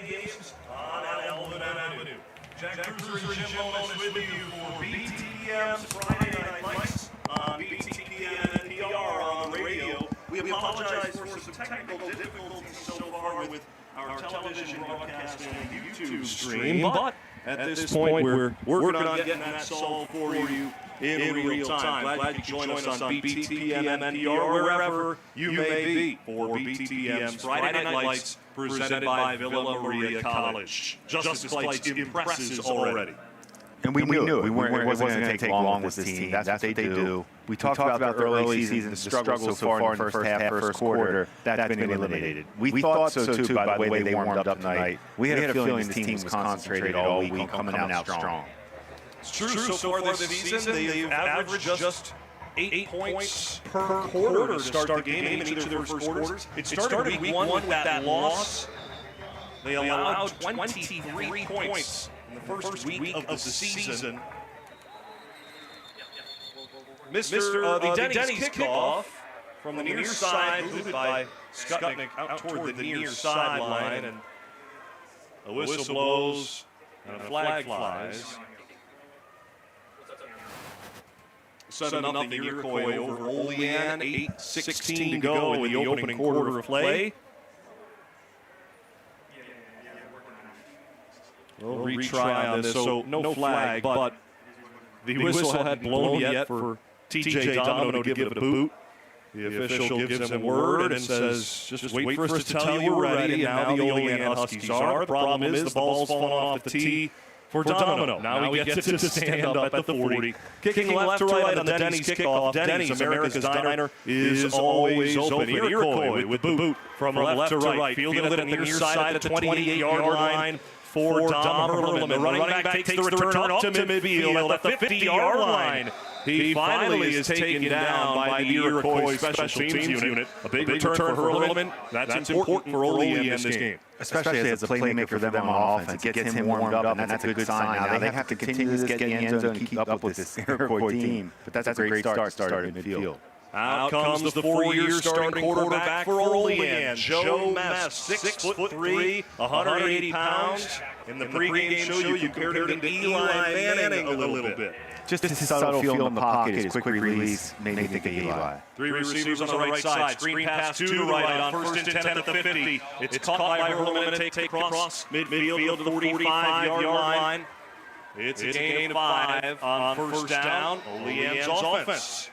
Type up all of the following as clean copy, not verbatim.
games on Elwood Avenue. Jack Kreuzer and Jim Mest with you for BTPM's Friday Night Lights on BTPM and PR on the radio. We apologize for some technical difficulties so far with our television broadcast and YouTube stream, but at this point we're working on getting that solved for you in real time. Glad you join us on BTPM and PR wherever you may be for BTPM's Friday Night Lights presented by Villa Maria College. Justus Kleitz impresses already. And we knew it. It wasn't going to take long with this team. That's what they do. We talked about the early season, the struggle so far in the first half, first quarter. That's been eliminated. We thought so, too, by the way they warmed up tonight. We had a feeling this team was concentrated all week on coming out strong. It's true. So far this season, they've averaged just 8 points per quarter to start the game in each of their first quarters. It started week one with that loss. They allowed 23 points in the first week of the season. The Denny's kickoff from the near side, moved by Skutnik out toward the near sideline, and a whistle blows and a flag flies. 7-0 Iroquois over Olean, 8:16 to go in the opening quarter of play. We'll retry on this, so no flag, but the whistle hadn't blown yet for TJ Domino to give it a boot. The official gives him a word and says, just wait for us to tell you we're ready, and now the Olean Huskies are. The problem is the ball's falling off the tee for Domino. Now he gets it to stand up at the 40. Kicking left to right on the Denny's kickoff. Denny's, America's Diner, is always open. Iroquois with the boot from left to right. Fielded at the near side at the 28-yard line for Dom Herrmann. The running back takes the return up to midfield at the 50-yard line. He finally is taken down by the Iroquois special teams unit. A big return for Herrmann. That's important for Olean in this game. Especially as a playmaker for them on offense. It gets him warmed up, and that's a good sign. Now they have to continue to get in the end zone and keep up with this Iroquois team. But that's a great start starting midfield. Out comes the 4-year starting quarterback for Olean, Joe Mest, 6'3", 180 pounds. In the pregame show, you compared him to Eli Manning a little bit. Just his subtle feel in the pocket, his quick release made me think of Eli. 3 receivers on the right side, screen pass to the right on first and 10 at the 50. It's caught by Herrmann and taken across midfield to the 45-yard line. It's a gain of 5 on first down. Olean's offense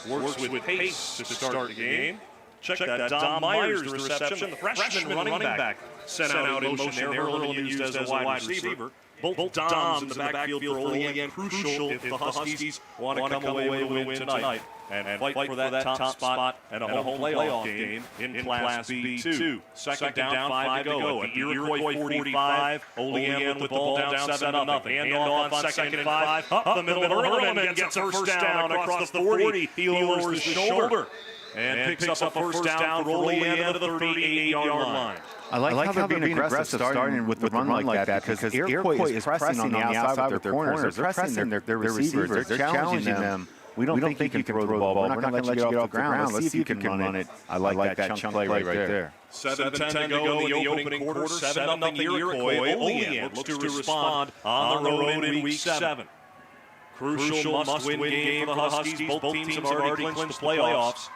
works with pace to start the game. Check that, Dom Myers, the reception, the freshman running back, sent out in motion there, Herrmann used as a wide receiver. Both Doms in the backfield for Olean crucial if the Huskies want to come away with a win tonight and fight for that top spot and a home playoff game in Class B2. Second down, 5 to go. At the Iroquois 45, Olean with the ball down 7-0. Handoff on second and 5. Up the middle, Herrmann gets a first down across the 40. He lowers the shoulder and picks up a first down for Olean to the 38-yard line. I like how they're being aggressive starting with the run like that because Iroquois is pressing on the outside with their corners. They're pressing their receivers. They're challenging them. We don't think you can throw the ball. We're not going to let you get off the ground. Let's see if you can run it. I like that chunk play right there. 7:10 to go in the opening quarter. 7-0 Iroquois. Olean looks to respond on the road in Week 7. Crucial must-win game for the Huskies. Both teams have already clinched the playoffs.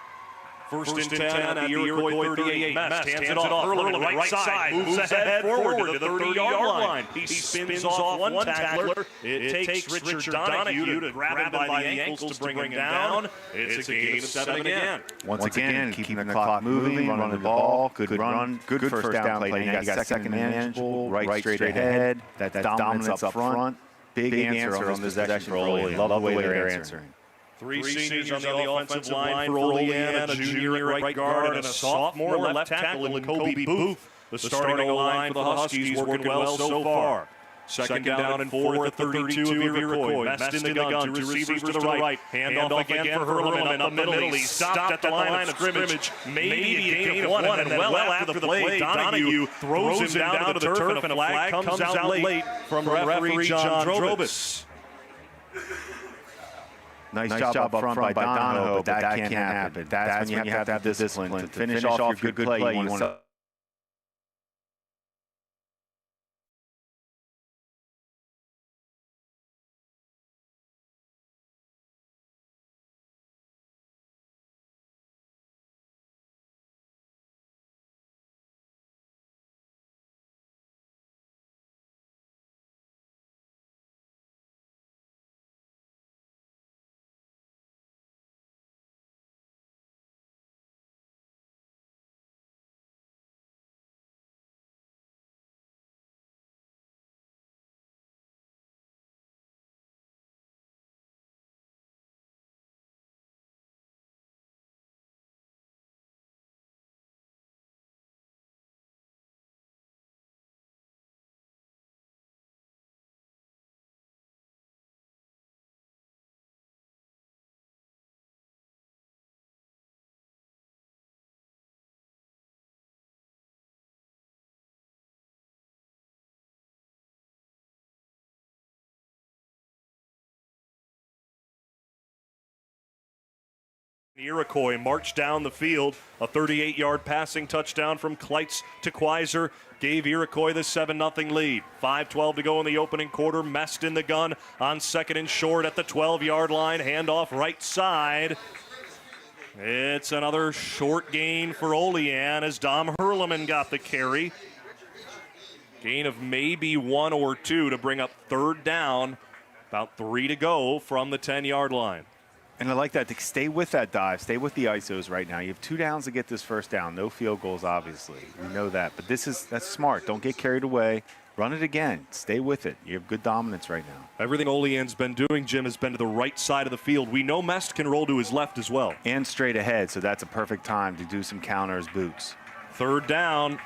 First and 10 at the Iroquois 38. Mest hands it off. Herrmann, right side, moves ahead forward to the 30-yard line. He spins off one tackler. It takes Richard Donahue to grab him by the ankles to bring him down. It's a game of 7 again. Once again, keeping the clock moving, running the ball, good run, good first down play. You got second manageable, right straight ahead. That dominance up front. Big answer on this possession for Olean. Love the way they're answering. 3 seniors on the offensive line for Olean, a junior at right guard, and a sophomore left tackle in Kobe Booth. The starting line for the Huskies working well so far. Second down and 4 at the 32 of Iroquois. Mest in the gun, 2 receivers to the right. Handoff again for Herrmann up the middle. He's stopped at the line of scrimmage. Maybe a gain of 1, and then well after the play, Donahue throws him down to the turf, and a flag comes out late from referee John Drobis. Nice job up front by Donahoe, but that can't happen. That's when you have to have discipline to finish off your good play. You want to Iroquois marched down the field. A 38-yard passing touchdown from Kleitz to Kreuzer gave Iroquois the 7-0 lead. 5:12 to go in the opening quarter. Mest in the gun on second and short at the 12-yard line. Handoff right side. It's another short gain for Olean as Dom Herrmann got the carry. Gain of maybe 1 or 2 to bring up third down. About 3 to go from the 10-yard line. And I like that. To stay with that dive. Stay with the ISOs right now. You have 2 downs to get this first down. No field goals, obviously. We know that. But that's smart. Don't get carried away. Run it again. Stay with it. You have good dominance right now. Everything Olean's been doing, Jim, has been to the right side of the field. We know Mest can roll to his left as well. And straight ahead, so that's a perfect time to do some counters, boots. Third down.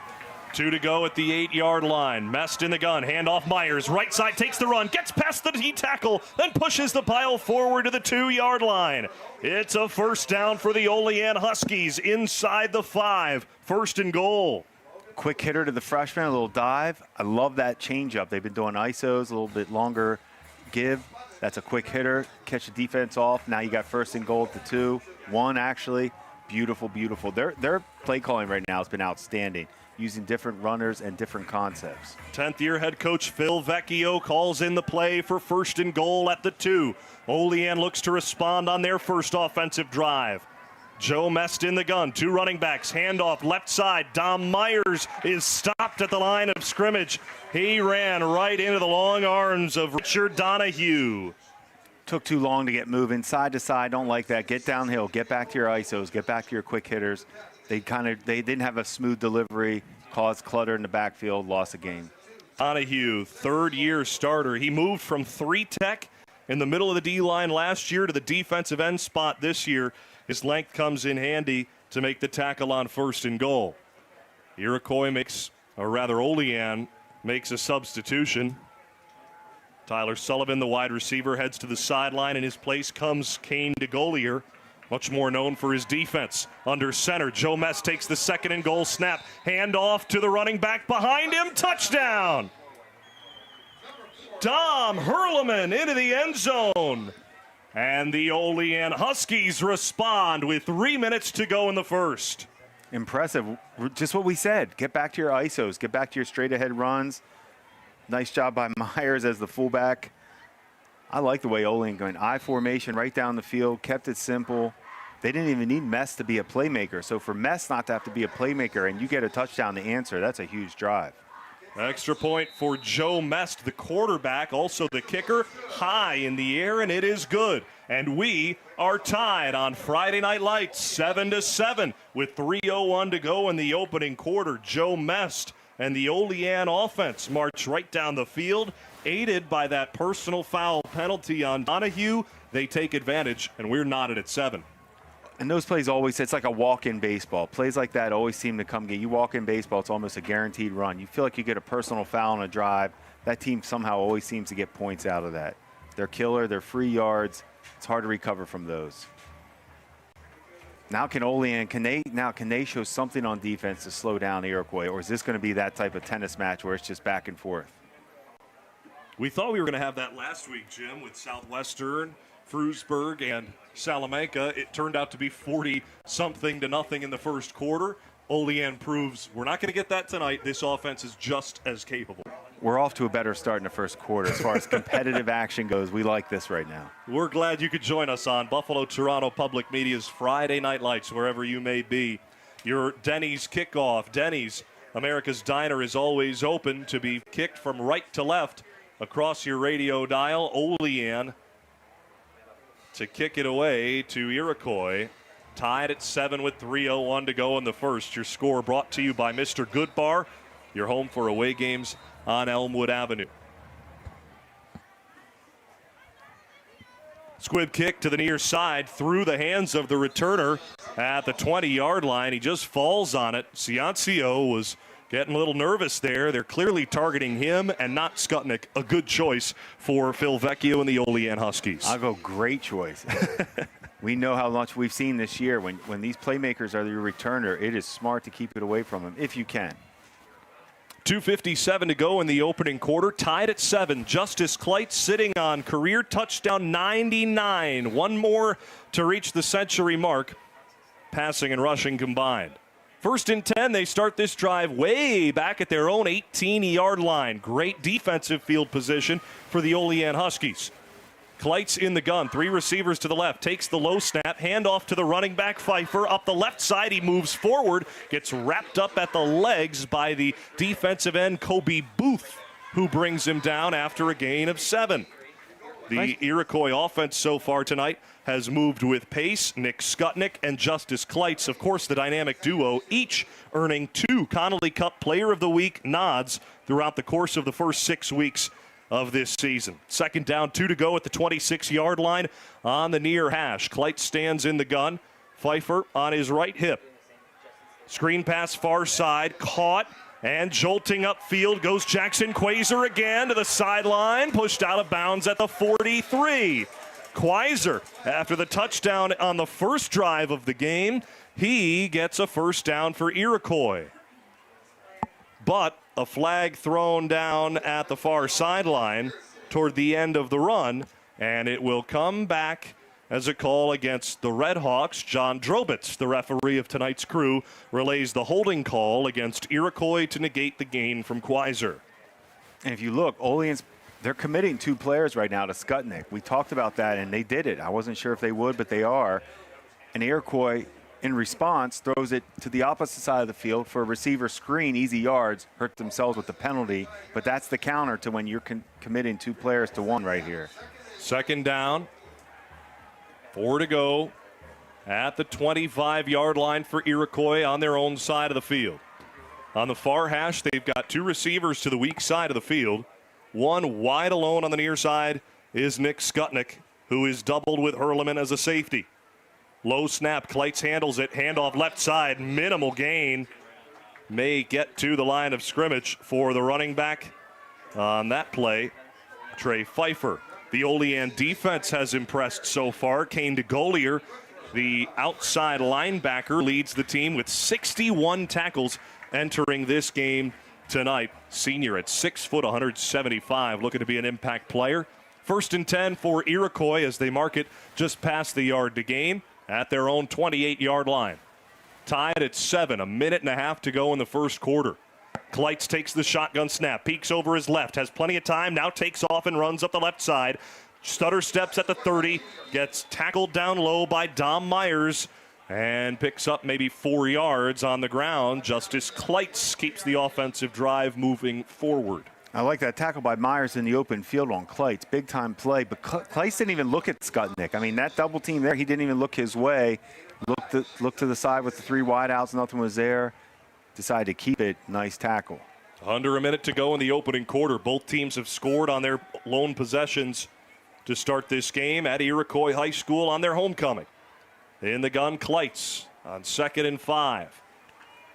2 to go at the 8-yard line. Mest in the gun. Handoff Myers. Right side takes the run. Gets past the D tackle. Then pushes the pile forward to the 2-yard line. It's a first down for the Olean Huskies inside the 5. First and goal. Quick hitter to the freshman. A little dive. I love that changeup. They've been doing ISOs. A little bit longer give. That's a quick hitter. Catch the defense off. Now you got first and goal at the 2. 1 actually. Beautiful, beautiful. Their play calling right now has been outstanding, using different runners and different concepts. 10th year head coach Phil Vecchio calls in the play for first and goal at the 2. Olean looks to respond on their first offensive drive. Joe Mest in the gun. 2 running backs. Handoff left side. Dom Myers is stopped at the line of scrimmage. He ran right into the long arms of Richard Donahue. Took too long to get moving side to side. Don't like that. Get downhill. Get back to your ISOs. Get back to your quick hitters. They didn't have a smooth delivery, caused clutter in the backfield, lost the game. Donahue, third-year starter. He moved from 3-tech in the middle of the D-line last year to the defensive end spot this year. His length comes in handy to make the tackle on first and goal. Olean makes a substitution. Tyler Sullivan, the wide receiver, heads to the sideline. In his place comes Kane DeGolier, much more known for his defense. Under center, Joe Mest takes the second and goal snap. Handoff to the running back behind him. Touchdown! Dom Herrmann into the end zone. And the Olean Huskies respond with 3 minutes to go in the first. Impressive. Just what we said. Get back to your ISOs. Get back to your straight-ahead runs. Nice job by Myers as the fullback. I like the way Olean going I formation right down the field, kept it simple. They didn't even need Mest to be a playmaker. So for Mest not to have to be a playmaker and you get a touchdown to answer, that's a huge drive. Extra point for Joe Mest, the quarterback, also the kicker, high in the air, and it is good. And we are tied on Friday Night Lights, 7-7, with 3:01 to go in the opening quarter. Joe Mest and the Olean offense march right down the field, aided by that personal foul penalty on Donahue. They take advantage, and we're knotted at 7. And those plays always, it's like a walk-in baseball. Plays like that always seem to come get you. Walk in baseball, it's almost a guaranteed run. You feel like you get a personal foul on a drive. That team somehow always seems to get points out of that. They're killer, they're free yards. It's hard to recover from those. Now can they show something on defense to slow down Iroquois, or is this going to be that type of tennis match where it's just back and forth? We thought we were going to have that last week, Jim, with Southwestern, Frewsburg, and Salamanca. It turned out to be 40-something to nothing in the first quarter. Olean proves we're not going to get that tonight. This offense is just as capable. We're off to a better start in the first quarter. As far as competitive action goes, we like this right now. We're glad you could join us on Buffalo Toronto Public Media's Friday Night Lights, wherever you may be. Your Denny's kickoff. Denny's, America's Diner, is always open to be kicked from right to left across your radio dial. Olean to kick it away to Iroquois. Tied at 7 with 3:01 to go in the first. Your score brought to you by Mr. Goodbar, your home for away games on Elmwood Avenue. Squib kick to the near side through the hands of the returner at the 20-yard line. He just falls on it. Ciancio was getting a little nervous there. They're clearly targeting him and not Skutnik. A good choice for Phil Vecchio and the Olean Huskies. I'll go great choice. We know how much we've seen this year. When these playmakers are your returner, it is smart to keep it away from them if you can. 2:57 to go in the opening quarter. Tied at 7. Justus Kleitz sitting on career touchdown 99. One more to reach the century mark. Passing and rushing combined. 1st and 10, they start this drive way back at their own 18-yard line. Great defensive field position for the Olean Huskies. Kleitz in the gun, 3 receivers to the left, takes the low snap, handoff to the running back Pfeiffer. Up the left side, he moves forward, gets wrapped up at the legs by the defensive end Kobe Booth, who brings him down after a gain of 7. The Iroquois offense so far tonight has moved with pace. Nick Skutnik and Justus Kleitz, of course, the dynamic duo, each earning 2 Connolly Cup Player of the Week nods throughout the course of the first 6 weeks of this season. 2nd down, 2 to go at the 26-yard line on the near hash. Kleitz stands in the gun. Pfeiffer on his right hip. Screen pass far side, caught. And jolting upfield goes Jackson Kreuzer again to the sideline, pushed out of bounds at the 43. Kreuzer, after the touchdown on the first drive of the game, he gets a 1st down for Iroquois. But a flag thrown down at the far sideline toward the end of the run, and it will come back as a call against the Redhawks. John Drobitz, the referee of tonight's crew, relays the holding call against Iroquois to negate the gain from Kreuzer. And if you look, Olean's, they're committing 2 players right now to Skutnik. We talked about that, and they did it. I wasn't sure if they would, but they are. And Iroquois, in response, throws it to the opposite side of the field for a receiver screen, easy yards, hurt themselves with the penalty. But that's the counter to when you're committing 2 players to 1 right here. 2nd down. 4 to go at the 25-yard line for Iroquois on their own side of the field. On the far hash, they've got 2 receivers to the weak side of the field. One wide alone on the near side is Nick Skutnik, who is doubled with Herrmann as a safety. Low snap, Kleitz handles it, handoff left side, minimal gain. May get to the line of scrimmage for the running back on that play, Trey Pfeiffer. The Olean defense has impressed so far. Kane DeGolier, the outside linebacker, leads the team with 61 tackles entering this game tonight. Senior at 6 foot, 175, looking to be an impact player. 1st and 10 for Iroquois as they mark it just past the yard to gain at their own 28-yard line. Tied at 7, 1.5 minutes to go in the first quarter. Kleitz takes the shotgun snap, peeks over his left, has plenty of time, now takes off and runs up the left side. Stutter steps at the 30, gets tackled down low by Dom Myers, and picks up maybe 4 yards on the ground. Justus Kleitz keeps the offensive drive moving forward. I like that tackle by Myers in the open field on Kleitz. Big-time play, but Kleitz didn't even look at Skutnik. I mean, that double team there, he didn't even look his way. Looked to the side with the 3 wideouts, nothing was there. Decided to keep it. Nice tackle. Under a minute to go in the opening quarter. Both teams have scored on their lone possessions to start this game at Iroquois High School on their homecoming. In the gun, Kleitz on 2nd and 5.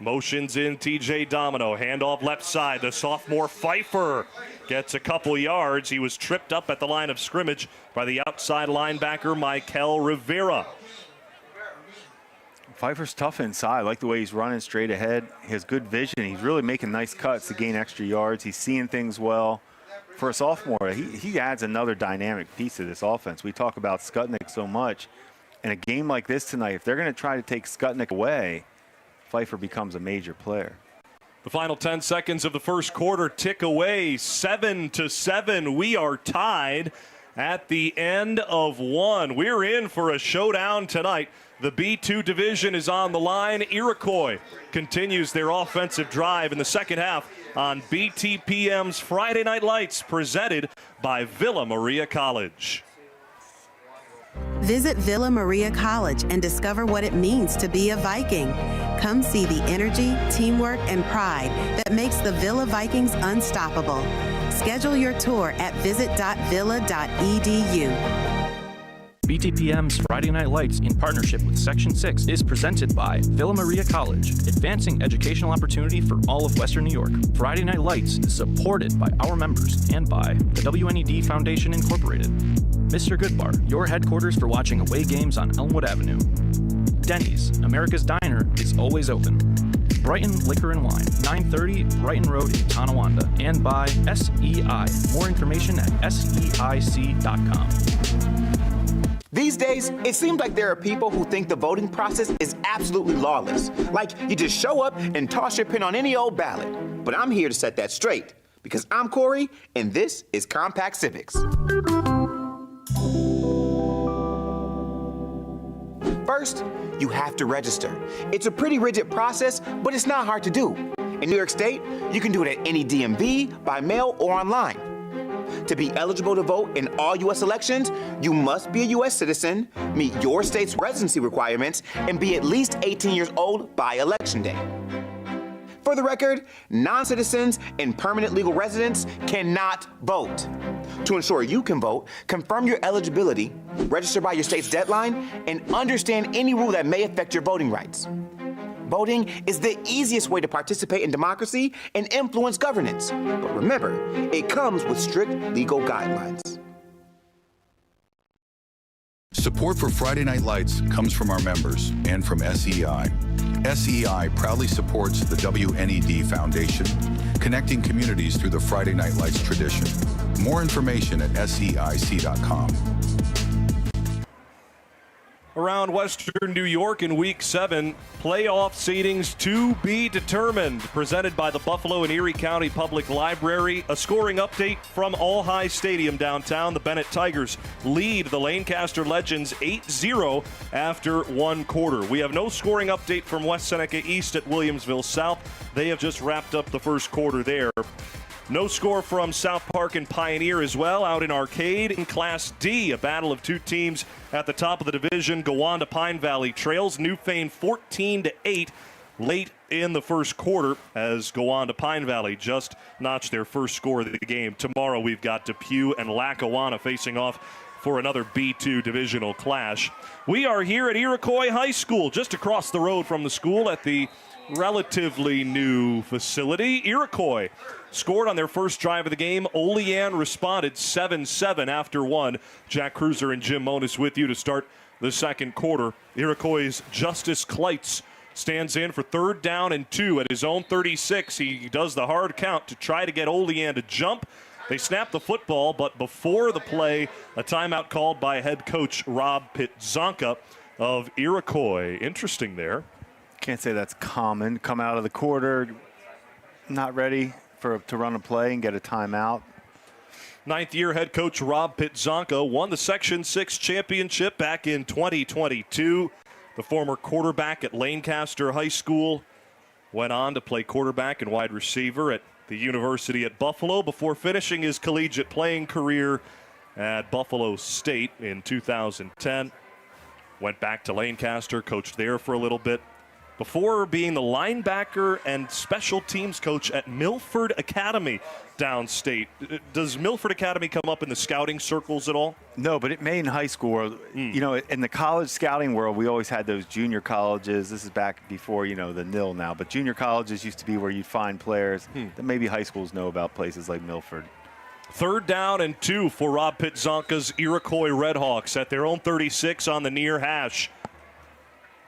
Motions in TJ Domino. Handoff left side. The sophomore Pfeiffer gets a couple yards. He was tripped up at the line of scrimmage by the outside linebacker, Michael Rivera. Pfeiffer's tough inside. I like the way he's running straight ahead. He has good vision. He's really making nice cuts to gain extra yards. He's seeing things well. For a sophomore, he adds another dynamic piece to this offense. We talk about Skutnik so much. In a game like this tonight, if they're going to try to take Skutnik away, Pfeiffer becomes a major player. The final 10 seconds of the first quarter tick away. 7-7. We are tied at the end of 1. We're in for a showdown tonight. The B2 division is on the line. Iroquois continues their offensive drive in the second half on BTPM's Friday Night Lights, presented by Villa Maria College. Visit Villa Maria College and discover what it means to be a Viking. Come see the energy, teamwork, and pride that makes the Villa Vikings unstoppable. Schedule your tour at visit.villa.edu. BTPM's Friday Night Lights, in partnership with Section 6, is presented by Villa Maria College, advancing educational opportunity for all of Western New York. Friday Night Lights is supported by our members and by the WNED Foundation Incorporated. Mr. Goodbar, your headquarters for watching away games on Elmwood Avenue. Denny's, America's Diner, is always open. Brighton Liquor and Wine, 930 Brighton Road in Tonawanda, and by SEI. More information at SEIC.com. These days, it seems like there are people who think the voting process is absolutely lawless. Like you just show up and toss your pin on any old ballot. But I'm here to set that straight, because I'm Corey, and this is Compact Civics. First, you have to register. It's a pretty rigid process, but it's not hard to do. In New York State, you can do it at any DMV, by mail, or online. To be eligible to vote in all U.S. elections, you must be a U.S. citizen, meet your state's residency requirements, and be at least 18 years old by Election Day. For the record, non-citizens and permanent legal residents cannot vote. To ensure you can vote, confirm your eligibility, register by your state's deadline, and understand any rule that may affect your voting rights. Voting is the easiest way to participate in democracy and influence governance. But remember, it comes with strict legal guidelines. Support for Friday Night Lights comes from our members and from SEI. SEI proudly supports the WNED Foundation, connecting communities through the Friday Night Lights tradition. More information at SEIC.com. Around Western New York in Week 7, playoff seedings to be determined. Presented by the Buffalo and Erie County Public Library. A scoring update from All High Stadium downtown. The Bennett Tigers lead the Lancaster Legends 8-0 after one quarter. We have no scoring update from West Seneca East at Williamsville South. They have just wrapped up the first quarter there. No score from South Park and Pioneer as well. Out in Arcade in Class D, a battle of two teams at the top of the division. Gowanda Pine Valley trails Newfane 14-8 late in the first quarter as Gowanda Pine Valley just notched their first score of the game. Tomorrow we've got Depew and Lackawanna facing off for another B2 divisional clash. We are here at Iroquois High School, just across the road from the school at the relatively new facility. Iroquois scored on their first drive of the game. Olean responded 7-7 after one. Jack Kreuzer and Jim Monis with you to start the second quarter. Iroquois' Justus Kleitz stands in for 3rd down and 2 at his own 36. He does the hard count to try to get Olean to jump. They snap the football, but before the play, a timeout called by head coach Rob Pitzonka of Iroquois. Interesting there. Can't say that's common. Come out of the quarter, not ready to run a play and get a timeout. Ninth-year head coach Rob Pitzonka won the Section 6 championship back in 2022. The former quarterback at Lancaster High School went on to play quarterback and wide receiver at the University at Buffalo before finishing his collegiate playing career at Buffalo State in 2010. Went back to Lancaster, coached there for a little bit, before being the linebacker and special teams coach at Milford Academy downstate. Does Milford Academy come up in the scouting circles at all? No, but it may in high school. You know, in the college scouting world, we always had those junior colleges. This is back before, you know, the NIL now. But junior colleges used to be where you'd find players that maybe high schools know about, places like Milford. 3rd down and 2 for Rob Pitzonka's Iroquois Redhawks at their own 36 on the near hash.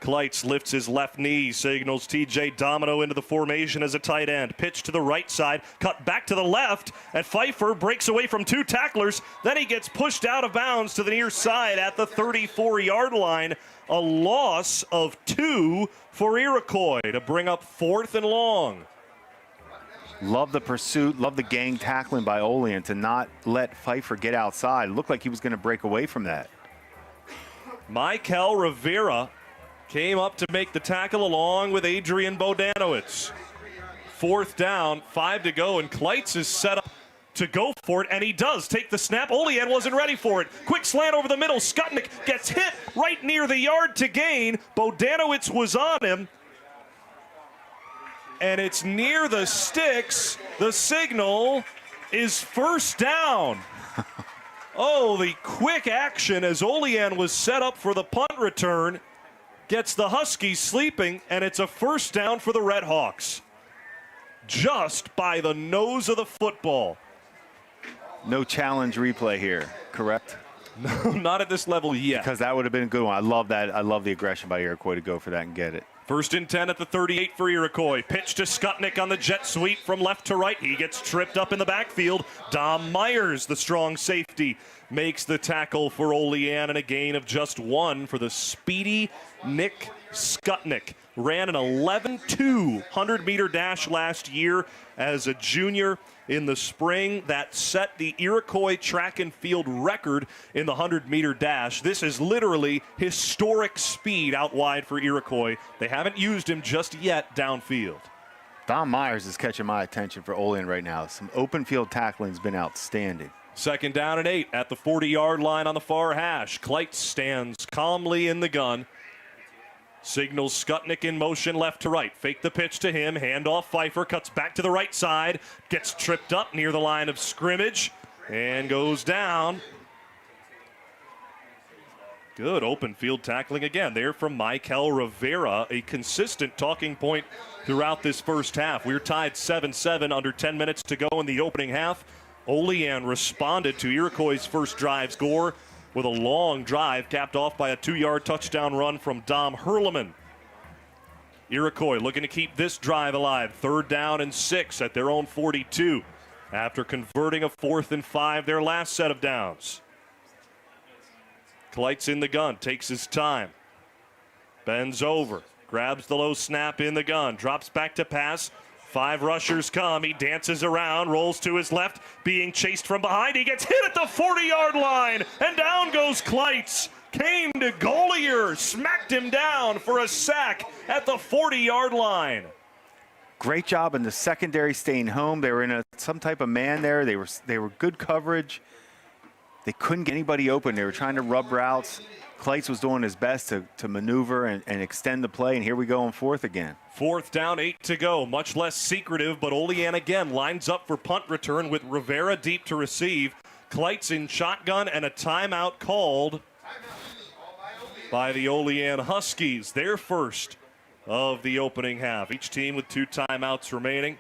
Kleitz lifts his left knee, signals T.J. Domino into the formation as a tight end. Pitch to the right side, cut back to the left, and Pfeiffer breaks away from 2 tacklers. Then he gets pushed out of bounds to the near side at the 34-yard line. A loss of 2 for Iroquois to bring up 4th and long. Love the pursuit, love the gang tackling by Olean to not let Pfeiffer get outside. It looked like he was going to break away from that. Michael Rivera came up to make the tackle along with Adrian Bodanowicz. 4th down, 5 to go, and Kleitz is set up to go for it, and he does take the snap. Olean wasn't ready for it. Quick slant over the middle. Skutnik gets hit right near the yard to gain. Bodanowicz was on him, and it's near the sticks. The signal is 1st down. Oh, the quick action as Olean was set up for the punt return. Gets the Huskies sleeping, and it's a 1st down for the Redhawks. Just by the nose of the football. No challenge replay here, correct? No, not at this level yet. Because that would have been a good one. I love that. I love the aggression by Iroquois to go for that and get it. First and 10 at the 38 for Iroquois. Pitch to Skutnik on the jet sweep from left to right. He gets tripped up in the backfield. Dom Myers, the strong safety, makes the tackle for Olean, and a gain of just 1 for the speedy Nick Skutnik. Ran an 11.2 100-meter dash last year as a junior in the spring. That set the Iroquois track and field record in the 100-meter dash. This is literally historic speed out wide for Iroquois. They haven't used him just yet downfield. Dom Myers is catching my attention for Olean right now. Some open field tackling has been outstanding. Second down and 8 at the 40-yard line on the far hash. Kleitz stands calmly in the gun. Signals Skutnik in motion left to right. Fake the pitch to him. Handoff Pfeiffer. Cuts back to the right side. Gets tripped up near the line of scrimmage and goes down. Good open field tackling again there from Michael Rivera. A consistent talking point throughout this first half. We're tied 7-7, under 10 minutes to go in the opening half. Olean responded to Iroquois' first drive score with a long drive capped off by a 2-yard touchdown run from Dom Herrmann. Iroquois looking to keep this drive alive. 3rd down and 6 at their own 42 after converting a 4th and 5 their last set of downs. Kleitz in the gun, takes his time. Bends over, grabs the low snap in the gun, drops back to pass. 5 rushers come. He dances around, rolls to his left, being chased from behind. He gets hit at the 40-yard line, and down goes Kleitz. Came to Golier, smacked him down for a sack at the 40-yard line. Great job in the secondary staying home. They were in some type of man there. They were good coverage. They couldn't get anybody open. They were trying to rub routes. Kleitz was doing his best to maneuver and extend the play, and here we go on 4th again. 4th down, 8 to go. Much less secretive, but Olean again lines up for punt return with Rivera deep to receive. Kleitz in shotgun, and a timeout called by the Olean Huskies. Their first of the opening half. Each team with 2 timeouts remaining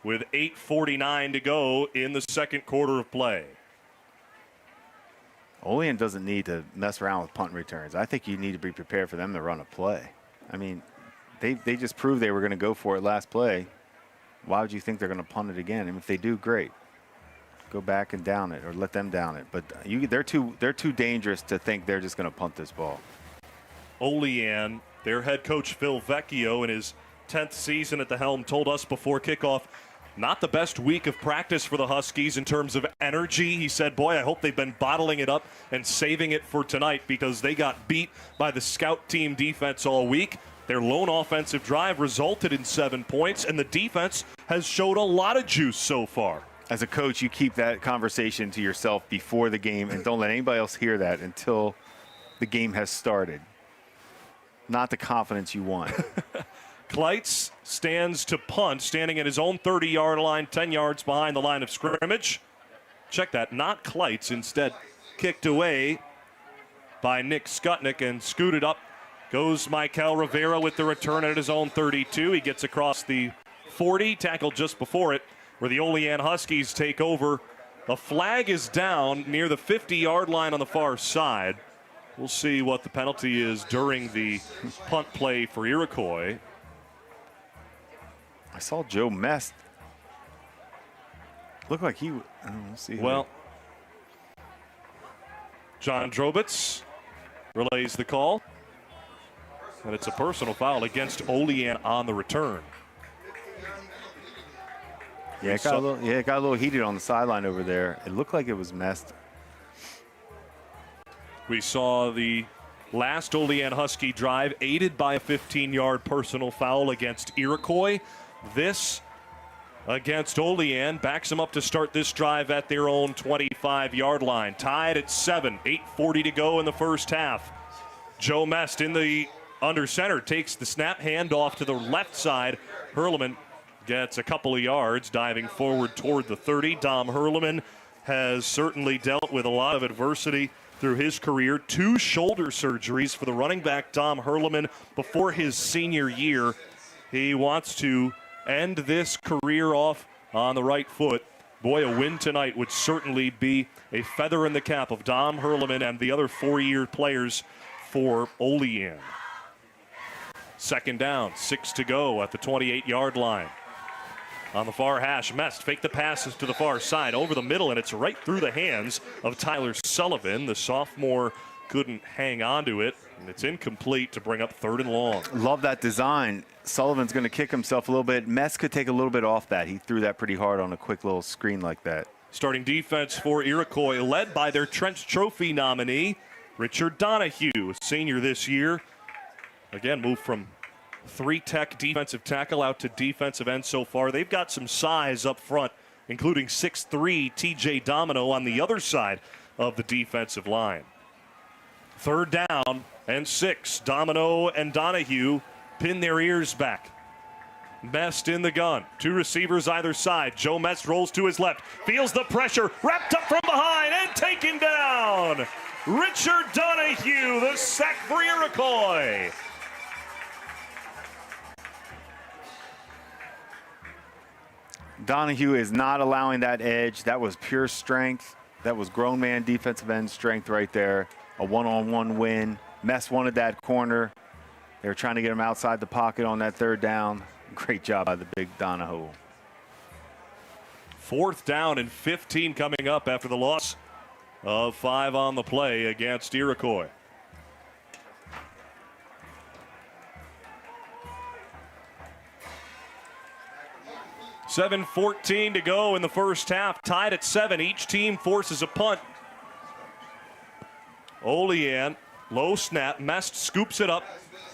with 8:49 to go in the second quarter of play. Olean doesn't need to mess around with punt returns. I think you need to be prepared for them to run a play. I mean, they just proved they were going to go for it last play. Why would you think they're going to punt it again? And if they do, great. Go back and down it or let them down it. But they're too dangerous to think they're just going to punt this ball. Olean, their head coach Phil Vecchio, in his 10th season at the helm, told us before kickoff, not the best week of practice for the Huskies in terms of energy. He said, boy, I hope they've been bottling it up and saving it for tonight because they got beat by the scout team defense all week. Their lone offensive drive resulted in 7 points, and the defense has showed a lot of juice so far. As a coach, you keep that conversation to yourself before the game and don't let anybody else hear that until the game has started. Not the confidence you want. Kleitz stands to punt, standing at his own 30-yard line, 10 yards behind the line of scrimmage. Check that, not Kleitz, instead kicked away by Nick Skutnik and scooted up. Goes Michael Rivera with the return at his own 32. He gets across the 40, tackled just before it, where the Olean Huskies take over. A flag is down near the 50-yard line on the far side. We'll see what the penalty is during the punt play for Iroquois. I saw Joe Mest. Looked like he. We'll see. Well, John Drobitz relays the call. And it's a personal foul against Olean on the return. Yeah, it got a little heated on the sideline over there. It looked like it was Mest. We saw the last Olean Husky drive aided by a 15-yard personal foul against Iroquois. This against Olean backs them up to start this drive at their own 25-yard line. Tied at 7, 8:40 to go in the first half. Joe Mest in the under center takes the snap, handoff to the left side. Herrmann gets a couple of yards, diving forward toward the 30. Dom Herrmann has certainly dealt with a lot of adversity through his career. 2 shoulder surgeries for the running back Dom Herrmann before his senior year. He wants to end this career off on the right foot. Boy, a win tonight would certainly be a feather in the cap of Dom Herrmann and the other 4-year players for Olean. Second down, 6 to go at the 28-yard line. On the far hash, Mest fake the passes to the far side, over the middle, and it's right through the hands of Tyler Sullivan. The sophomore couldn't hang on to it, and it's incomplete to bring up 3rd and long. Love that design. Sullivan's going to kick himself a little bit. Mest could take a little bit off that. He threw that pretty hard on a quick little screen like that. Starting defense for Iroquois, led by their Trench Trophy nominee, Richard Donahue, a senior this year. Again, moved from 3-tech defensive tackle out to defensive end so far. They've got some size up front, including 6'3" TJ Domino on the other side of the defensive line. 3rd down and 6. Domino and Donahue pin their ears back. Mest in the gun. 2 receivers either side. Joe Mest rolls to his left. Feels the pressure. Wrapped up from behind and taken down. Richard Donahue, the sack for Iroquois. Donahue is not allowing that edge. That was pure strength. That was grown man defensive end strength right there. A one-on-one win. Mest wanted that corner. They were trying to get him outside the pocket on that 3rd down. Great job by the big Donahue. 4th down and 15 coming up after the loss of 5 on the play against Iroquois. $7:14 to go in the first half. Tied at 7. Each team forces a punt. Olean, low snap. Mest scoops it up.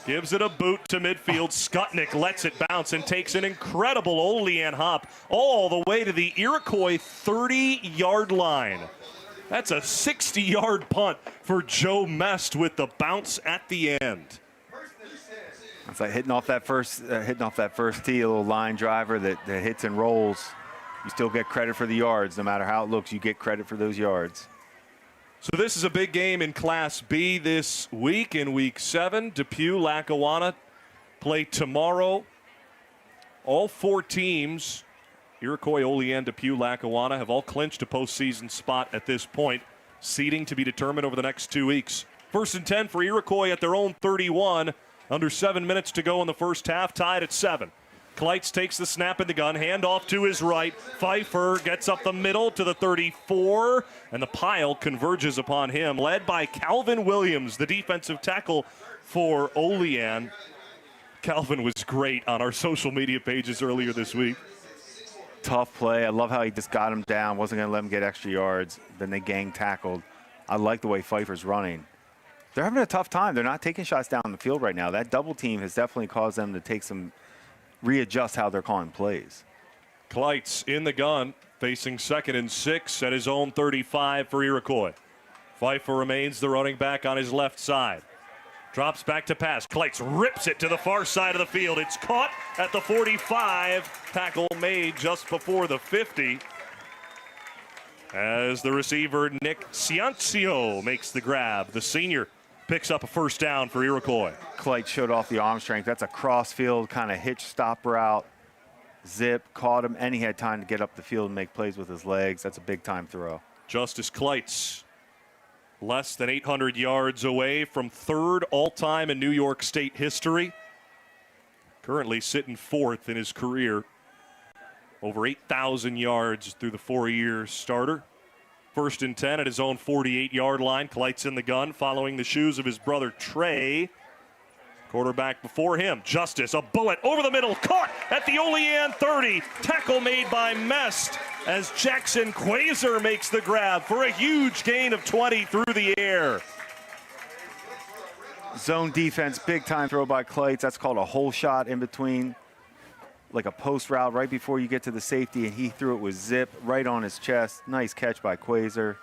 Gives it a boot to midfield. Skutnik lets it bounce and takes an incredible Olean hop all the way to the Iroquois 30-yard line. That's a 60-yard punt for Joe Mest with the bounce at the end. It's like hitting off that first tee, a little line driver that hits and rolls. You still get credit for the yards. No matter how it looks, you get credit for those yards. So this is a big game in Class B this week in Week 7. Depew, Lackawanna play tomorrow. All 4 teams, Iroquois, Olean, Depew, Lackawanna, have all clinched a postseason spot at this point. Seeding to be determined over the next 2 weeks. 1st and 10 for Iroquois at their own 31. Under 7 minutes to go in the first half, tied at 7. Kleitz takes the snap in the gun, handoff to his right. Pfeiffer gets up the middle to the 34, and the pile converges upon him, led by Calvin Williams, the defensive tackle for Olean. Calvin was great on our social media pages earlier this week. Tough play. I love how he just got him down, wasn't going to let him get extra yards. Then they gang tackled. I like the way Pfeiffer's running. They're having a tough time. They're not taking shots down the field right now. That double team has definitely caused them to take some, readjust how they're calling plays. Kleitz in the gun, facing 2nd and 6 at his own 35 for Iroquois. Pfeiffer remains the running back on his left side. Drops back to pass. Kleitz rips it to the far side of the field. It's caught at the 45. Tackle made just before the 50. As the receiver, Nick Ciancio, makes the grab. The senior picks up a 1st down for Iroquois. Kleitz showed off the arm strength. That's a cross-field kind of hitch stop route. Zip, caught him, and he had time to get up the field and make plays with his legs. That's a big-time throw. Justus Kleitz, less than 800 yards away from 3rd all-time in New York State history. Currently sitting 4th in his career. Over 8,000 yards through the 4-year starter. 1st and 10 at his own 48-yard line. Kleitz in the gun, following the shoes of his brother Trey. Quarterback before him, Justus, a bullet over the middle, caught at the Olean 30. Tackle made by Mest as Jackson Kreuzer makes the grab for a huge gain of 20 through the air. Zone defense, big-time throw by Kleitz. That's called a hole shot in between, like a post route right before you get to the safety, and he threw it with zip right on his chest. Nice catch by Kreuzer.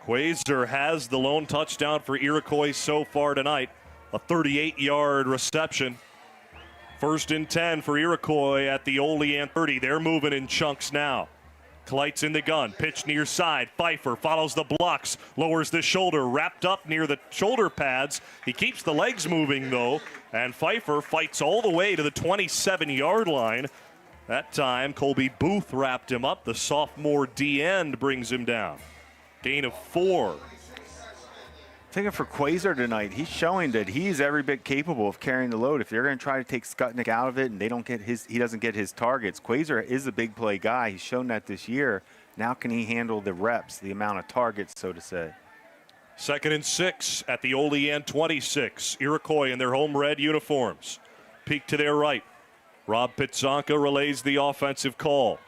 Kreuzer has the lone touchdown for Iroquois so far tonight. A 38-yard reception. 1st and 10 for Iroquois at the Olean 30. They're moving in chunks now. Kleitz in the gun, pitch near side. Pfeiffer follows the blocks, lowers the shoulder, wrapped up near the shoulder pads. He keeps the legs moving, though, and Pfeiffer fights all the way to the 27-yard line. That time, Colby Booth wrapped him up. The sophomore D-end brings him down. Gain of 4. Thinking for Kreuzer tonight, he's showing that he's every bit capable of carrying the load. If they're going to try to take Skutnik out of it and he doesn't get his targets, Kreuzer is a big play guy. He's shown that this year. Now can he handle the reps, the amount of targets, so to say? 2nd and 6 at the Olean 26. Iroquois in their home red uniforms. Peek to their right. Rob Pitzonka relays the offensive call.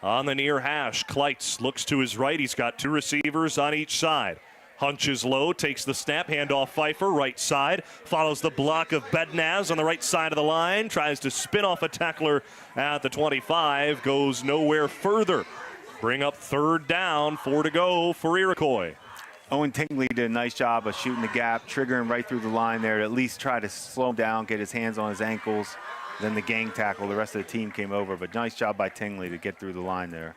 On the near hash, Kleitz looks to his right. He's got 2 receivers on each side. Hunches low, takes the snap, handoff Pfeiffer, right side. Follows the block of Bednaz on the right side of the line. Tries to spin off a tackler at the 25. Goes nowhere further. Bring up 3rd down, 4 to go for Iroquois. Owen Tingley did a nice job of shooting the gap, triggering right through the line there to at least try to slow him down, get his hands on his ankles. Then the gang tackle, the rest of the team came over. But nice job by Tingley to get through the line there.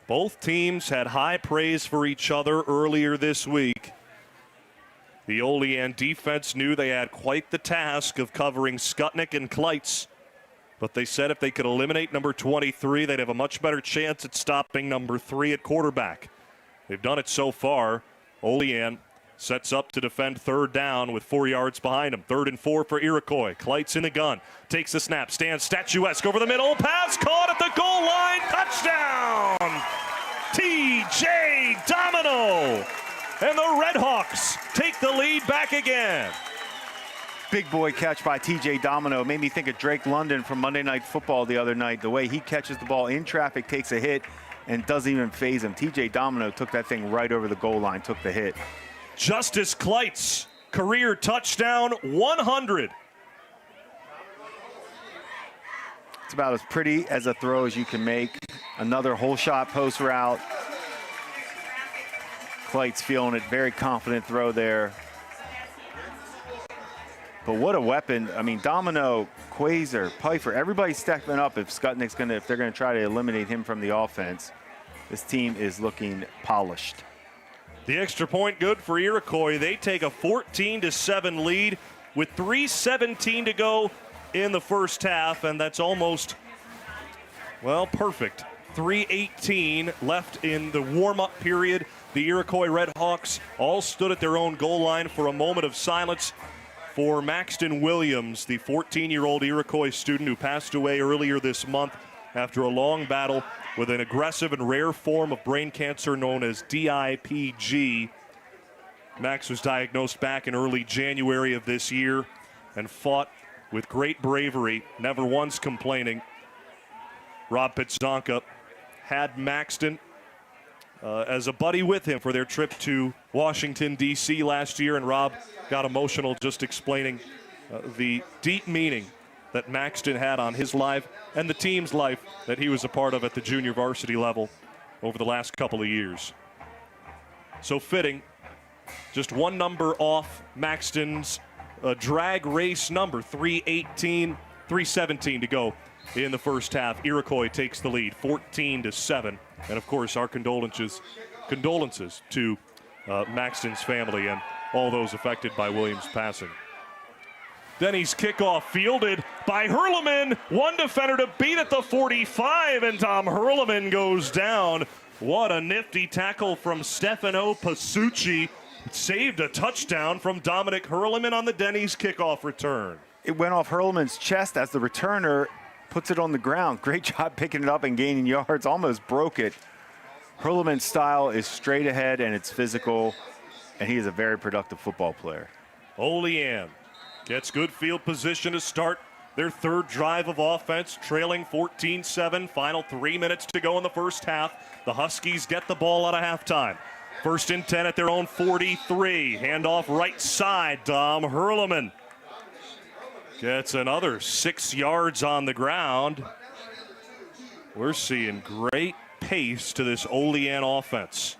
Both teams had high praise for each other earlier this week. The Olean defense knew they had quite the task of covering Skutnik and Kleitz, but they said if they could eliminate number 23, they'd have a much better chance at stopping number 3 at quarterback. They've done it so far. Olean sets up to defend 3rd down with 4 yards behind him. 3rd and 4 for Iroquois. Kleitz in the gun. Takes the snap. Stands statuesque over the middle. Pass caught at the goal line. Touchdown! T.J. Domino. And the Redhawks take the lead back again. Big boy catch by T.J. Domino. Made me think of Drake London from Monday Night Football the other night. The way he catches the ball in traffic, takes a hit, and doesn't even phase him. T.J. Domino took that thing right over the goal line, took the hit. Justus Kleitz, career touchdown 100. It's about as pretty as a throw as you can make. Another whole shot post route. Kleitz feeling it, very confident throw there. But what a weapon. I mean, Domino, Kreuzer, Pfeiffer, everybody's stepping up if Skutnik's if they're gonna try to eliminate him from the offense. This team is looking polished. The extra point good for Iroquois. They take a 14-7 lead with 3:17 to go in the first half, and that's almost, well, perfect. 3:18 left in the warm-up period. The Iroquois Redhawks all stood at their own goal line for a moment of silence for Maxton Williams, the 14-year-old Iroquois student who passed away earlier this month after a long battle with an aggressive and rare form of brain cancer known as DIPG. Max was diagnosed back in early January of this year and fought with great bravery, never once complaining. Rob Pitzonka had Maxton as a buddy with him for their trip to Washington, D.C. last year, and Rob got emotional just explaining the deep meaning that Maxton had on his life and the team's life that he was a part of at the junior varsity level over the last couple of years. So fitting, just one number off Maxton's drag race number, 3:17 to go in the first half. Iroquois takes the lead, 14-7. And of course, our condolences to Maxton's family and all those affected by Williams' passing. Denny's kickoff fielded by Herrmann. One defender to beat at the 45, and Tom Herrmann goes down. What a nifty tackle from Stefano Pasucci. Saved a touchdown from Dominic Herrmann on the Denny's kickoff return. It went off Herrmann's chest as the returner puts it on the ground. Great job picking it up and gaining yards. Almost broke it. Herrmann's style is straight ahead and it's physical, and he is a very productive football player. Olean gets good field position to start their third drive of offense, trailing 14-7. Final 3 minutes to go in the first half. The Huskies get the ball out of halftime. 1st and 10 at their own 43. Handoff right side. Dom Herrmann gets another 6 yards on the ground. We're seeing great pace to this Olean offense.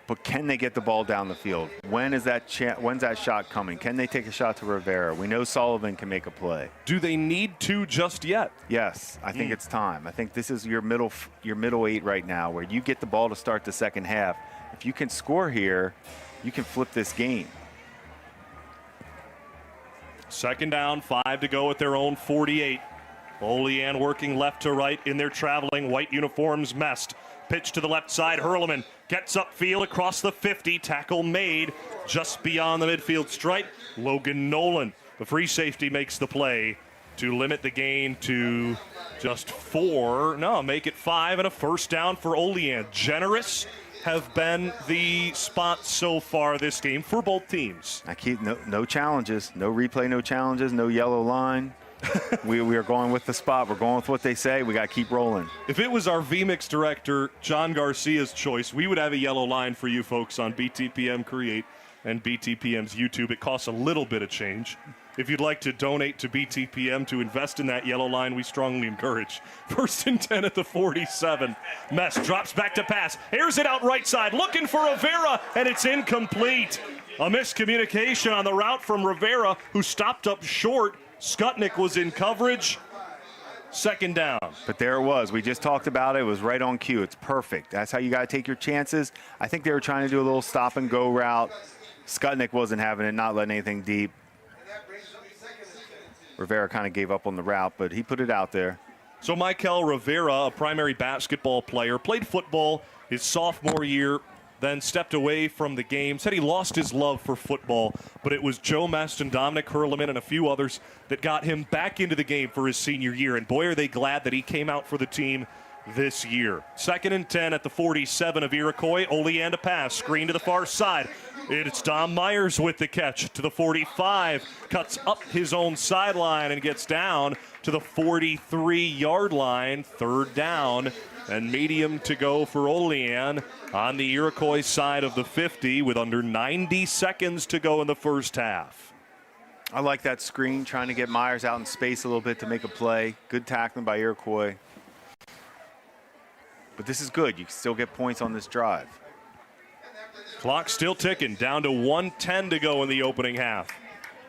But can they get the ball down the field? When's that shot coming? Can they take a shot to Rivera? We know Sullivan can make a play. Do they need to just yet? Yes, I think it's time. I think this is your middle 8 right now, where you get the ball to start the second half. If you can score here, you can flip this game. 2nd down, 5 to go at their own 48. Olean working left to right in their traveling white uniforms. Mest pitch to the left side. Herrmann Gets upfield across the 50. Tackle made just beyond the midfield stripe. Logan Nolan, the free safety, makes the play to limit the gain to just 4. No, make it 5 and a first down for Olean. Generous have been the spots so far this game for both teams. I keep no challenges, no replay, no challenges, no yellow line. we are going with the spot. We're going with what they say. We got to keep rolling. If it was our VMIX director, John Garcia's choice, we would have a yellow line for you folks on BTPM Create and BTPM's YouTube. It costs a little bit of change. If you'd like to donate to BTPM to invest in that yellow line, we strongly encourage. 1st and 10 at the 47. Mest drops back to pass. Airs it out right side, looking for Rivera, and it's incomplete. A miscommunication on the route from Rivera, who stopped up short. Skutnik was in coverage. 2nd down. But there it was. We just talked about it. It was right on cue. It's perfect. That's how you got to take your chances. I think they were trying to do a little stop-and-go route. Skutnik wasn't having it, not letting anything deep. Rivera kind of gave up on the route, but he put it out there. So Michael Rivera, a primary basketball player, played football his sophomore year, then stepped away from the game. Said he lost his love for football, but it was Joe Mest and Dominic Herrmann and a few others that got him back into the game for his senior year. And boy, are they glad that he came out for the team this year. 2nd and 10 at the 47 of Iroquois. Olean to pass, screen to the far side. It's Dom Myers with the catch to the 45, cuts up his own sideline and gets down to the 43-yard line. 3rd down and medium to go for Olean on the Iroquois side of the 50 with under 90 seconds to go in the first half. I like that screen, trying to get Myers out in space a little bit to make a play. Good tackling by Iroquois. But this is good. You can still get points on this drive. Clock still ticking, down to 1:10 to go in the opening half.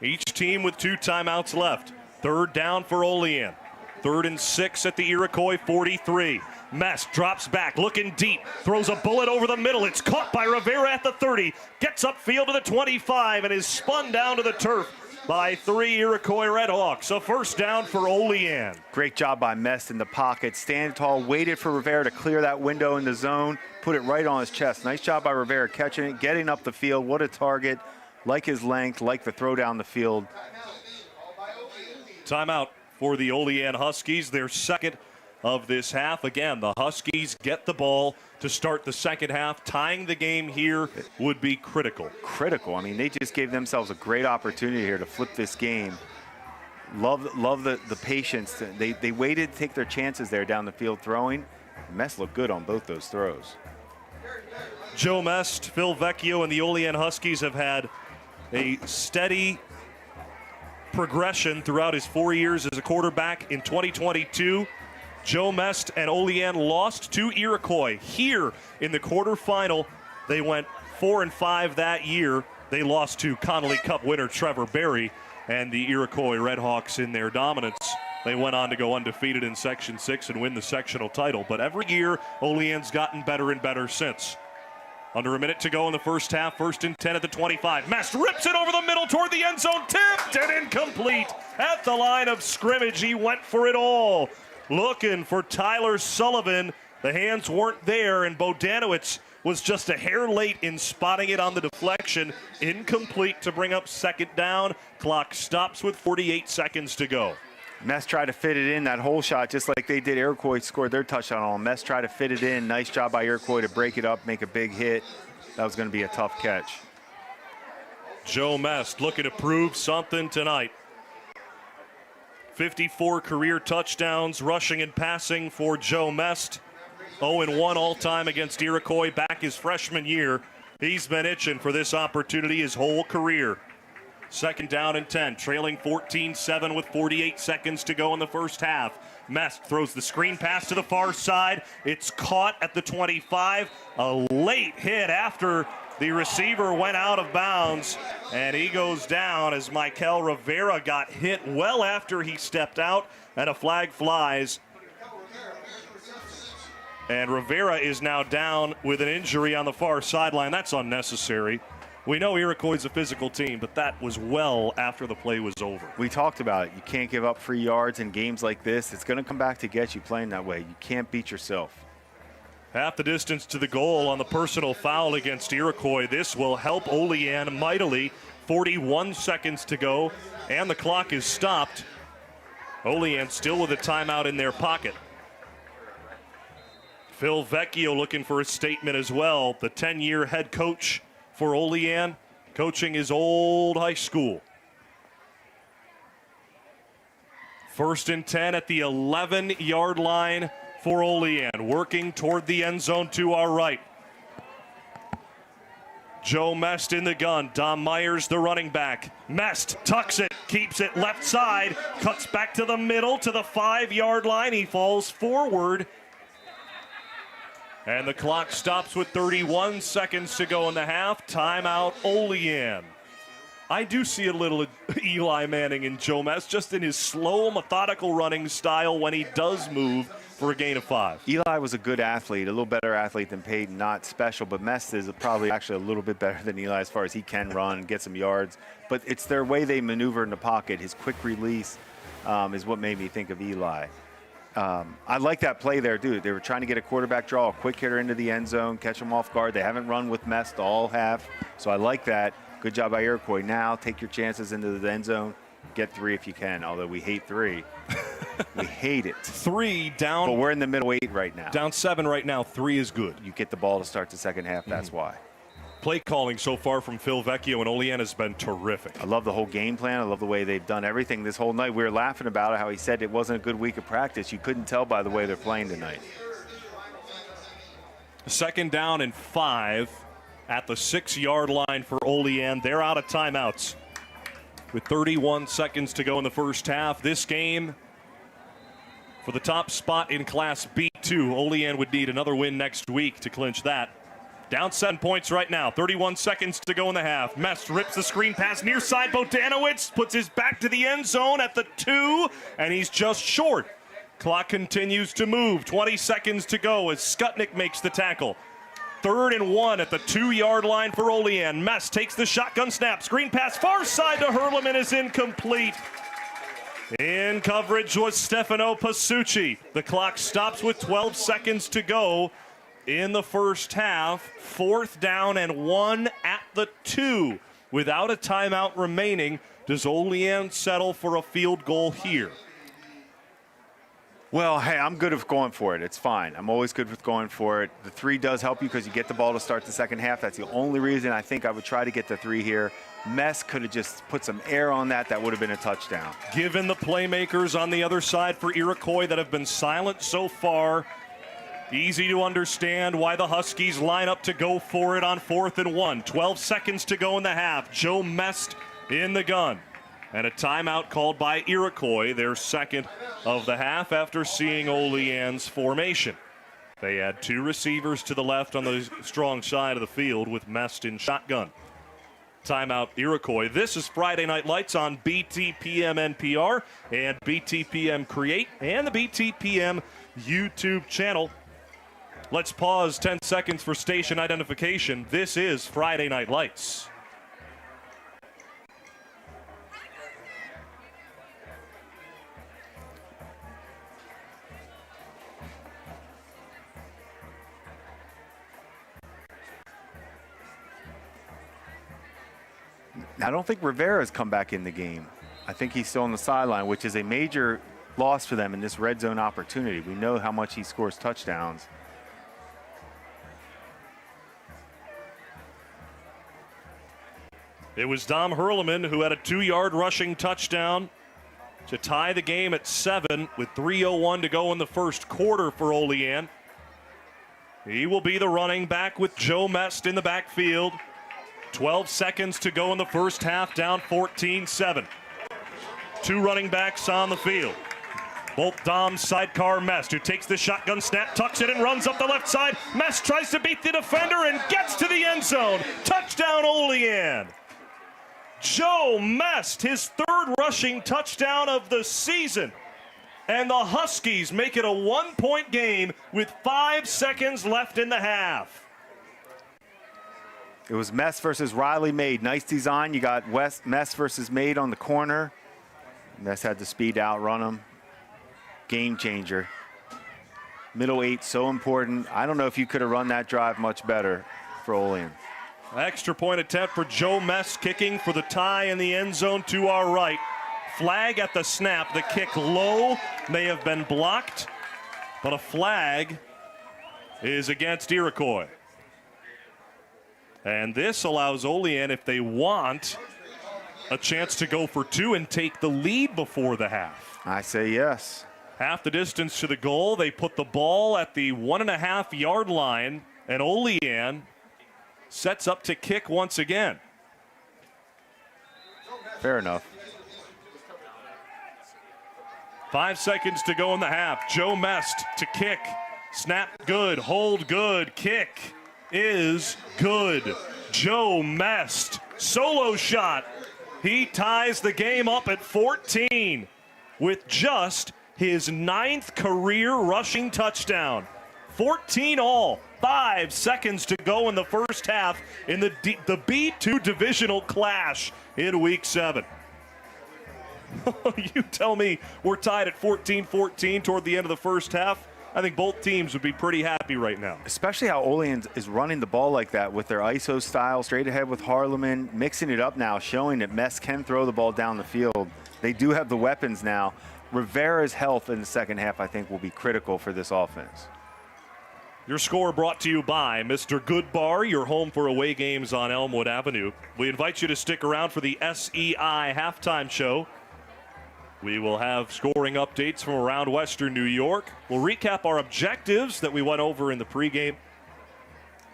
Each team with 2 timeouts left. 3rd down for Olean. 3rd and 6 at the Iroquois 43. Mest drops back, looking deep, throws a bullet over the middle. It's caught by Rivera at the 30. Gets upfield to the 25 and is spun down to the turf by 3 Iroquois Redhawks. A first down for Olean. Great job by Mest in the pocket. Stand tall, waited for Rivera to clear that window in the zone, put it right on his chest. Nice job by Rivera catching it, getting up the field. What a target. Like his length, like the throw down the field. Timeout for the Olean Huskies, their 2nd of this half. Again, the Huskies get the ball to start the 2nd half. Tying the game here would be critical. Critical. I mean, they just gave themselves a great opportunity here to flip this game. Love the patience. They waited to take their chances there down the field throwing. Mest looked good on both those throws. Joe Mest, Phil Vecchio, and the Olean Huskies have had a steady progression throughout his 4 years as a quarterback. In 2022, Joe Mest and Olean lost to Iroquois. Here in the quarterfinal, they went 4-5 that year. They lost to Connolly Cup winner Trevor Berry and the Iroquois Redhawks in their dominance. They went on to go undefeated in Section 6 and win the sectional title. But every year, Olean's gotten better and better since. Under a minute to go in the first half. 1st and 10 at the 25. Mest rips it over the middle toward the end zone. Tipped and incomplete. At the line of scrimmage, he went for it all. Looking for Tyler Sullivan. The hands weren't there, and Bodanowicz was just a hair late in spotting it on the deflection. Incomplete to bring up 2nd down. Clock stops with 48 seconds to go. Mest tried to fit it in, that whole shot, just like they did. Iroquois scored their touchdown on. Mest tried to fit it in. Nice job by Iroquois to break it up, make a big hit. That was going to be a tough catch. Joe Mest looking to prove something tonight. 54 career touchdowns, rushing and passing for Joe Mest. 0-1 all-time against Iroquois back his freshman year. He's been itching for this opportunity his whole career. 2nd down and 10, trailing 14-7 with 48 seconds to go in the first half. Mest throws the screen pass to the far side. It's caught at the 25. A late hit after the receiver went out of bounds, and he goes down as Michael Rivera got hit well after he stepped out, and a flag flies. And Rivera is now down with an injury on the far sideline. That's unnecessary. We know Iroquois is a physical team, but that was well after the play was over. We talked about it. You can't give up free yards in games like this. It's going to come back to get you playing that way. You can't beat yourself. Half the distance to the goal on the personal foul against Iroquois. This will help Olean mightily. 41 seconds to go, and the clock is stopped. Olean still with a timeout in their pocket. Phil Vecchio looking for a statement as well. The 10-year head coach for Olean, coaching his old high school. 1st and 10 at the 11-yard line for Olean, working toward the end zone to our right. Joe Mest in the gun. Dom Myers, the running back. Mest tucks it, keeps it left side, cuts back to the middle to the 5-yard line. He falls forward. And the clock stops with 31 seconds to go in the half. Timeout, Olean. I do see a little Eli Manning in Joe Mest, just in his slow, methodical running style when he does move for a gain of 5. Eli was a good athlete, a little better athlete than Peyton, not special, but Mest is probably actually a little bit better than Eli as far as he can run and get some yards. But it's their way they maneuver in the pocket. His quick release is what made me think of Eli. I like that play there, dude. They were trying to get a quarterback draw, a quick hitter into the end zone, catch them off guard. They haven't run with Mest all half, so I like that. Good job by Iroquois. Now take your chances into the end zone. Get 3 if you can, although we hate 3. We hate it. 3 down. But we're in the middle 8 right now. Down 7 right now. 3 is good. You get the ball to start the second half, that's why. Play calling so far from Phil Vecchio and Olean has been terrific. I love the whole game plan. I love the way they've done everything this whole night. We were laughing about it, how he said it wasn't a good week of practice. You couldn't tell by the way they're playing tonight. 2nd down and 5 at the 6-yard line for Olean. They're out of timeouts with 31 seconds to go in the first half. This game, for the top spot in Class B2, Olean would need another win next week to clinch that. Down 7 points right now. 31 seconds to go in the half. Mest rips the screen pass near side. Bodanowicz puts his back to the end zone at the 2, and he's just short. Clock continues to move. 20 seconds to go as Skutnik makes the tackle. 3rd and 1 at the 2-yard line for Olean. Mest takes the shotgun snap. Screen pass far side to Herrmann is incomplete. In coverage was Stefano Pasucci. The clock stops with 12 seconds to go in the first half. 4th down and 1 at the 2. Without a timeout remaining, does Olean settle for a field goal here? Well, hey, I'm good with going for it. It's fine. I'm always good with going for it. The 3 does help you because you get the ball to start the second half. That's the only reason I think I would try to get the 3 here. Mest could have just put some air on that. That would have been a touchdown. Given the playmakers on the other side for Iroquois that have been silent so far, easy to understand why the Huskies line up to go for it on 4th and 1. 12 seconds to go in the half. Joe Mest in the gun. And a timeout called by Iroquois, their second of the half after seeing Olean's formation. They had 2 receivers to the left on the strong side of the field with Mest in shotgun. Timeout Iroquois. This is Friday Night Lights on BTPM NPR and BTPM Create and the BTPM YouTube channel. Let's pause 10 seconds for station identification. This is Friday Night Lights. I don't think Rivera's come back in the game. I think he's still on the sideline, which is a major loss for them in this red zone opportunity. We know how much he scores touchdowns. It was Dom Herrmann who had a 2-yard rushing touchdown to tie the game at 7 with 3:01 to go in the first quarter for Olean. He will be the running back with Joe Mest in the backfield. 12 seconds to go in the first half, down 14-7. 2 running backs on the field. Both Dom, sidecar, Mest, who takes the shotgun snap, tucks it and runs up the left side. Mest tries to beat the defender and gets to the end zone. Touchdown, Olean. Joe Mest, his 3rd rushing touchdown of the season. And the Huskies make it a 1-point game with 5 seconds left in the half. It was Mest versus Riley Maid. Nice design. You got Mest versus Maid on the corner. Mest had the speed to outrun him. Game changer. Middle 8, so important. I don't know if you could have run that drive much better for Olean. Extra point attempt for Joe Mest, kicking for the tie in the end zone to our right. Flag at the snap. The kick low, may have been blocked, but a flag is against Iroquois. And this allows Olean, if they want, a chance to go for 2 and take the lead before the half. I say yes. Half the distance to the goal. They put the ball at the 1.5-yard line, and Olean sets up to kick once again. Fair enough. 5 seconds to go in the half. Joe Mest to kick. Snap good, hold good, kick is good. Joe Mest, solo shot. He ties the game up at 14 with just his 9th career rushing touchdown. 14 all. 5 seconds to go in the first half in the B2 divisional clash in week 7. You tell me we're tied at 14-14 toward the end of the first half. I think both teams would be pretty happy right now. Especially how Olean is running the ball like that with their ISO style, straight ahead with Herrmann, mixing it up now, showing that Mest can throw the ball down the field. They do have the weapons now. Rivera's health in the second half, I think, will be critical for this offense. Your score brought to you by Mr. Goodbar, your home for away games on Elmwood Avenue. We invite you to stick around for the SEI halftime show. We will have scoring updates from around Western New York. We'll recap our objectives that we went over in the pregame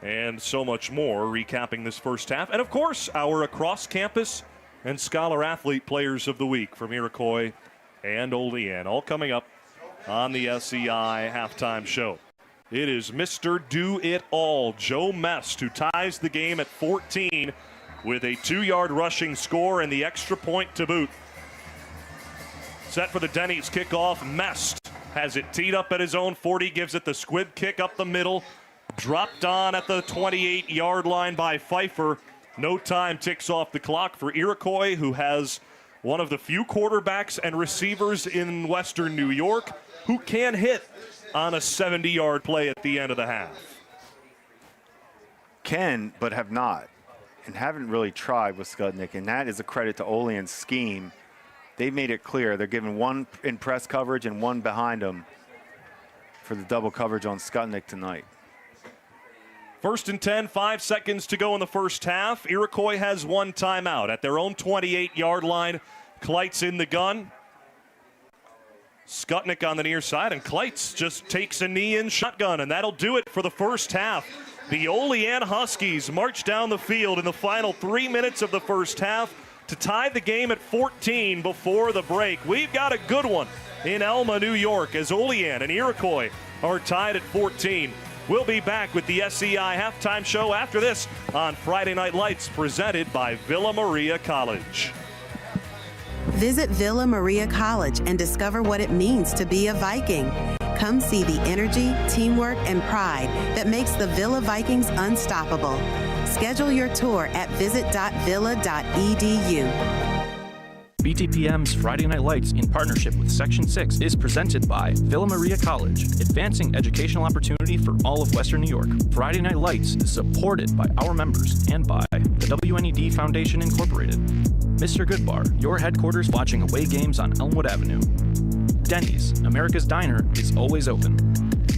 and so much more, recapping this first half. And, of course, our across-campus and Scholar Athlete Players of the Week from Iroquois and Olean, all coming up on the SEI halftime show. It is Mr. Do-It-All, Joe Mest, who ties the game at 14 with a 2-yard rushing score and the extra point to boot. Set for the Denny's kickoff. Mest has it teed up at his own 40, gives it the squib kick up the middle. Dropped on at the 28-yard line by Pfeiffer. No time ticks off the clock for Iroquois, who has one of the few quarterbacks and receivers in Western New York who can hit on a 70-yard play at the end of the half. Can, but have not, and haven't really tried with Skutnik, and that is a credit to Olean's scheme. They've made it clear. They're giving one in press coverage and one behind them for the double coverage on Skutnik tonight. 1st and 10, 5 seconds to go in the first half. Iroquois has one timeout at their own 28-yard line. Kleitz in the gun. Skutnik on the near side, and Kleitz just takes a knee in shotgun, and that'll do it for the first half. The Olean Huskies march down the field in the final 3 minutes of the first half to tie the game at 14 before the break. We've got a good one in Elma, New York, as Olean and Iroquois are tied at 14. We'll be back with the SEI halftime show after this on Friday Night Lights, presented by Villa Maria College. Visit Villa Maria College and discover what it means to be a Viking. Come see the energy, teamwork, and pride that makes the Villa Vikings unstoppable. Schedule your tour at visit.villa.edu. BTPM's Friday Night Lights, in partnership with Section 6, is presented by Villa Maria College, advancing educational opportunity for all of Western New York. Friday Night Lights is supported by our members and by the WNED Foundation Incorporated. Mr. Goodbar, your headquarters watching away games on Elmwood Avenue. Denny's, America's Diner, is always open.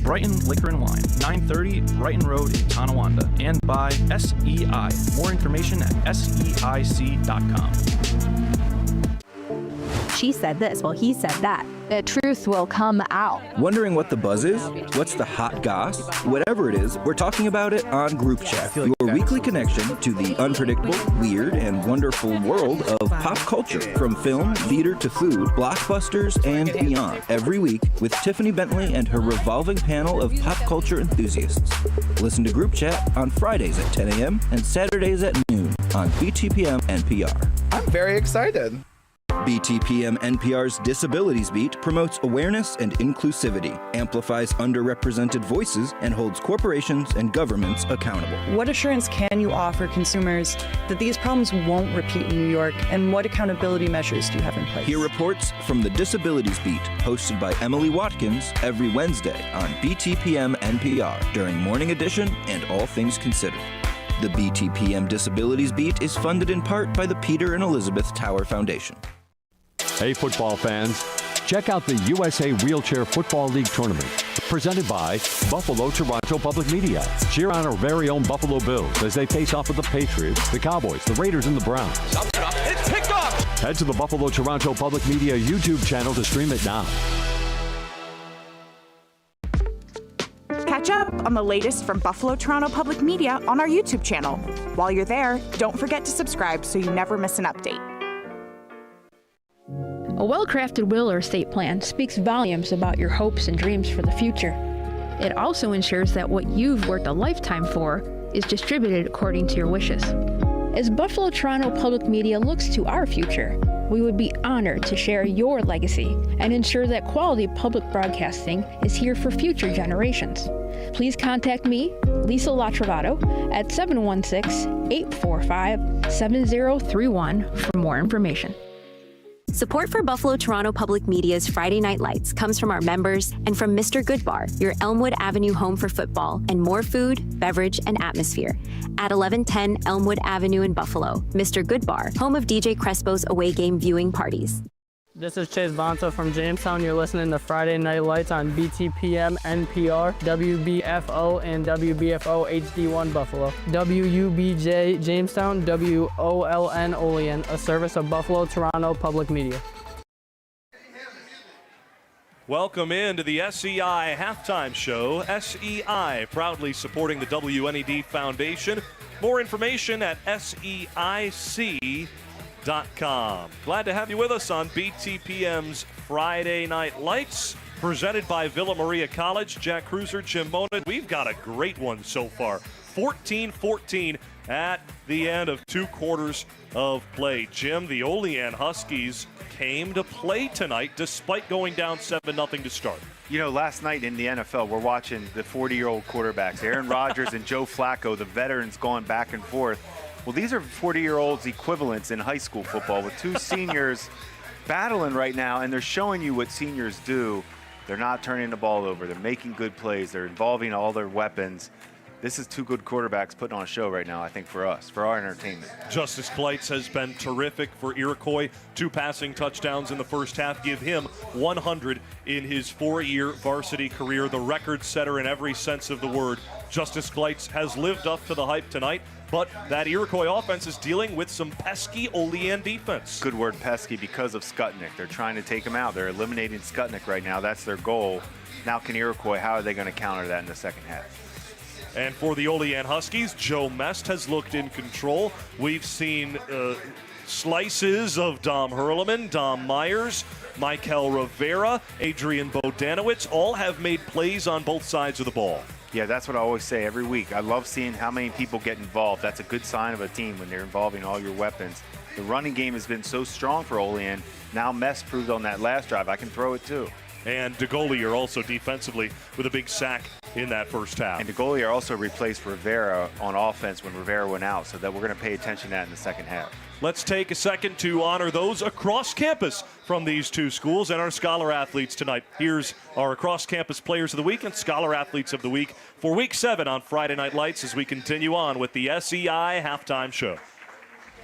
Brighton Liquor and Wine, 930 Brighton Road in Tonawanda. And by SEI. More information at seic.com. She said this, well, he said that. The truth will come out. Wondering what the buzz is? What's the hot goss? Whatever it is, we're talking about it on Group Chat, your weekly connection to the unpredictable, weird, and wonderful world of pop culture, from film, theater to food, blockbusters, and beyond. Every week with Tiffany Bentley and her revolving panel of pop culture enthusiasts. Listen to Group Chat on Fridays at 10 a.m. and Saturdays at noon on BTPM and PR. I'm very excited. BTPM NPR's Disabilities Beat promotes awareness and inclusivity, amplifies underrepresented voices, and holds corporations and governments accountable. What assurance can you offer consumers that these problems won't repeat in New York, and what accountability measures do you have in place? Hear reports from the Disabilities Beat, hosted by Emily Watkins every Wednesday on BTPM NPR during Morning Edition and All Things Considered. The BTPM Disabilities Beat is funded in part by the Peter and Elizabeth Tower Foundation. Hey, football fans, check out the USA Wheelchair Football League Tournament, presented by Buffalo Toronto Public Media. Cheer on our very own Buffalo Bills as they face off with the Patriots, the Cowboys, the Raiders, and the Browns. It's picked off! Head to the Buffalo Toronto Public Media YouTube channel to stream it now. Catch up on the latest from Buffalo Toronto Public Media on our YouTube channel. While you're there, don't forget to subscribe so you never miss an update. A well-crafted will or estate plan speaks volumes about your hopes and dreams for the future. It also ensures that what you've worked a lifetime for is distributed according to your wishes. As Buffalo Toronto Public Media looks to our future, we would be honored to share your legacy and ensure that quality public broadcasting is here for future generations. Please contact me, Lisa Latrovato, at 716-845-7031 for more information. Support for Buffalo Toronto Public Media's Friday Night Lights comes from our members and from Mr. Good Bar, your Elmwood Avenue home for football and more food, beverage, and atmosphere. At 1110 Elmwood Avenue in Buffalo, Mr. Good Bar, home of DJ Crespo's away game viewing parties. This is Chase Bonta from Jamestown. You're listening to Friday Night Lights on BTPM, NPR, WBFO, and WBFO HD1 Buffalo. WUBJ Jamestown, WOLN Olean, a service of Buffalo Toronto Public Media. Welcome into the SEI halftime show. SEI proudly supporting the WNED Foundation. More information at SEIC.com. Glad to have you with us on BTPM's Friday Night Lights, presented by Villa Maria College. Jack Kreuzer, Jim Mona. We've got a great one so far. 14-14 at the end of 2 quarters of play. Jim, the Olean Huskies came to play tonight despite going down 7-0 to start. You know, last night in the NFL, we're watching the 40-year-old quarterbacks, Aaron Rodgers and Joe Flacco, the veterans going back and forth. Well, these are 40-year-olds equivalents in high school football with 2 seniors battling right now, and they're showing you what seniors do. They're not turning the ball over. They're making good plays. They're involving all their weapons. This is 2 good quarterbacks putting on a show right now, I think, for us, for our entertainment. Justus Kleitz has been terrific for Iroquois. 2 passing touchdowns in the first half give him 100 in his 4-year varsity career, the record setter in every sense of the word. Justus Kleitz has lived up to the hype tonight, but that Iroquois offense is dealing with some pesky Olean defense. Good word, pesky, because of Skutnik. They're trying to take him out. They're eliminating Skutnik right now. That's their goal. Now can Iroquois, how are they going to counter that in the second half? And for the Olean Huskies, Joe Mest has looked in control. We've seen slices of Dom Herrmann, Dom Myers, Michael Rivera, Adrian Bodanowicz, all have made plays on both sides of the ball. Yeah, that's what I always say every week. I love seeing how many people get involved. That's a good sign of a team when they're involving all your weapons. The running game has been so strong for Olean. Now Mest proved on that last drive, I can throw it too. And DeGolier also defensively with a big sack in that first half. And DeGolier also replaced Rivera on offense when Rivera went out, so that we're going to pay attention to that in the second half. Let's take a second to honor those across campus from these 2 schools and our Scholar Athletes tonight. Here's our across campus Players of the Week and Scholar Athletes of the Week for Week 7 on Friday Night Lights as we continue on with the SEI Halftime Show.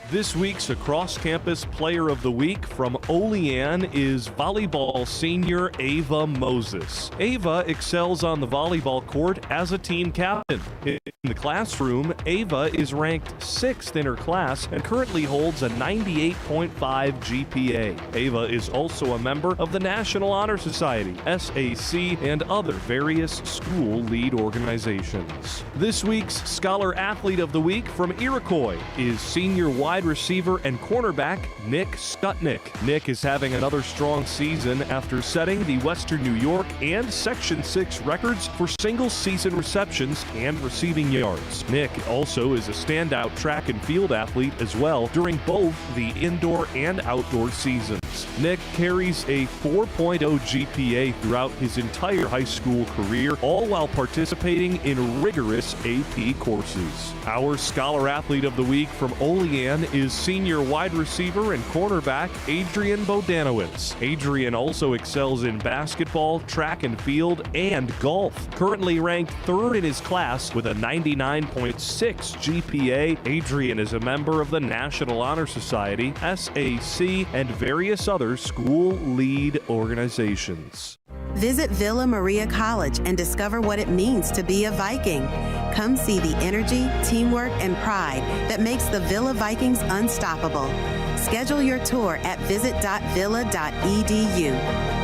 This week's across-campus Player of the Week from Olean is volleyball senior Ava Moses. Ava excels on the volleyball court as a team captain. In the classroom, Ava is ranked 6th in her class and currently holds a 98.5 GPA. Ava is also a member of the National Honor Society, SAC, and other various school lead organizations. This week's Scholar Athlete of the Week from Iroquois is senior wide receiver and cornerback Nick Skutnik. Nick is having another strong season after setting the Western New York and Section 6 records for single-season receptions and receiving yards. Nick also is a standout track and field athlete as well during both the indoor and outdoor seasons. Nick carries a 4.0 GPA throughout his entire high school career, all while participating in rigorous AP courses. Our Scholar Athlete of the Week from Olean is senior wide receiver and cornerback Adrian Bodanowitz. Adrian also excels in basketball, track and field, and golf. Currently ranked third in his class with a 99.6 GPA, Adrian is a member of the National Honor Society, SAC, and various other school lead organizations. Visit Villa Maria College and discover what it means to be a Viking. Come see the energy, teamwork, and pride that makes the Villa Vikings unstoppable. Schedule your tour at visit.villa.edu.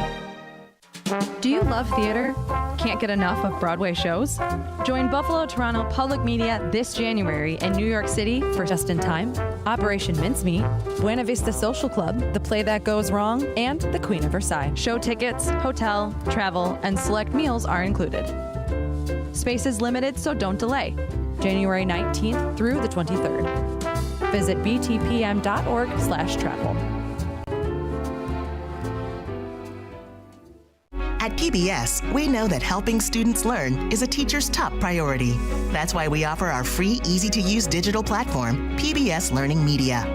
Do you love theater? Can't get enough of Broadway shows? Join Buffalo Toronto Public Media this January in New York City for Just in Time, Operation Mincemeat, Buena Vista Social Club, The Play That Goes Wrong, and The Queen of Versailles. Show tickets, hotel, travel, and select meals are included. Space is limited, so don't delay. January 19th through the 23rd. Visit btpm.org/travel. At PBS, we know that helping students learn is a teacher's top priority. That's why we offer our free, easy-to-use digital platform, PBS Learning Media.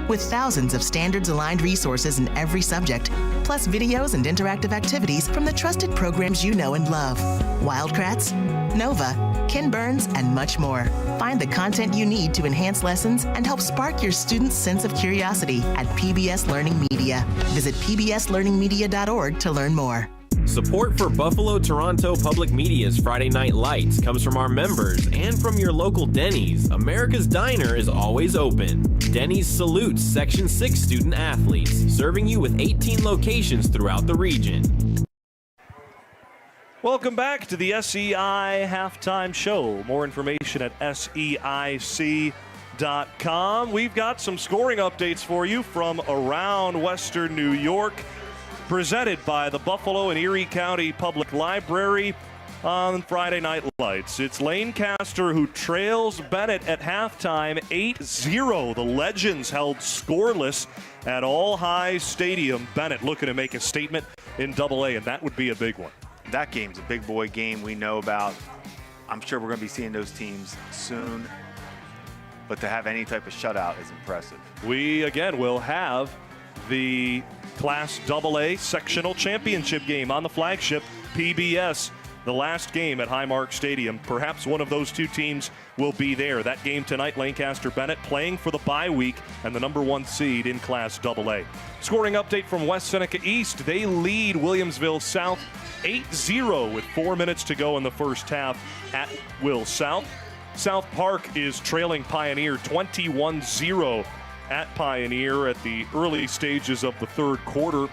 With thousands of standards-aligned resources in every subject, plus videos and interactive activities from the trusted programs you know and love. Wildcrats, Nova, Ken Burns, and much more. Find the content you need to enhance lessons and help spark your students' sense of curiosity at PBS Learning Media. Visit pbslearningmedia.org to learn more. Support for Buffalo Toronto Public Media's Friday Night Lights comes from our members and from your local Denny's. America's Diner is always open. Denny's salutes Section 6 student athletes, serving you with 18 locations throughout the region. Welcome back to the SEI Halftime Show. More information at SEIC.com. We've got some scoring updates for you from around Western New York, presented by the Buffalo and Erie County Public Library on Friday Night Lights. It's Lancaster who trails Bennett at halftime 8-0. The Legends held scoreless at All High Stadium. Bennett looking to make a statement in AA, and that would be a big one. That game's a big boy game we know about. I'm sure we're going to be seeing those teams soon. But to have any type of shutout is impressive. We, again, will have the Class AA sectional championship game on the flagship PBS, the last game at Highmark Stadium. Perhaps one of those two teams will be there. That game tonight, Lancaster Bennett playing for the bye week and the #1 seed in Class AA. Scoring update from West Seneca East. They lead Williamsville South 8-0 with 4 minutes to go in the first half at Will South. South Park is trailing Pioneer 21-0 at Pioneer at the early stages of the third quarter.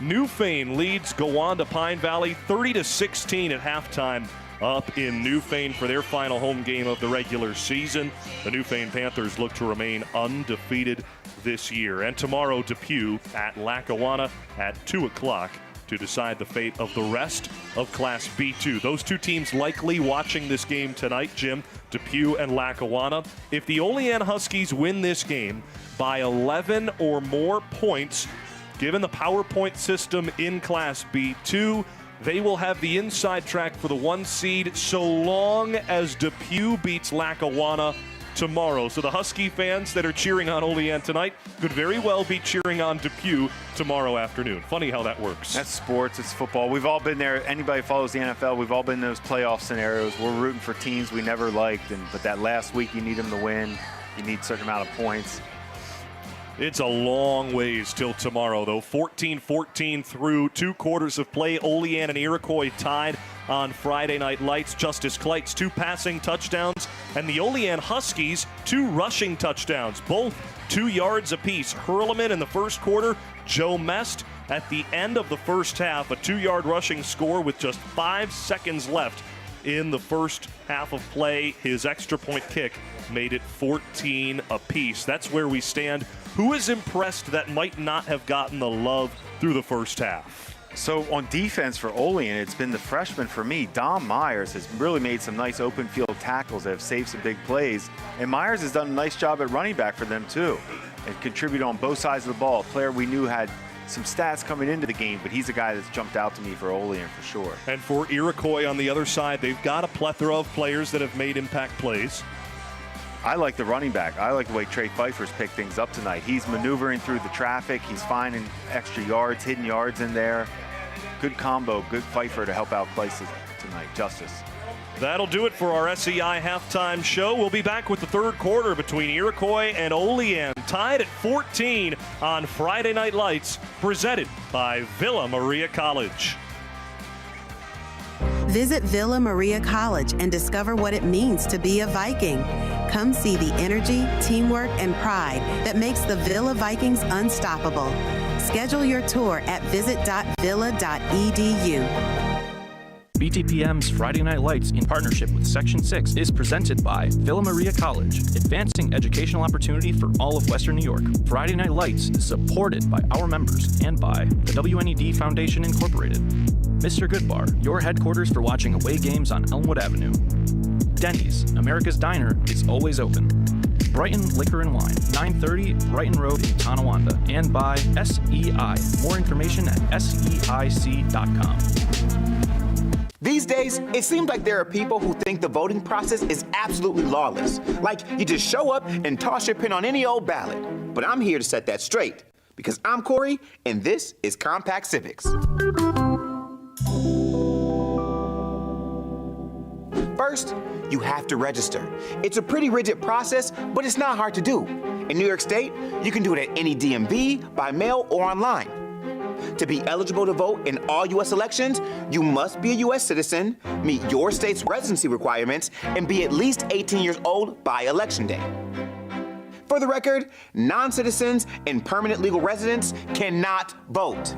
Newfane leads Gowanda Pine Valley 30-16 at halftime up in Newfane for their final home game of the regular season. The Newfane Panthers look to remain undefeated this year. And tomorrow, Depew at Lackawanna at 2 o'clock to decide the fate of the rest of Class B2. Those two teams likely watching this game tonight, Jim, Depew and Lackawanna. If the Olean Huskies win this game by 11 or more points, given the PowerPoint system in Class B2, they will have the inside track for the 1 seed so long as Depew beats Lackawanna tomorrow. So the Husky fans that are cheering on Olean tonight could very well be cheering on Depew tomorrow afternoon. Funny how that works. That's sports. It's football. We've all been there. Anybody follows the NFL, we've all been in those playoff scenarios. We're rooting for teams we never liked, but that last week you need them to win. You need a certain amount of points. It's a long ways till tomorrow, though. 14-14 through 2 quarters of play. Olean and Iroquois tied on Friday Night Lights. Justus Kleitz, 2 passing touchdowns, and the Olean Huskies, 2 rushing touchdowns, both 2 yards apiece. Herrmann in the first quarter, Joe Mest at the end of the first half, a 2-yard rushing score with just 5 seconds left in the first half of play. His extra point kick made it 14 apiece. That's where we stand. Who is impressed that might not have gotten the love through the first half? So on defense for Olean, it's been the freshman for me. Dom Myers has really made some nice open field tackles that have saved some big plays. And Myers has done a nice job at running back for them too and contributed on both sides of the ball. A player we knew had some stats coming into the game, but he's a guy that's jumped out to me for Olean for sure. And for Iroquois on the other side, they've got a plethora of players that have made impact plays. I like the running back. I like the way Trey Pfeiffer's picked things up tonight. He's maneuvering through the traffic. He's finding extra yards, hidden yards in there. Good combo, good Pfeiffer to help out Kleitz tonight. Justus. That'll do it for our SEI halftime show. We'll be back with the third quarter between Iroquois and Olean, tied at 14 on Friday Night Lights, presented by Villa Maria College. Visit Villa Maria College and discover what it means to be a Viking. Come see the energy, teamwork, and pride that makes the Villa Vikings unstoppable. Schedule your tour at visit.villa.edu. BTPM's Friday Night Lights in partnership with Section 6 is presented by Villa Maria College, advancing educational opportunity for all of Western New York. Friday Night Lights is supported by our members and by the WNED Foundation Incorporated. Mr. Goodbar, your headquarters for watching away games on Elmwood Avenue. Denny's, America's Diner, is always open. Brighton Liquor and Wine, 930 Brighton Road in Tonawanda. And by SEI. More information at SEIC.com. These days, it seems like there are people who think the voting process is absolutely lawless. Like you just show up and toss your pin on any old ballot. But I'm here to set that straight. Because I'm Corey, and this is Compact Civics. First, you have to register. It's a pretty rigid process, but it's not hard to do. In New York State, you can do it at any DMV, by mail, or online. To be eligible to vote in all U.S. elections, you must be a U.S. citizen, meet your state's residency requirements, and be at least 18 years old by Election Day. For the record, non-citizens and permanent legal residents cannot vote.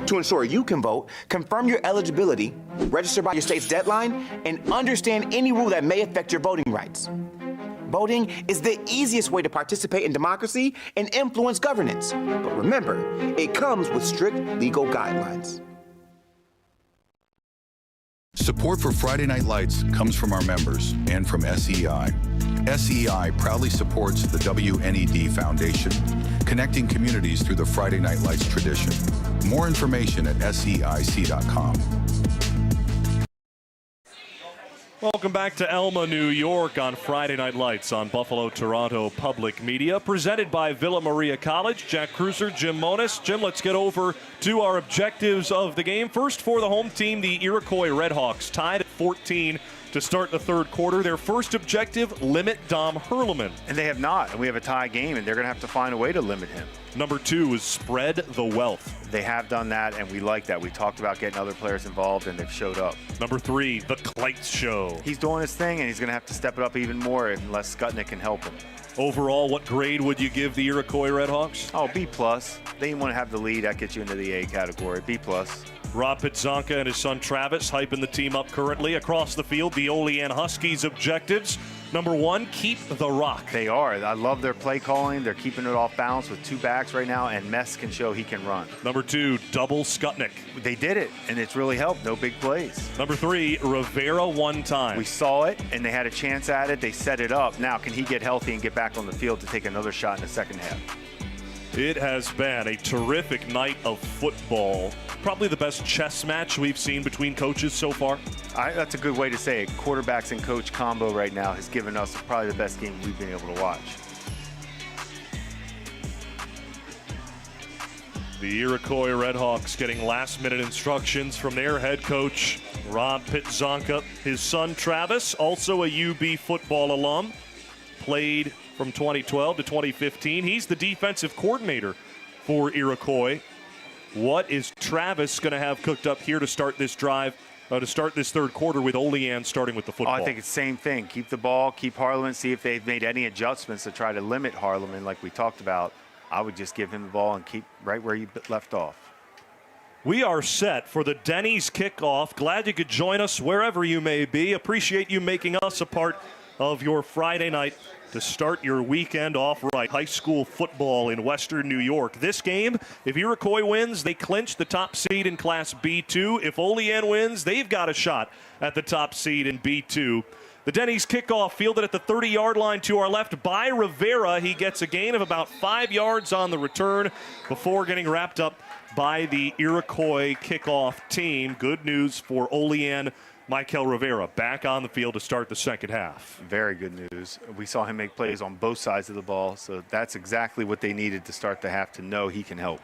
To ensure you can vote, confirm your eligibility, register by your state's deadline, and understand any rule that may affect your voting rights. Voting is the easiest way to participate in democracy and influence governance. But remember, it comes with strict legal guidelines. Support for Friday Night Lights comes from our members and from SEI. SEI proudly supports the WNED Foundation, connecting communities through the Friday Night Lights tradition. More information at SEIC.com. Welcome back to Elma, New York on Friday Night Lights on Buffalo Toronto Public Media, presented by Villa Maria College. Jack Kreuzer, Jim Monis. Jim, let's get over to our objectives of the game. First, for the home team, the Iroquois Redhawks, tied at 14 to start the third quarter. Their first objective, limit Dom Herrmann. And they have not, and we have a tie game, and they're going to have to find a way to limit him. Number 2 is spread the wealth. They have done that, and we like that. We talked about getting other players involved, and they've showed up. Number 3, the Kleitz Show. He's doing his thing, and he's going to have to step it up even more unless Skutnik can help him. Overall, what grade would you give the Iroquois Redhawks? Oh, B+. They want to have the lead. That gets you into the A category. B+. Rob Pitzonka and his son Travis hyping the team up currently. Across the field, the Olean Huskies objectives. Number 1, keep the rock. They are. I love their play calling. They're keeping it off balance with 2 backs right now, and Mest can show he can run. Number 2, double Skutnik. They did it, and it's really helped. No big plays. Number 3, Rivera one time. We saw it, and they had a chance at it. They set it up. Now, can he get healthy and get back on the field to take another shot in the second half? It has been a terrific night of football. Probably the best chess match we've seen between coaches so far. That's a good way to say it. Quarterbacks and coach combo right now has given us probably the best game we've been able to watch. The Iroquois Redhawks getting last-minute instructions from their head coach, Rob Pitzonka. His son, Travis, also a UB football alum, played from 2012 to 2015. He's the defensive coordinator for Iroquois. What is Travis going to have cooked up here to start this drive, to start this third quarter with Olean starting with the football? I think it's the same thing. Keep the ball, keep Harleman, see if they've made any adjustments to try to limit Harleman like we talked about. I would just give him the ball and keep right where you left off. We are set for the Denny's kickoff. Glad you could join us wherever you may be. Appreciate you making us a part of your Friday night to start your weekend off right. High school football in Western New York. This game, if Iroquois wins, they clinch the top seed in Class B2. If Olean wins, they've got a shot at the top seed in B2. The Denny's kickoff fielded at the 30-yard line to our left by Rivera. He gets a gain of about 5 yards on the return before getting wrapped up by the Iroquois kickoff team. Good news for Olean. Michael Rivera back on the field to start the second half. Very good news. We saw him make plays on both sides of the ball, so that's exactly what they needed to start the half, to know he can help.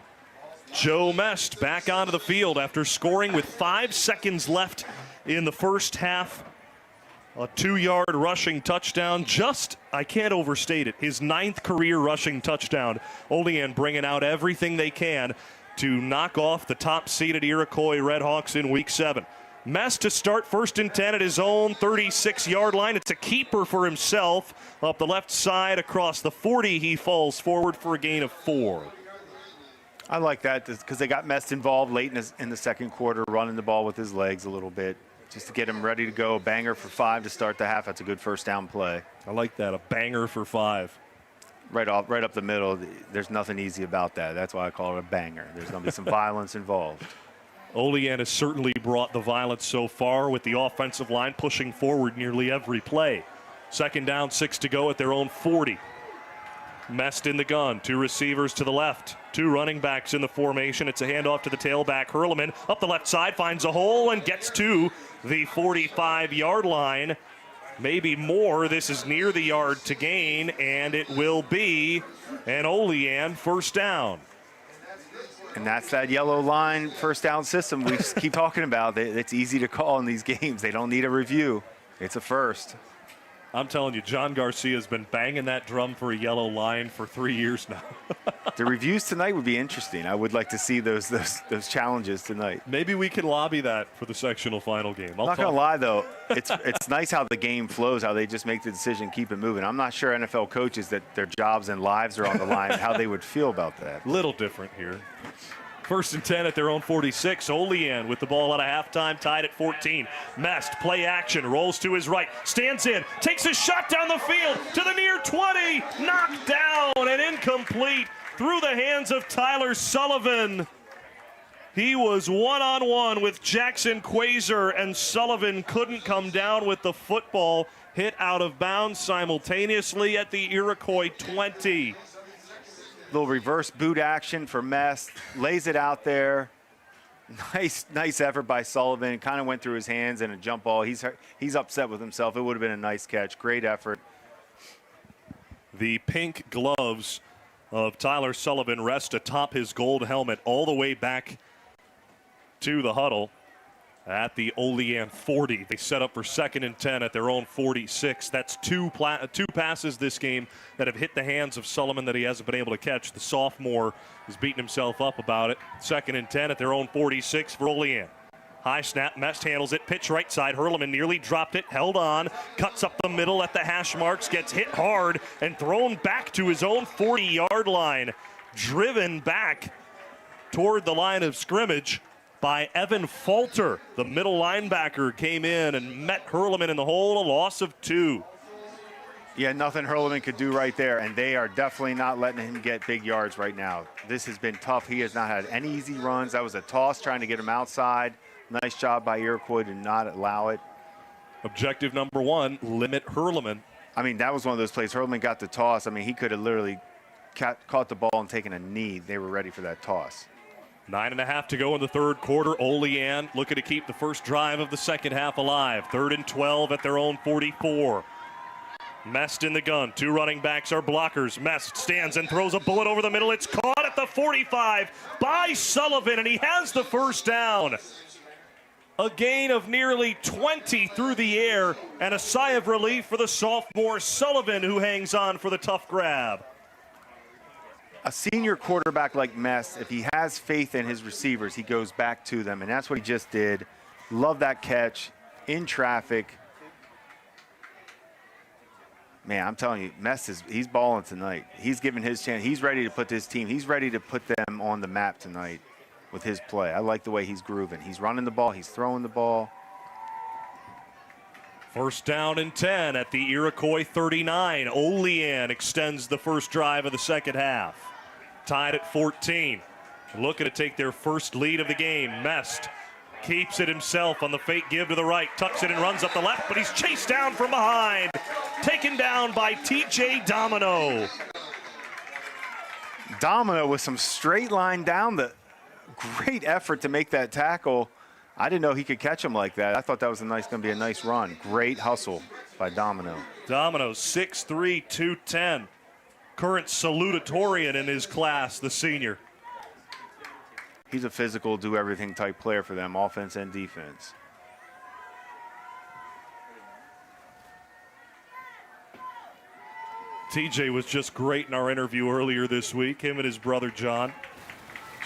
Joe Mest back onto the field after scoring with 5 seconds left in the first half. A 2-yard rushing touchdown. Just, I can't overstate it, his 9th career rushing touchdown. Olean bringing out everything they can to knock off the top-seeded Iroquois Redhawks in Week 7. Mest to start 1st and 10 at his own 36-yard line. It's a keeper for himself. Up the left side across the 40, he falls forward for a gain of 4. I like that because they got Mest involved late in the second quarter, running the ball with his legs a little bit, just to get him ready to go. A banger for 5 to start the half. That's a good first down play. I like that, a banger for 5. Right up the middle. There's nothing easy about that. That's why I call it a banger. There's going to be some violence involved. Olean has certainly brought the violence so far, with the offensive line pushing forward nearly every play. 2nd down, 6 to go at their own 40. Mest in the gun, 2 receivers to the left, 2 running backs in the formation. It's a handoff to the tailback. Herrmann up the left side, finds a hole and gets to the 45-yard line. Maybe more. This is near the yard to gain, and it will be an Olean first down. And that's that yellow line first down system we just keep talking about. It's easy to call in these games. They don't need a review. It's a first. I'm telling you, John Garcia's been banging that drum for a yellow line for 3 years now. The reviews tonight would be interesting. I would like to see those challenges tonight. Maybe we can lobby that for the sectional final game. I'm not going to lie, though. It's nice how the game flows, how they just make the decision, keep it moving. I'm not sure NFL coaches that their jobs and lives are on the line, how they would feel about that. Little different here. 1st and 10 at their own 46. Olean with the ball at a halftime, tied at 14. Mest, play action, rolls to his right, stands in, takes a shot down the field to the near 20. Knocked down and incomplete through the hands of Tyler Sullivan. He was one-on-one with Jackson Kreuzer, and Sullivan couldn't come down with the football. Hit out of bounds simultaneously at the Iroquois 20. Little reverse boot action for Mest, lays it out there. Nice effort by Sullivan. Kind of went through his hands in a jump ball. He's upset with himself. It would have been a nice catch. Great effort. The pink gloves of Tyler Sullivan rest atop his gold helmet all the way back to the huddle at the Olean 40. They set up for 2nd and 10 at their own 46. That's two passes this game that have hit the hands of Sullivan that he hasn't been able to catch. The sophomore is beating himself up about it. 2nd and 10 at their own 46 for Olean. High snap, Mest handles it, pitch right side. Herrmann nearly dropped it, held on, cuts up the middle at the hash marks, gets hit hard and thrown back to his own 40-yard line. Driven back toward the line of scrimmage by Evan Falter. The middle linebacker came in and met Herrmann in the hole, a loss of 2. Yeah, nothing Herrmann could do right there, and they are definitely not letting him get big yards right now. This has been tough. He has not had any easy runs. That was a toss trying to get him outside. Nice job by Iroquois to not allow it. Objective number 1, limit Herrmann. I mean, that was one of those plays. Herrmann got the toss. I mean, he could have literally caught the ball and taken a knee. They were ready for that toss. 9.5 to go in the third quarter. Olean looking to keep the first drive of the second half alive. 3rd and 12 at their own 44. Mest in the gun. 2 running backs are blockers. Mest stands and throws a bullet over the middle. It's caught at the 45 by Sullivan, and he has the first down. A gain of nearly 20 through the air, and a sigh of relief for the sophomore Sullivan, who hangs on for the tough grab. A senior quarterback like Mest, if he has faith in his receivers, he goes back to them, and that's what he just did. Love that catch in traffic. Man, I'm telling you, Mest he's balling tonight. He's giving his chance. He's ready to put this team. He's ready to put them on the map tonight with his play. I like the way he's grooving. He's running the ball. He's throwing the ball. 1st down and 10 at the Iroquois 39. Olean extends the first drive of the second half. Tied at 14. Looking to take their first lead of the game. Mest keeps it himself on the fake give to the right. Tucks it and runs up the left, but he's chased down from behind. Taken down by T.J. Domino. Domino with some straight line down the great effort to make that tackle. I didn't know he could catch him like that. I thought that was going to be a nice run. Great hustle by Domino. Domino, 6'3", 210. Current salutatorian in his class, the senior. He's a physical, do-everything type player for them, offense and defense. TJ was just great in our interview earlier this week. Him and his brother John.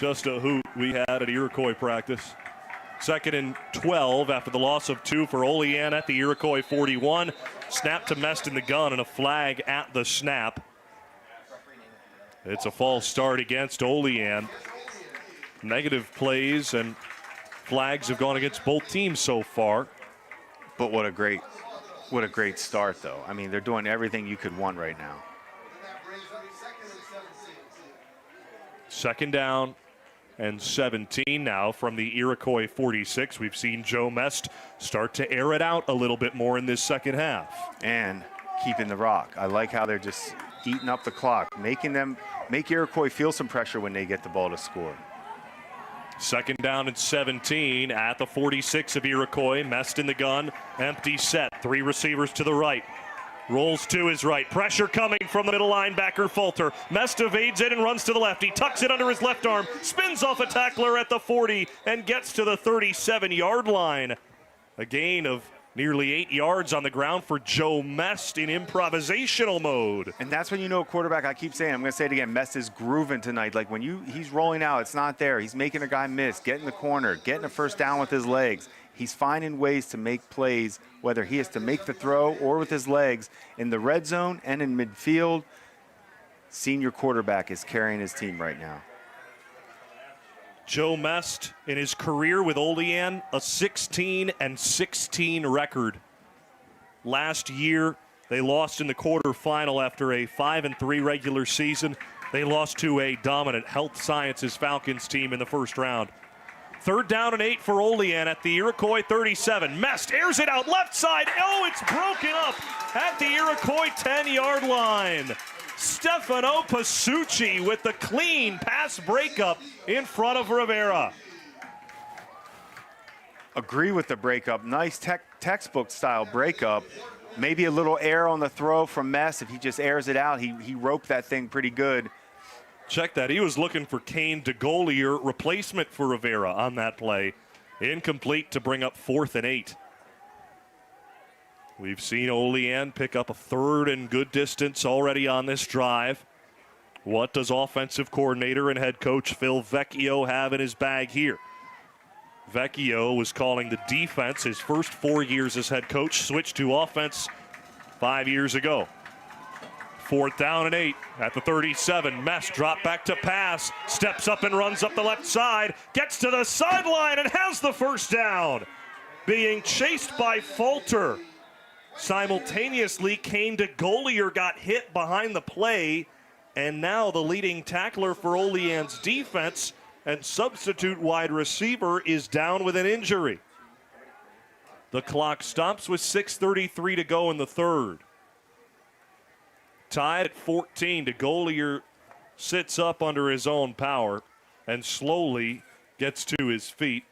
Just a hoot we had at Iroquois practice. 2nd and 12 after the loss of 2 for Olean at the Iroquois 41. Snap to Mest in the gun and a flag at the snap. It's a false start against Olean. Negative plays and flags have gone against both teams so far. But what a great start, though. I mean, they're doing everything you could want right now. 2nd down and 17 now from the Iroquois 46. We've seen Joe Mest start to air it out a little bit more in this second half. And keeping the rock. I like how they're just eating up the clock, make Iroquois feel some pressure when they get the ball to score. 2nd down and 17 at the 46 of Iroquois. Mest in the gun, empty set. 3 receivers to the right. Rolls to his right. Pressure coming from the middle linebacker, Fulter. Mest evades it and runs to the left. He tucks it under his left arm, spins off a tackler at the 40, and gets to the 37-yard line. A gain of nearly 8 yards on the ground for Joe Mest in improvisational mode. And that's when you know a quarterback, I keep saying, I'm going to say it again, Mest is grooving tonight. Like when he's rolling out, it's not there. He's making a guy miss, getting the corner, getting a first down with his legs. He's finding ways to make plays, whether he has to make the throw or with his legs. In the red zone and in midfield, senior quarterback is carrying his team right now. Joe Mest, in his career with Olean, a 16-16 record. Last year, they lost in the quarterfinal after a 5-3 regular season. They lost to a dominant Health Sciences Falcons team in the first round. 3rd down and 8 for Olean at the Iroquois 37. Mest airs it out left side. Oh, it's broken up at the Iroquois 10-yard line. Stefano Pasucci with the clean pass breakup in front of Rivera. Agree with the breakup. Nice textbook style breakup. Maybe a little air on the throw from Mest. If he just airs it out, he roped that thing pretty good. Check that. He was looking for Kane DeGolier, replacement for Rivera on that play. Incomplete to bring up 4th and 8. We've seen Olean pick up a 3rd and good distance already on this drive. What does offensive coordinator and head coach Phil Vecchio have in his bag here? Vecchio was calling the defense his first 4 years as head coach, switched to offense 5 years ago. 4th down and 8 at the 37. Mest drop back to pass, steps up and runs up the left side, gets to the sideline and has the first down. Being chased by Fulter. Simultaneously, Kane DeGolier got hit behind the play, and now the leading tackler for Olean's defense and substitute wide receiver is down with an injury. The clock stops with 6:33 to go in the 3rd. Tied at 14, DeGolier sits up under his own power and slowly gets to his feet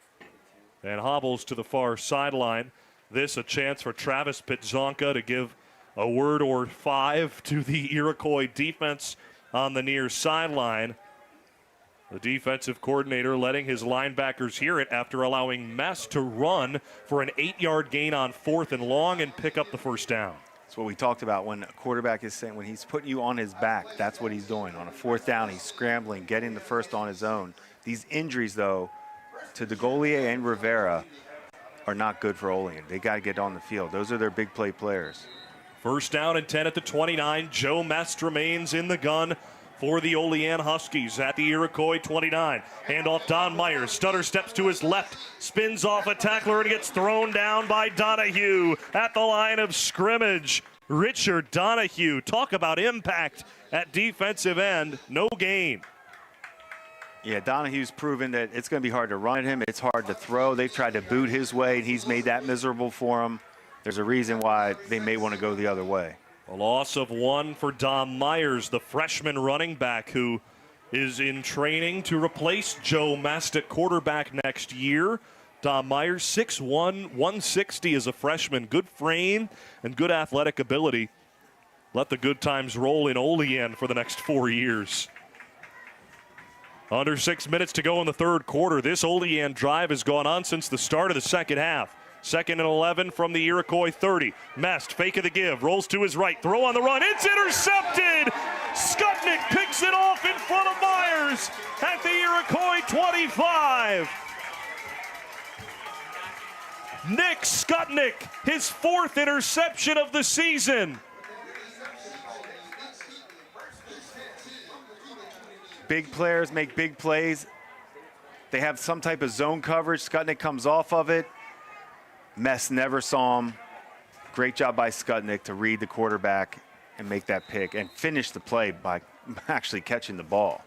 and hobbles to the far sideline. This a chance for Travis Pitzonka to give a word or 5 to the Iroquois defense on the near sideline. The defensive coordinator letting his linebackers hear it after allowing Mest to run for an 8-yard gain on 4th and long and pick up the first down. That's what we talked about when a quarterback is saying, when he's putting you on his back, that's what he's doing. On a 4th down, he's scrambling, getting the first on his own. These injuries, though, to DeGolier and Rivera are not good for Olean. They got to get on the field. Those are their big play players. 1st down and 10 at the 29. Joe Mest remains in the gun for the Olean Huskies at the Iroquois 29. Handoff Don Myers. Stutter steps to his left, spins off a tackler and gets thrown down by Donahue at the line of scrimmage. Richard Donahue, talk about impact at defensive end. No gain. Yeah, Donahue's proven that it's going to be hard to run at him. It's hard to throw. They've tried to boot his way, and he's made that miserable for him. There's a reason why they may want to go the other way. A loss of 1 for Dom Myers, the freshman running back who is in training to replace Joe Mest at quarterback next year. Dom Myers, 6'1", 160 as a freshman. Good frame and good athletic ability. Let the good times roll in Olean for the next 4 years. Under 6 minutes to go in the third quarter. This Olean drive has gone on since the start of the second half. 2nd and 11 from the Iroquois 30. Mest, fake of the give, rolls to his right, throw on the run, it's intercepted! Skutnik picks it off in front of Myers at the Iroquois 25. Nick Skutnik, his 4th interception of the season. Big players make big plays. They have some type of zone coverage. Skutnik comes off of it. Mest never saw him. Great job by Skutnik to read the quarterback and make that pick and finish the play by actually catching the ball.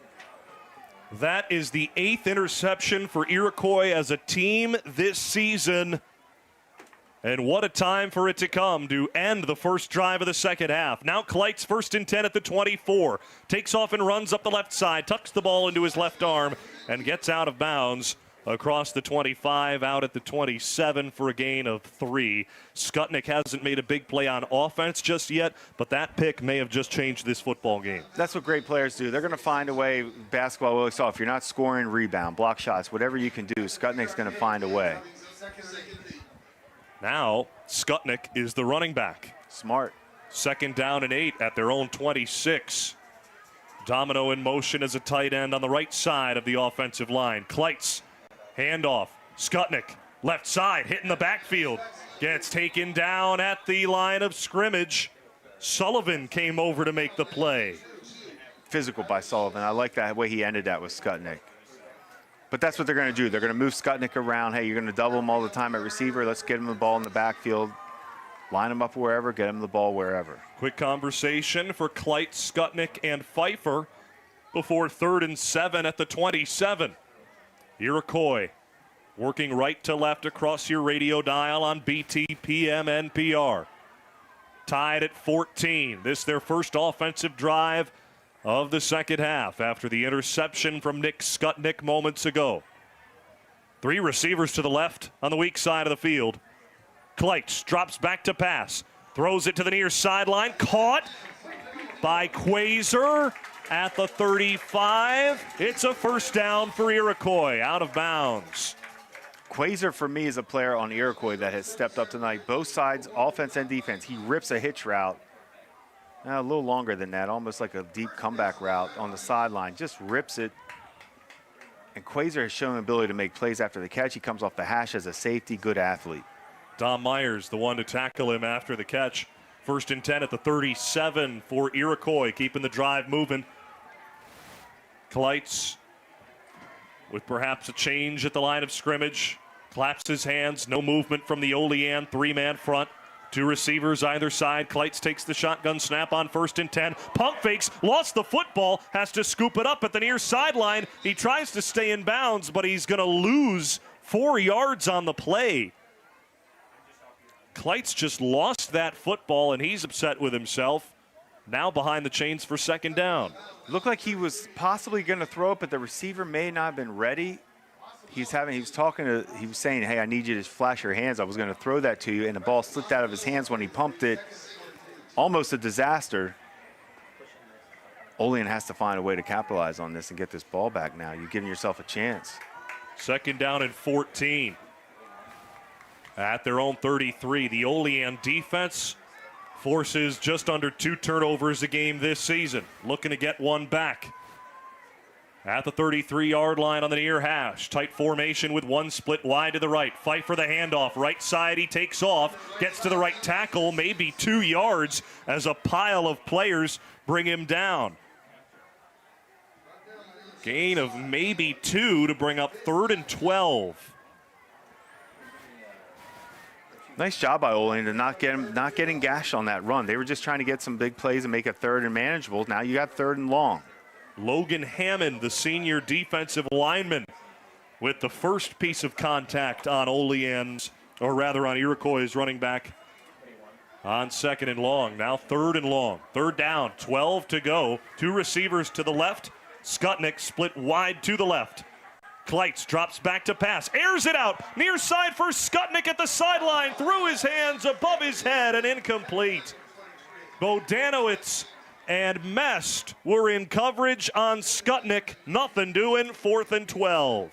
That is the 8th interception for Iroquois as a team this season. And what a time for it to come to end the first drive of the second half. Now Kleitz 1st and 10 at the 24. Takes off and runs up the left side, tucks the ball into his left arm, and gets out of bounds across the 25, out at the 27 for a gain of 3. Skutnik hasn't made a big play on offense just yet, but that pick may have just changed this football game. That's what great players do. They're going to find a way. Basketball, we always saw, if you're not scoring, rebound, block shots, whatever you can do, Skutnik's going to find a way. Now, Skutnik is the running back. Smart. 2nd down and 8 at their own 26. Domino in motion as a tight end on the right side of the offensive line. Kleitz, handoff. Skutnik, left side, hitting the backfield. Gets taken down at the line of scrimmage. Sullivan came over to make the play. Physical by Sullivan. I like that way he ended that with Skutnik. But that's what they're going to do. They're going to move Skutnik around. Hey, you're going to double him all the time at receiver. Let's get him the ball in the backfield. Line him up wherever, get him the ball wherever. Quick conversation for Kleitz, Skutnik, and Pfeiffer before 3rd and 7 at the 27. Iroquois working right to left across your radio dial on BTPM NPR. Tied at 14. This their first offensive drive of the second half after the interception from Nick Skutnik moments ago. 3 receivers to the left on the weak side of the field. Kleitz drops back to pass, throws it to the near sideline, caught by Kreuzer at the 35. It's a first down for Iroquois, out of bounds. Kreuzer, for me, is a player on Iroquois that has stepped up tonight. Both sides, offense and defense. He rips a hitch route. A little longer than that, almost like a deep comeback route on the sideline. Just rips it. And Kreuzer has shown the ability to make plays after the catch. He comes off the hash as a safety, good athlete. Dom Myers, the one to tackle him after the catch. 1st and 10 at the 37 for Iroquois, keeping the drive moving. Kleitz with perhaps a change at the line of scrimmage. Claps his hands, no movement from the Olean 3-man front. 2 receivers either side. Kleitz takes the shotgun snap on 1st and 10. Pump fakes, lost the football, has to scoop it up at the near sideline. He tries to stay in bounds, but he's going to lose 4 yards on the play. Kleitz just lost that football, and he's upset with himself. Now behind the chains for 2nd down. Looked like he was possibly going to throw it, but the receiver may not have been ready. He was saying, hey, I need you to flash your hands. I was going to throw that to you, and the ball slipped out of his hands when he pumped it. Almost a disaster. Olean has to find a way to capitalize on this and get this ball back now. You're giving yourself a chance. 2nd down and 14. At their own 33, the Olean defense forces just under 2 turnovers a game this season. Looking to get one back. At the 33-yard line on the near hash. Tight formation with 1 split wide to the right. Pfeiffer the handoff. Right side, he takes off. Gets to the right tackle, maybe 2 yards as a pile of players bring him down. Gain of maybe 2 to bring up 3rd and 12. Nice job by Olean to not getting gashed on that run. They were just trying to get some big plays and make it 3rd and manageable. Now you got 3rd and long. Logan Hammond, the senior defensive lineman, with the first piece of contact on Olean's, or rather on Iroquois' running back on 2nd and long. Now 3rd and long. 3rd down, 12 to go. 2 receivers to the left, Skutnik split wide to the left. Kleitz drops back to pass, airs it out, near side for Skutnik at the sideline, through his hands, above his head, and incomplete. Bodanowicz and Mest were in coverage on Skutnik. Nothing doing, 4th and 12.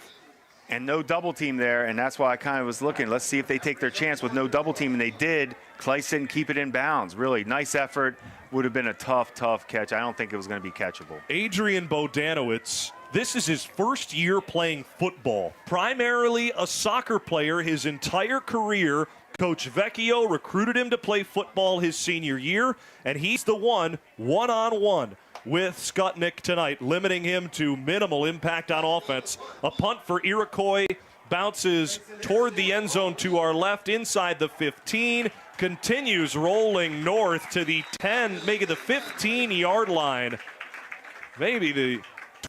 And no double team there, and that's why I kind of was looking. Let's see if they take their chance with no double team, and they did. Kleitz didn't keep it in bounds. Really nice effort. Would have been a tough catch. I don't think it was going to be catchable. Adrian Bodanowicz, this is his first year playing football. Primarily a soccer player his entire career. Coach Vecchio recruited him to play football his senior year, and he's the one-on-one with Skutnik tonight, limiting him to minimal impact on offense. A punt for Iroquois bounces toward the end zone to our left, inside the 15, continues rolling north to the 10, making the 15-yard line, maybe the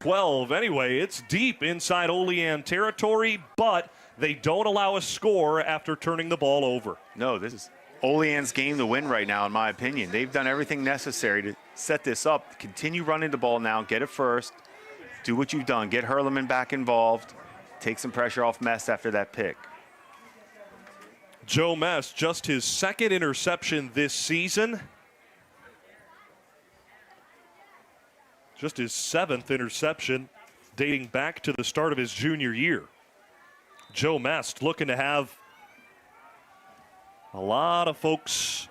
12. Anyway, it's deep inside Olean territory, but they don't allow a score after turning the ball over. No, this is Olean's game to win right now, in my opinion. They've done everything necessary to set this up. Continue running the ball now, get it first, do what you've done, get Herrmann back involved, take some pressure off Mest after that pick. Joe Mest, just his 2nd interception this season. Just his 7th interception dating back to the start of his junior year. Joe Mest looking to have a lot of folks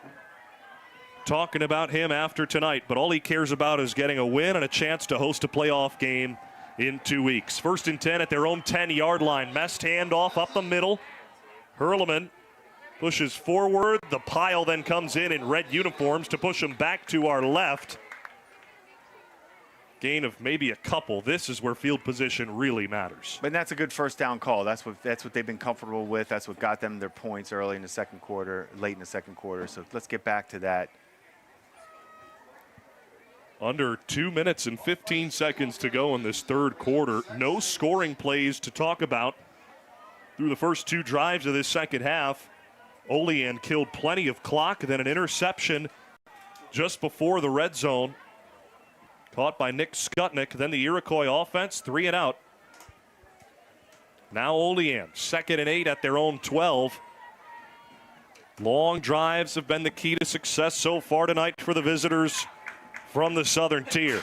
talking about him after tonight, but all he cares about is getting a win and a chance to host a playoff game in 2 weeks. 1st and 10 at their own 10-yard line. Mest handoff up the middle. Herrmann pushes forward. The pile then comes in red uniforms to push him back to our left. Gain of maybe a couple. This is where field position really matters. But that's a good first down call. That's what they've been comfortable with. That's what got them their points early in the second quarter, late in the second quarter. So let's get back to that. Under 2 minutes and 15 seconds to go in this third quarter. No scoring plays to talk about through the first 2 drives of this second half. Olean killed plenty of clock, then an interception just before the red zone. Caught by Nick Skutnik, then the Iroquois offense, 3 and out. Now Olean, 2nd and 8 at their own 12. Long drives have been the key to success so far tonight for the visitors from the southern tier.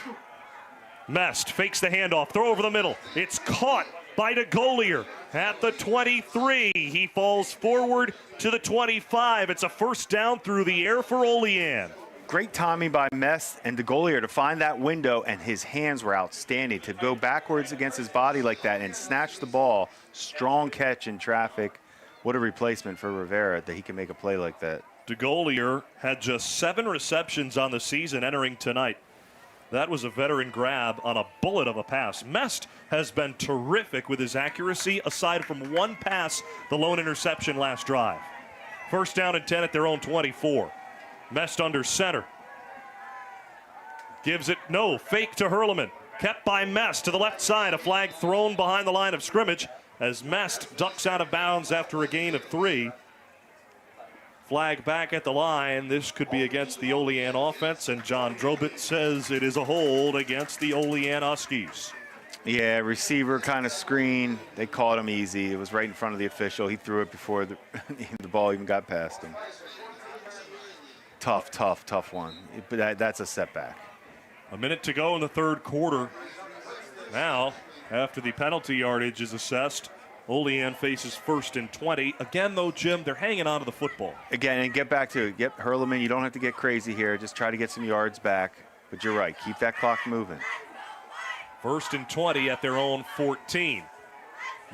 Mest fakes the handoff, throw over the middle. It's caught by DeGolier at the 23. He falls forward to the 25. It's a first down through the air for Olean. Great timing by Mest and DeGolier to find that window, and his hands were outstanding to go backwards against his body like that and snatch the ball. Strong catch in traffic. What a replacement for Rivera that he can make a play like that. DeGolier had just 7 receptions on the season entering tonight. That was a veteran grab on a bullet of a pass. Mest has been terrific with his accuracy, aside from one pass, the lone interception last drive. First down and 10 at their own 24. Mest under center. Gives it, no, fake to Herrmann. Kept by Mest to the left side. A flag thrown behind the line of scrimmage as Mest ducks out of bounds after a gain of 3. Flag back at the line. This could be against the Olean offense, and John Drobit says it is a hold against the Olean Huskies. Yeah, receiver kind of screen. They caught him easy. It was right in front of the official. He threw it before the ball even got past him. Tough one. But that's a setback. A minute to go in the third quarter. Now, after the penalty yardage is assessed, Olean faces 1st and 20. Again, though, Jim, they're hanging on to the football. Again, and get back to it. Yep, Herrmann, you don't have to get crazy here. Just try to get some yards back. But you're right. Keep that clock moving. 1st and 20 at their own 14.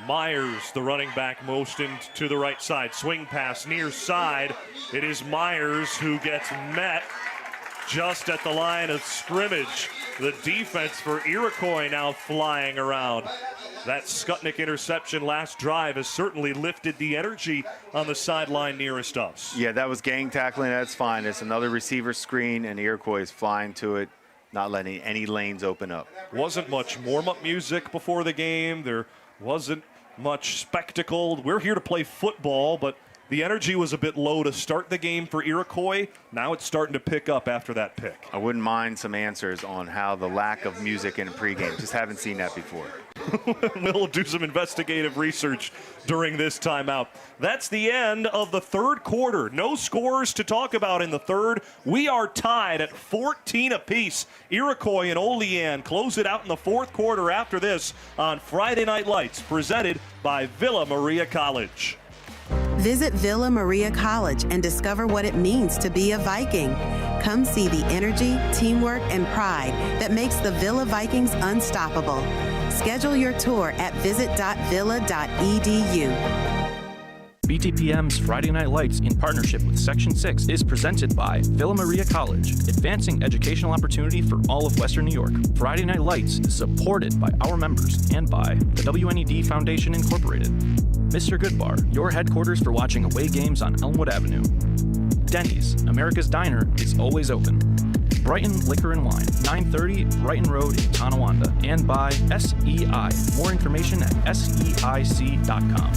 Myers, the running back, motioned to the right side. Swing pass near side. It is Myers who gets met just at the line of scrimmage. The defense for Iroquois now flying around. That Skutnik interception last drive has certainly lifted the energy on the sideline nearest us. Yeah, that was gang tackling at its finest. Another receiver screen, and Iroquois is flying to it, not letting any lanes open up. Wasn't much warm-up music before the game. There wasn't much spectacle. We're here to play football, but The energy was a bit low to start the game for Iroquois. Now it's starting to pick up after that pick. I wouldn't mind some answers on how the lack of music in a pregame. Just haven't seen that before. We'll do some investigative research during this timeout. That's the end of the third quarter. No scores to talk about in the third. We are tied at 14 apiece. Iroquois and Olean close it out in the fourth quarter after this on Friday Night Lights, presented by Villa Maria College. Visit Villa Maria College and discover what it means to be a Viking. Come see the energy, teamwork, and pride that makes the Villa Vikings unstoppable. Schedule your tour at visit.villa.edu. BTPM's Friday Night Lights in partnership with Section 6 is presented by Villa Maria College, advancing educational opportunity for all of Western New York. Friday Night Lights is supported by our members and by the WNED Foundation Incorporated. Mr. Goodbar, your headquarters for watching away games on Elmwood Avenue. Denny's, America's Diner, is always open. Brighton Liquor and Wine, 930 Brighton Road in Tonawanda. And by SEI. More information at seic.com.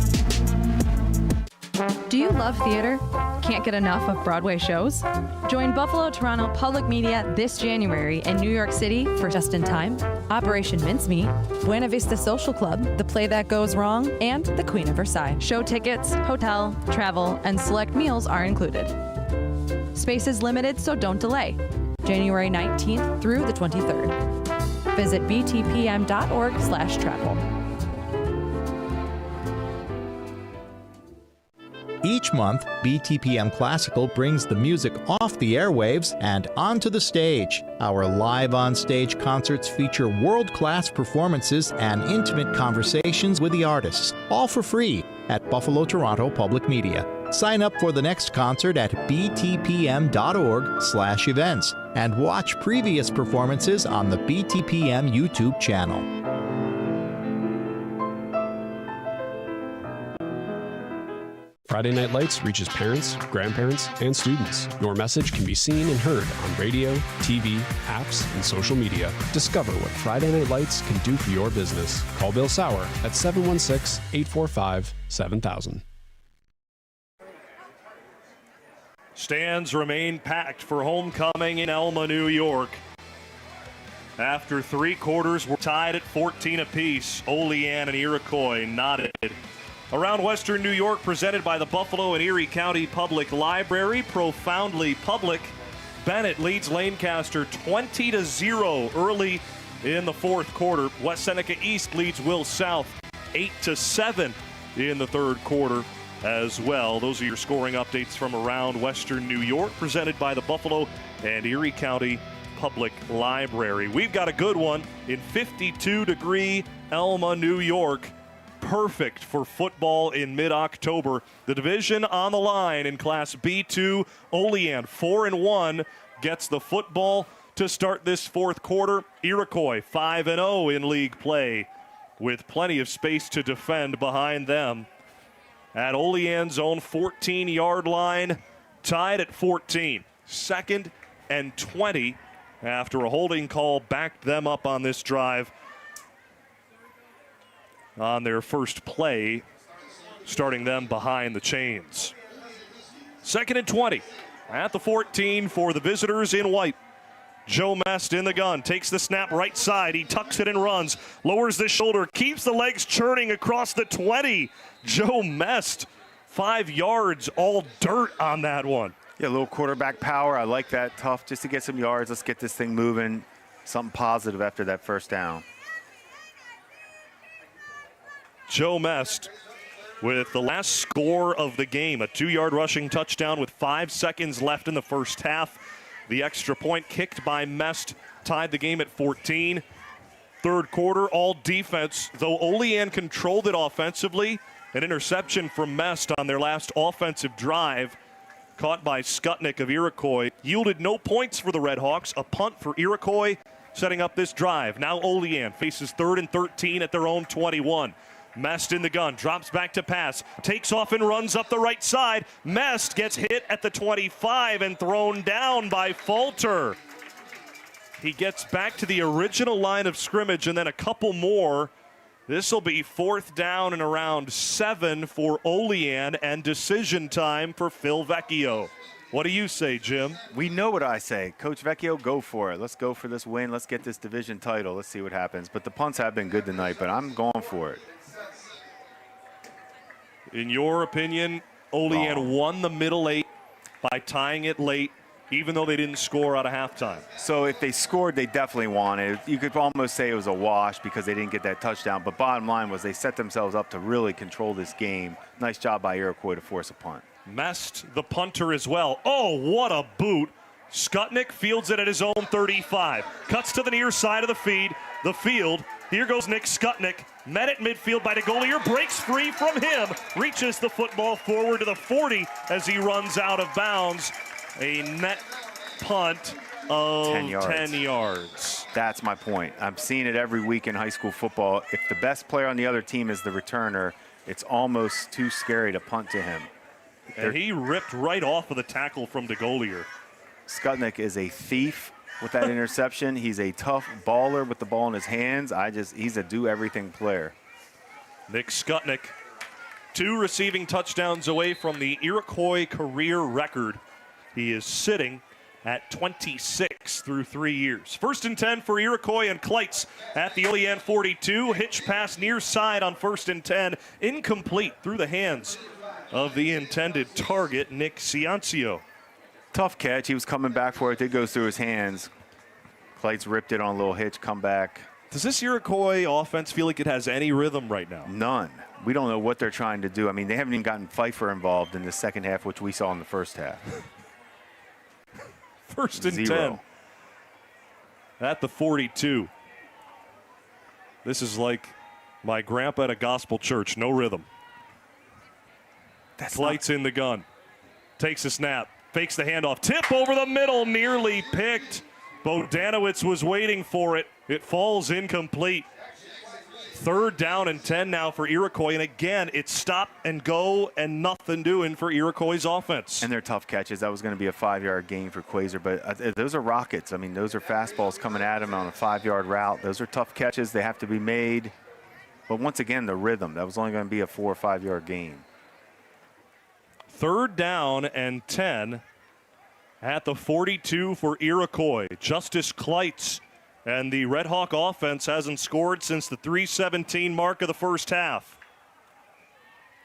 Do you love theater? Can't get enough of Broadway shows? Join Buffalo Toronto Public Media this January in New York City for Just in Time, Operation Mincemeat, Buena Vista Social Club, The Play That Goes Wrong, and The Queen of Versailles. Show tickets, hotel, travel, and select meals are included. Space is limited, so don't delay. January 19th through the 23rd. Visit btpm.org/travel. Each month, BTPM Classical brings the music off the airwaves and onto the stage. Our live on-stage concerts feature world-class performances and intimate conversations with the artists, all for free at Buffalo Toronto Public Media. Sign up for the next concert at btpm.org/events and watch previous performances on the BTPM YouTube channel. Friday Night Lights reaches parents, grandparents, and students. Your message can be seen and heard on radio, TV, apps, and social media. Discover what Friday Night Lights can do for your business. Call Bill Saurer at 716-845-7000. Stands remain packed for homecoming in Elma, New York. After three quarters, we're tied at 14 apiece. Olean and Iroquois knotted. Around Western New York, presented by the Buffalo and Erie County Public Library, profoundly public. Bennett leads Lancaster 20-0 early in the fourth quarter. West Seneca East leads Will South 8-7 in the third quarter as well. Those are your scoring updates from around Western New York, presented by the Buffalo and Erie County Public Library. We've got a good one in 52-degree Elma, New York. Perfect for football in mid-October. The division on the line in Class B2. Olean 4-1 gets the football to start this fourth quarter. Iroquois 5-0 in league play with plenty of space to defend behind them. At Olean's own 14-yard line, tied at 14. 2nd and 20 after a holding call backed them up on this drive on their first play, starting them behind the chains. 2nd and 20 at the 14 for the visitors in white. Joe Mest in the gun, takes the snap right side. He tucks it and runs, lowers the shoulder, keeps the legs churning across the 20. Joe Mest, 5 yards, all dirt on that one. Yeah, a little quarterback power. I like that. Tough just to get some yards. Let's get this thing moving. Something positive after that first down. Joe Mest with the last score of the game, a 2-yard rushing touchdown with 5 seconds left in the first half. The extra point kicked by Mest tied the game at 14. Third quarter, all defense, though Olean controlled it offensively. An interception from Mest on their last offensive drive, caught by Skutnik of Iroquois, yielded no points for the Redhawks. A punt for Iroquois setting up this drive. Now Olean faces 3rd and 13 at their own 21. Mest in the gun, drops back to pass, takes off and runs up the right side. Mest gets hit at the 25 and thrown down by Falter. He gets back to the original line of scrimmage and then a couple more This will be 4th down and around 7 for Olean and decision time for Phil Vecchio. What do you say, Jim? We know what I say. Coach Vecchio, go for it. Let's go for this win. Let's get this division title. Let's see what happens. But the punts have been good tonight, but I'm going for it. In your opinion, Olean won the middle 8 by tying it late, even though they didn't score out of halftime. So if they scored, they definitely won it. You could almost say it was a wash because they didn't get that touchdown. But bottom line was they set themselves up to really control this game. Nice job by Iroquois to force a punt. Mest, the punter as well. Oh, what a boot. Skutnik fields it at his own 35. Cuts to the near side of the field. Here goes Nick Skutnik. Met at midfield by DeGolier. Breaks free from him. Reaches the football forward to the 40 as he runs out of bounds. A net punt of 10 yards. That's my point. I'm seeing it every week in high school football. If the best player on the other team is the returner, it's almost too scary to punt to him. And he ripped right off of the tackle from DeGolier. Skutnik is a thief with that interception. He's a tough baller with the ball in his hands. He's a do-everything player. Nick Skutnik, 2 receiving touchdowns away from the Iroquois career record. He is sitting at 26 through 3 years. 1st and 10 for Iroquois and Kleitz at the Olean 42. Hitch pass near side on 1st and 10. Incomplete through the hands of the intended target, Nick Ciancio. Tough catch. He was coming back for it. It goes through his hands. Kleitz ripped it on a little hitch, come back. Does this Iroquois offense feel like it has any rhythm right now? None. We don't know what they're trying to do. I mean, they haven't even gotten Pfeiffer involved in the second half, which we saw in the first half. 1st and 10 at the 42. This is like my grandpa at a gospel church. No rhythm. Kleitz in the gun. Takes a snap. Fakes the handoff. Tip over the middle. Nearly picked. Bodanowicz was waiting for it. It falls incomplete. 3rd down and 10 now for Iroquois. And again, it's stop and go and nothing doing for Iroquois' offense. And they're tough catches. That was going to be a 5-yard gain for Kreuzer. But those are rockets. I mean, those are fastballs coming at him on a 5-yard route. Those are tough catches. They have to be made. But once again, the rhythm. That was only going to be a 4 or 5-yard gain. 3rd down and 10 at the 42 for Iroquois. Justus Kleitz and the Red Hawk offense hasn't scored since the 3:17 mark of the first half.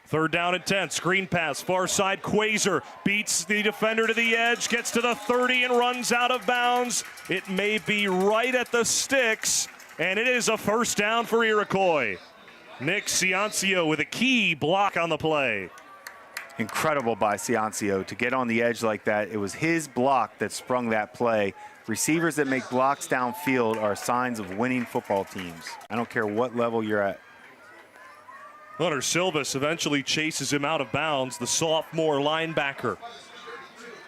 3rd down and 10. Screen pass, far side. Kreuzer beats the defender to the edge, gets to the 30 and runs out of bounds. It may be right at the sticks, and it is a 1st down for Iroquois. Nick Ciancio with a key block on the play. Incredible by Ciancio to get on the edge like that. It was his block that sprung that play. Receivers that make blocks downfield are signs of winning football teams. I don't care what level you're at. Hunter Silvas eventually chases him out of bounds, the sophomore linebacker.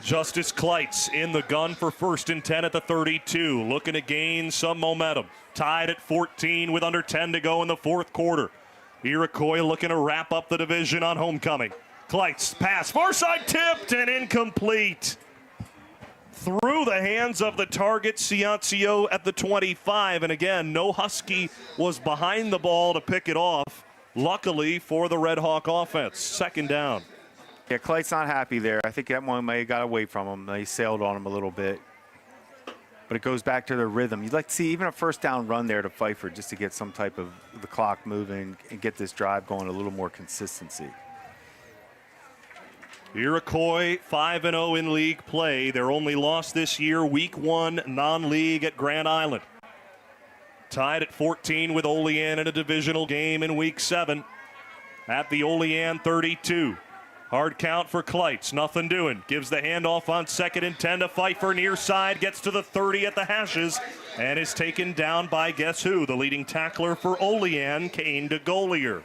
Justus Kleitz in the gun for 1st and 10 at the 32, looking to gain some momentum. Tied at 14 with under 10 to go in the 4th quarter. Iroquois looking to wrap up the division on homecoming. Kleitz pass, far side tipped and incomplete. Through the hands of the target, Ciancio at the 25. And again, no Husky was behind the ball to pick it off. Luckily for the Red Hawk offense. 2nd down. Yeah, Kleitz not happy there. I think that one may have got away from him. They sailed on him a little bit. But it goes back to the rhythm. You'd like to see even a 1st down run there to Pfeiffer just to get some type of the clock moving and get this drive going a little more consistency. Iroquois 5-0 in league play. Their only loss this year, week 1 non-league at Grand Island. Tied at 14 with Olean in a divisional game in week 7 at the Olean 32. Hard count for Kleitz, nothing doing. Gives the handoff on 2nd and 10 to Pfeiffer near side, gets to the 30 at the hashes, and is taken down by guess who? The leading tackler for Olean, Kane DeGolier.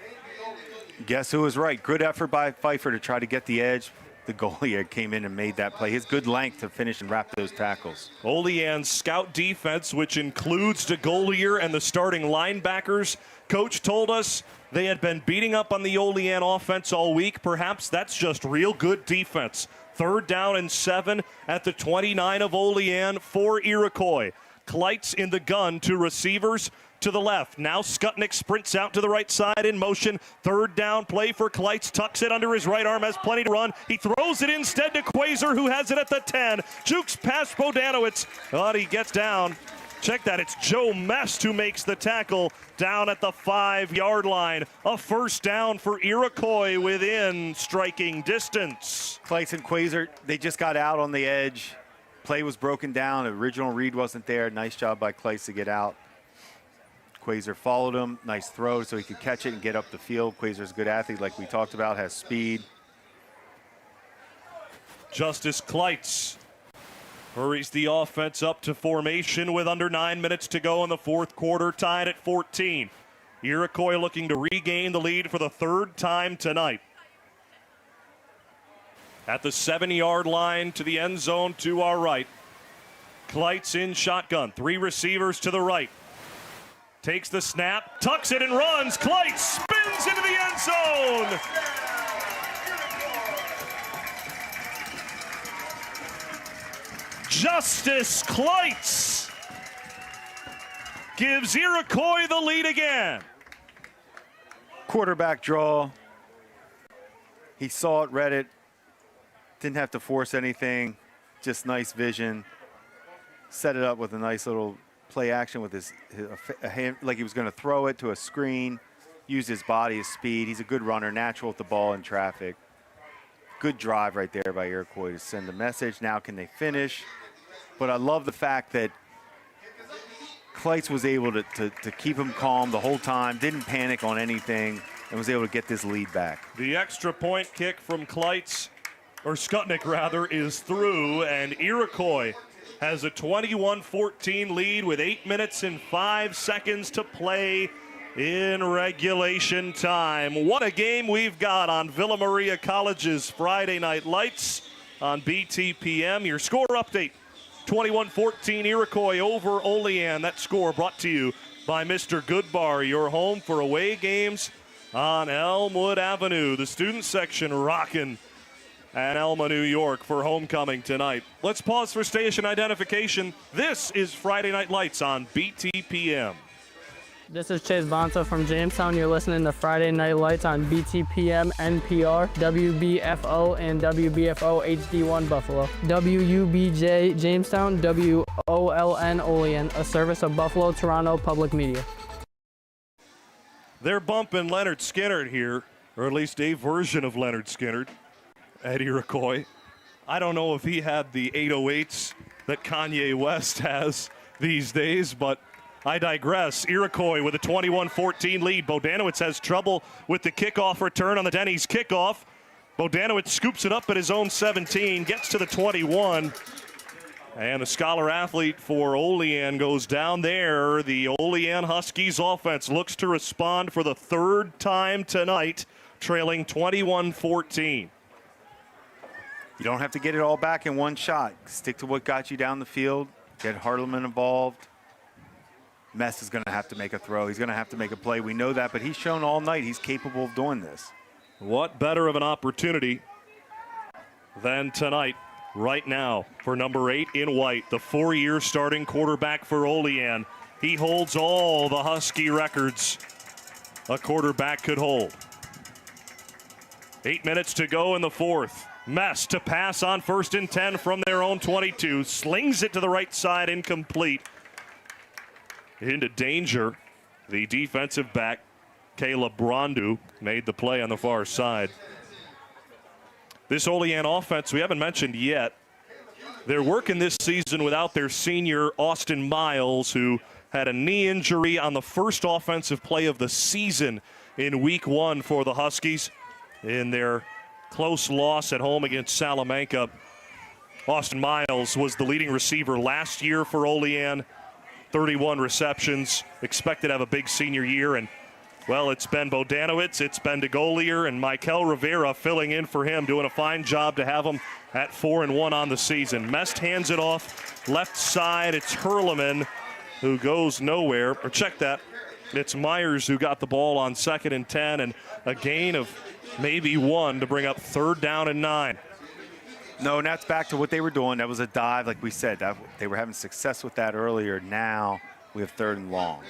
Guess who was right? Good effort by Pfeiffer to try to get the edge. The goalie came in and made that play. His good length to finish and wrap those tackles. Olean's scout defense, which includes DeGolier and the starting linebackers. Coach told us they had been beating up on the Olean offense all week. Perhaps that's just real good defense. 3rd down and 7 at the 29 of Olean for Iroquois. Kleitz in the gun, 2 receivers, to the left. Now Skutnik sprints out to the right side in motion. Third down play for Kleitz. Tucks it under his right arm, has plenty to run. He throws it instead to Kreuzer, who has it at the 10. Jukes past Bodanowicz, but he gets down. Check that, it's Joe Mest who makes the tackle down at the 5-yard line. A first down for Iroquois within striking distance. Kleitz and Kreuzer, they just got out on the edge. Play was broken down. The original read wasn't there. Nice job by Kleitz to get out. Kreuzer followed him. Nice throw so he could catch it and get up the field. Kreuser's a good athlete like we talked about, has speed. Justus Kleitz hurries the offense up to formation with under 9 minutes to go in the fourth quarter, tied at 14. Iroquois looking to regain the lead for the third time tonight. At the 7-yard line to the end zone to our right. Kleitz in shotgun. 3 receivers to the right. Takes the snap, tucks it and runs. Kleitz spins into the end zone. Justus Kleitz gives Iroquois the lead again. Quarterback draw. He saw it, read it. Didn't have to force anything, just nice vision. Set it up with a nice little play action with his hand, like he was going to throw it to a screen. Used his body, his speed. He's a good runner, natural with the ball in traffic. Good drive right there by Iroquois to send the message. Now can they finish? But I love the fact that Kleitz was able to keep him calm the whole time, didn't panic on anything, and was able to get this lead back. The extra point kick from Kleitz, or Skutnik rather, is through, and Iroquois has a 21-14 lead with 8 minutes and 5 seconds to play in regulation time. What a game we've got on Villa Maria College's Friday Night Lights on BTPM. Your score update, 21-14 Iroquois over Olean. That score brought to you by Mr. Goodbar, your home for away games on Elmwood Avenue. The student section rocking at Elma, New York for homecoming tonight. Let's pause for station identification. This is Friday Night Lights on BTPM. This is Chase Bonta from Jamestown. You're listening to Friday Night Lights on BTPM, NPR, WBFO, and WBFO HD1 Buffalo. WUBJ Jamestown, WOLN Olean, a service of Buffalo Toronto Public Media. They're bumping Leonard Skinnard here, or at least a version of Leonard Skinnard at Iroquois. I don't know if he had the 808s that Kanye West has these days, but I digress. Iroquois with a 21-14 lead. Bodanowicz has trouble with the kickoff return on the Denny's kickoff. Bodanowicz scoops it up at his own 17, gets to the 21. And the scholar athlete for Olean goes down there. The Olean Huskies offense looks to respond for the third time tonight, trailing 21-14. You don't have to get it all back in one shot. Stick to what got you down the field. Get Herrmann involved. Mest is going to have to make a throw. He's going to have to make a play. We know that, but he's shown all night he's capable of doing this. What better of an opportunity than tonight, right now, for number 8 in white, the 4-year starting quarterback for Olean. He holds all the Husky records a quarterback could hold. 8 minutes to go in the fourth. Mest to pass on 1st and 10 from their own 22. Slings it to the right side, incomplete. Into danger. The defensive back, Caleb Brondu, made the play on the far side. This Olean offense, we haven't mentioned yet. They're working this season without their senior, Austin Miles, who had a knee injury on the first offensive play of the season in week 1 for the Huskies in their close loss at home against Salamanca. Austin Miles was the leading receiver last year for Olean. 31 receptions, expected to have a big senior year. And, well, it's been Bodanowicz, it's been DeGolier, and Michael Rivera filling in for him, doing a fine job to have him at 4-1 on the season. Mest hands it off left side. It's Herrmann who goes nowhere. Or check that. It's Myers who got the ball on 2nd and 10, and a gain of maybe 1 to bring up 3rd down and 9. No, and that's back to what they were doing. That was a dive, like we said. They were having success with that earlier. Now we have 3rd and long.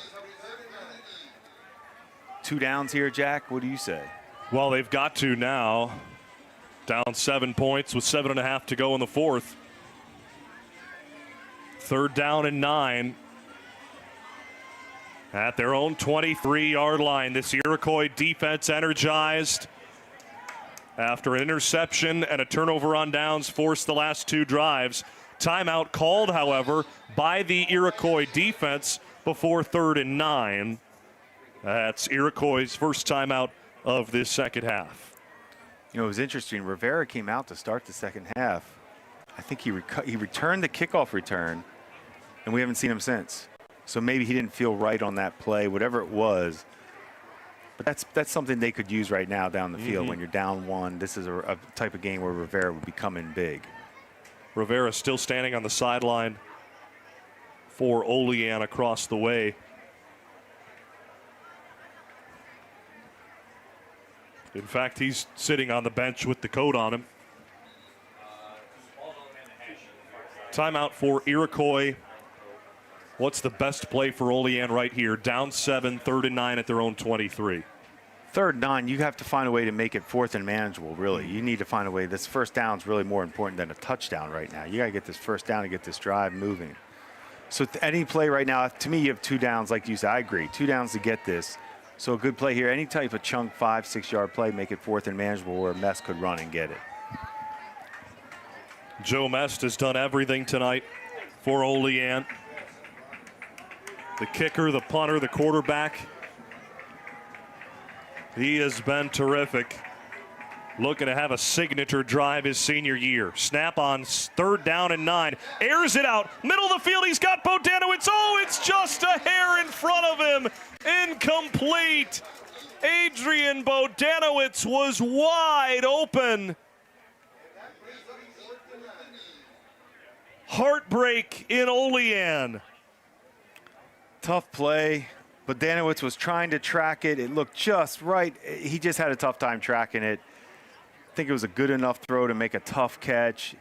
2 downs here, Jack? What do you say? Well, they've got to now. Down 7 points with 7.5 to go in the fourth. 3rd down and 9. At their own 23-yard line, this Iroquois defense energized after an interception and a turnover on downs forced the last 2 drives. Timeout called, however, by the Iroquois defense before 3rd and 9. That's Iroquois' first timeout of this second half. You know, it was interesting. Rivera came out to start the second half. I think he returned the kickoff return, and we haven't seen him since. So maybe he didn't feel right on that play, whatever it was. But that's something they could use right now down the field when you're down 1. This is a type of game where Rivera would be coming big. Rivera still standing on the sideline for Olean across the way. In fact, he's sitting on the bench with the coat on him. Timeout for Iroquois. What's the best play for Olean right here? Down 7, 3rd and 9 at their own 23. 3rd and 9, you have to find a way to make it 4th and manageable, really. You need to find a way. This first down is really more important than a touchdown right now. You got to get this first down and get this drive moving. So any play right now, to me, you have 2 downs, like you said. I agree. 2 downs to get this. So a good play here. Any type of chunk 5, 6 yard play, make it 4th and manageable where Mest could run and get it. Joe Mest has done everything tonight for Olean. The kicker, the punter, the quarterback. He has been terrific. Looking to have a signature drive his senior year. Snap on 3rd down and 9. Airs it out. Middle of the field. He's got Bodanowicz. Oh, it's just a hair in front of him. Incomplete. Adrian Bodanowicz was wide open. Heartbreak in Olean. Tough play. Bodanowicz was trying to track it. It looked just right. He just had a tough time tracking it. I think it was a good enough throw to make a tough catch.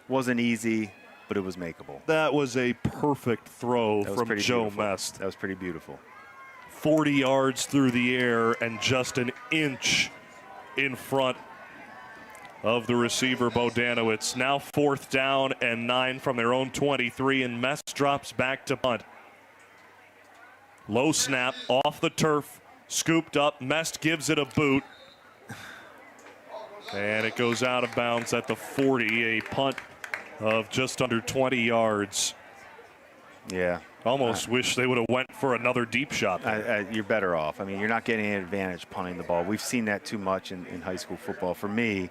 Wasn't easy, but it was makeable. That was a perfect throw from Joe Mest. That was pretty beautiful. 40 yards through the air and just an inch in front of the receiver Bodanowicz. Now 4th down and 9 from their own 23, and Mest drops back to punt. Low snap off the turf, scooped up. Mest gives it a boot. And it goes out of bounds at the 40, a punt of just under 20 yards. Yeah. Almost wish they would have went for another deep shot. You're better off. I mean, you're not getting an advantage punting the ball. We've seen that too much in high school football. For me,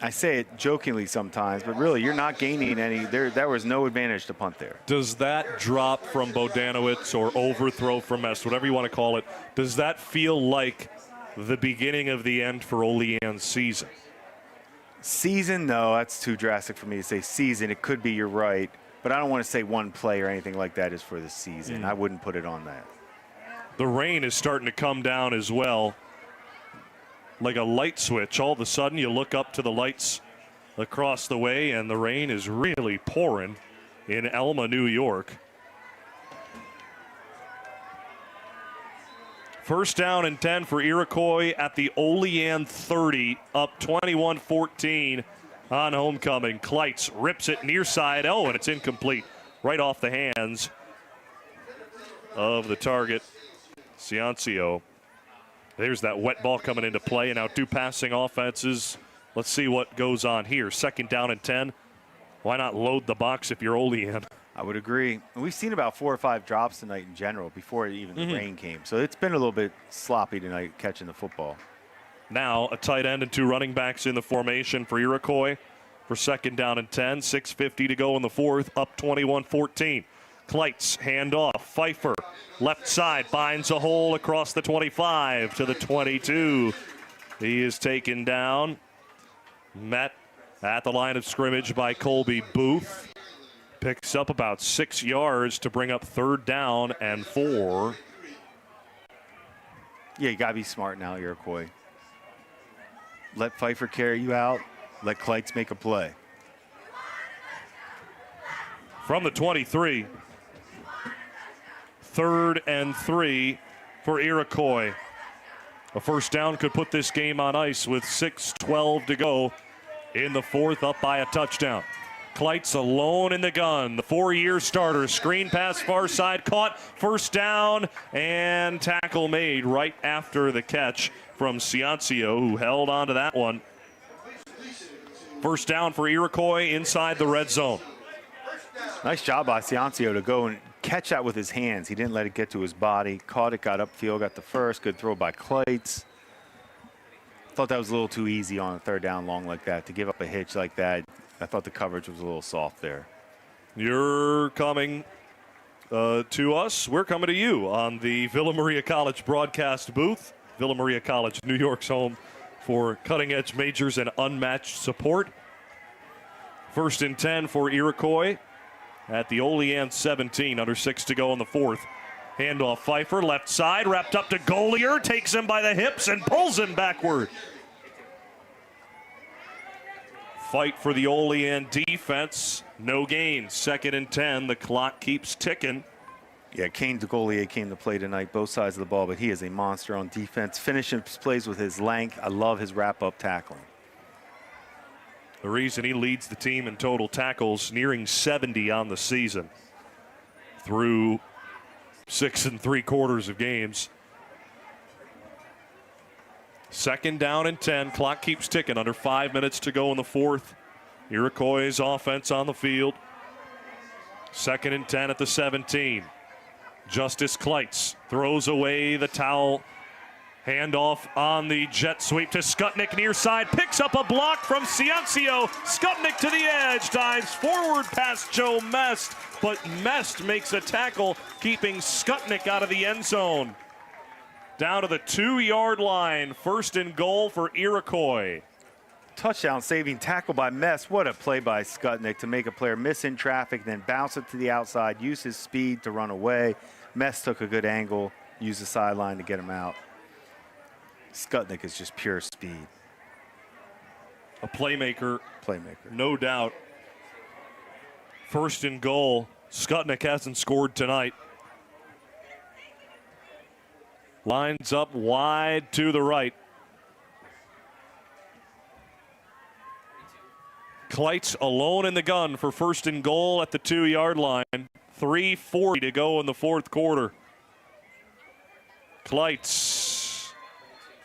I say it jokingly sometimes, but really you're not gaining any. There was no advantage to punt there. Does that drop from Bodanowicz or overthrow from Mest, whatever you want to call it, does that feel like the beginning of the end for Olean's season? Season, no, that's too drastic for me to say season. It could be, you're right, but I don't want to say one play or anything like that is for the season. I wouldn't put it on that. The rain is starting to come down as well. Like a light switch. All of a sudden you look up to the lights across the way and the rain is really pouring in Elma, New York. 1st down and 10 for Iroquois at the Olean 30, up 21-14 on homecoming. Kleitz rips it near side. Oh, and it's incomplete. Right off the hands of the target, Ciancio. There's that wet ball coming into play, and now 2 passing offenses. Let's see what goes on here. 2nd down and 10. Why not load the box if you're Olean? I would agree. We've seen about 4 or 5 drops tonight in general before even the rain came. So it's been a little bit sloppy tonight catching the football. Now a tight end and 2 running backs in the formation for Iroquois for 2nd down and 10. 6:50 to go in the fourth, up 21-14. Kleitz, handoff. Pfeiffer, left side, finds a hole across the 25 to the 22. He is taken down. Met at the line of scrimmage by Colby Booth. Picks up about 6 yards to bring up 3rd down and 4. Yeah, you got to be smart now, Iroquois. Let Pfeiffer carry you out. Let Kleitz make a play. From the 23. 3rd and 3 for Iroquois. A first down could put this game on ice with 6:12 to go in the fourth, up by a touchdown. Kleitz alone in the gun. The 4-year starter. Screen pass far side. Caught. First down. And tackle made right after the catch from Ciancio, who held on to that one. First down for Iroquois inside the red zone. Nice job by Ciancio to go and catch that with his hands. He didn't let it get to his body. Caught it, got upfield, got the first. Good throw by Kleitz. Thought that was a little too easy on a third down long like that. To give up a hitch like that, I thought the coverage was a little soft there. You're coming to us. We're coming to you on the Villa Maria College broadcast booth. Villa Maria College, New York's home for cutting-edge majors and unmatched support. 1st and 10 for Iroquois at the Olean 17, under 6 to go in the fourth. Handoff Pfeiffer, left side, wrapped up to Golier, takes him by the hips and pulls him backward. Fight for the Olean defense, no gain. 2nd and 10, the clock keeps ticking. Yeah, Kane DeGolier came to play tonight, both sides of the ball, but he is a monster on defense. Finishing plays with his length. I love his wrap-up tackling. The reason he leads the team in total tackles, nearing 70 on the season through 6 3/4 of games. 2nd down and 10. Clock keeps ticking. Under 5 minutes to go in the fourth. Iroquois' offense on the field. 2nd and 10 at the 17. Justus Kleitz throws away the towel. Handoff on the jet sweep to Skutnik near side. Picks up a block from Ciancio. Skutnik to the edge. Dives forward past Joe Mest. But Mest makes a tackle, keeping Skutnik out of the end zone. Down to the 2-yard line. 1st and goal for Iroquois. Touchdown saving tackle by Mest. What a play by Skutnik to make a player miss in traffic, then bounce it to the outside, use his speed to run away. Mest took a good angle, used the sideline to get him out. Skutnik is just pure speed. A playmaker. No doubt. 1st and goal. Skutnik hasn't scored tonight. Lines up wide to the right. Kleitz alone in the gun for 1st and goal at the 2-yard line. 3:40 to go in the fourth quarter. Kleitz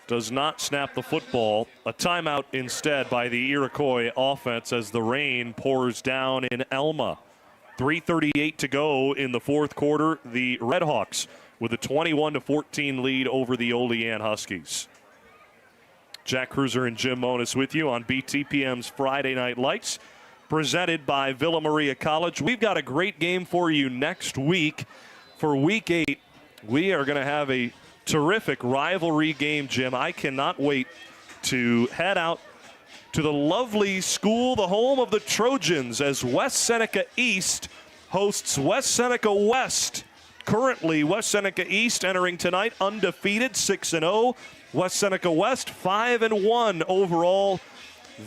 does not snap the football. A timeout instead by the Iroquois offense as the rain pours down in Elma. 3:38 to go in the fourth quarter. The Redhawks with a 21-14 lead over the Olean Huskies. Jack Kreuzer and Jim Monis with you on BTPM's Friday Night Lights, presented by Villa Maria College. We've got a great game for you next week. For Week 8, we are going to have a terrific rivalry game, Jim. I cannot wait to head out to the lovely school, the home of the Trojans, as West Seneca East hosts West Seneca West. Currently, West Seneca East entering tonight undefeated, 6-0. West Seneca West 5-1 overall.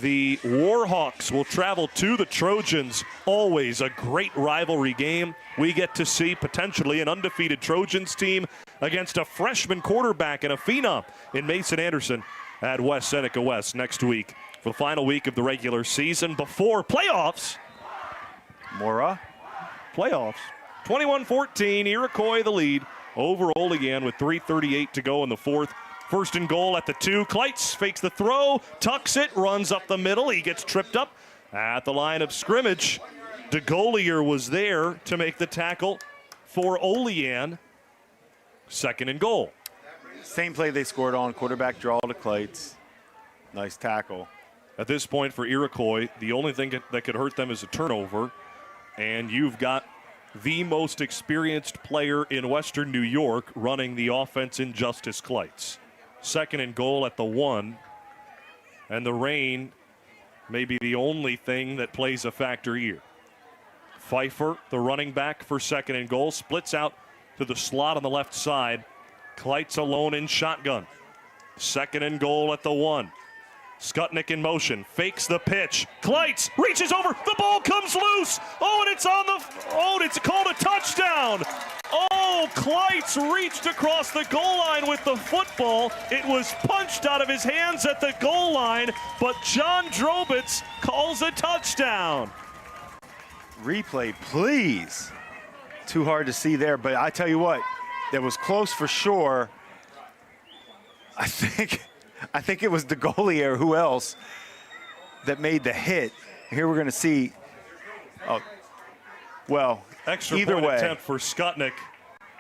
The Warhawks will travel to the Trojans. Always a great rivalry game. We get to see potentially an undefeated Trojans team against a freshman quarterback and a phenom in Mason Anderson at West Seneca West next week for the final week of the regular season before playoffs. Playoffs. 21-14, Iroquois the lead over Olean with 3:38 to go in the fourth. 1st and goal at the 2. Kleitz fakes the throw, tucks it, runs up the middle. He gets tripped up at the line of scrimmage. DeGolier was there to make the tackle for Olean. 2nd and goal. Same play they scored on, quarterback draw to Kleitz. Nice tackle. At this point for Iroquois, the only thing that could hurt them is a turnover. And you've got the most experienced player in Western New York running the offense in Justus Kleitz. 2nd and goal at the 1. And the rain may be the only thing that plays a factor here. Pfeiffer, the running back for 2nd and goal, splits out to the slot on the left side. Kleitz alone in shotgun. 2nd and goal at the 1. Skutnik in motion, fakes the pitch. Kleitz reaches over, the ball comes loose. Oh, and it's on the, it's called a touchdown. Oh, Oh, Kleitz reached across the goal line with the football. It was punched out of his hands at the goal line, but John Drobitz calls a touchdown. Replay, please. Too hard to see there, but I tell you what, that was close for sure. I think it was the goalie or who else that made the hit. Here we're going to see. Oh, well, extra either point way. attempt for Skutnik.